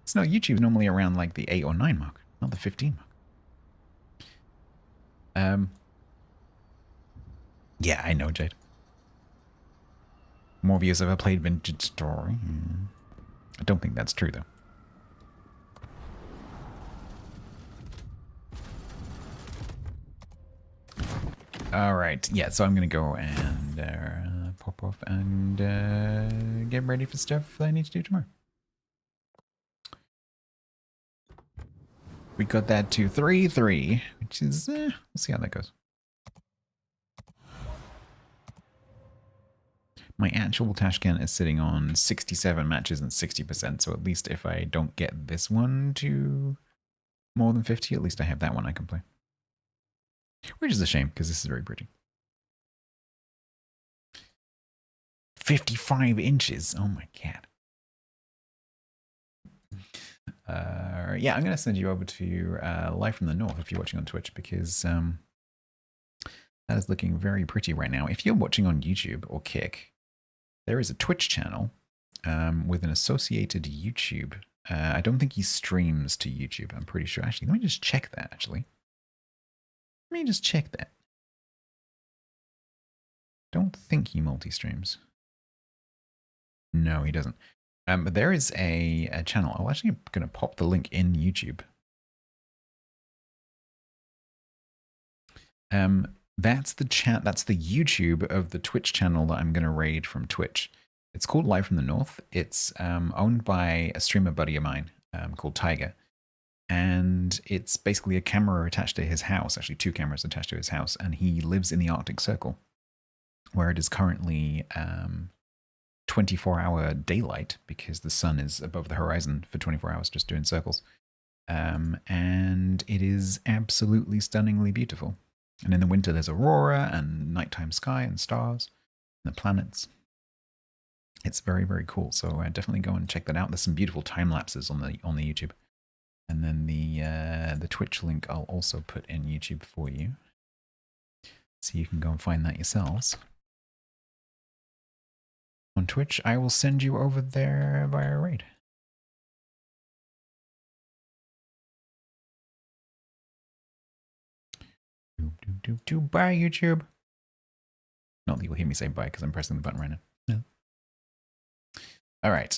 So no, YouTube's normally around like the 8 or 9 mark, not the 15 mark. Yeah, I know, Jade. More of you have ever played Vintage Story. I don't think that's true, though. Alright, yeah, so I'm going to go and pop off and get ready for stuff that I need to do tomorrow. We got that to 3-3, which is, let's see how that goes. My actual Tashkent is sitting on 67 matches and 60%, so at least if I don't get this one to more than 50, at least I have that one I can play. Which is a shame, because this is very pretty. 55 inches! Oh my god. Yeah, I'm going to send you over to Live from the North if you're watching on Twitch, because that is looking very pretty right now. If you're watching on YouTube or Kick, there is a Twitch channel with an associated YouTube. I don't think he streams to YouTube, I'm pretty sure. Actually, let me just check that, actually. Let me just check that. Don't think he multi-streams. No, he doesn't. But there is a channel. I'm actually going to pop the link in YouTube. That's the YouTube of the Twitch channel that I'm going to raid from Twitch. It's called Live from the North. It's owned by a streamer buddy of mine called Tiger. And it's basically a camera attached to his house, actually 2 cameras attached to his house. And he lives in the Arctic Circle, where it is currently 24-hour daylight because the sun is above the horizon for 24 hours just doing circles. And it is absolutely stunningly beautiful. And in the winter there's aurora and nighttime sky and stars and the planets. It's very, very cool. So definitely go and check that out. There's some beautiful time lapses on the YouTube. And then the Twitch link I'll also put in YouTube for you, so you can go and find that yourselves. on Twitch, I will send you over there via raid. Bye, YouTube. Not that you'll hear me say bye because I'm pressing the button right now. No. All right.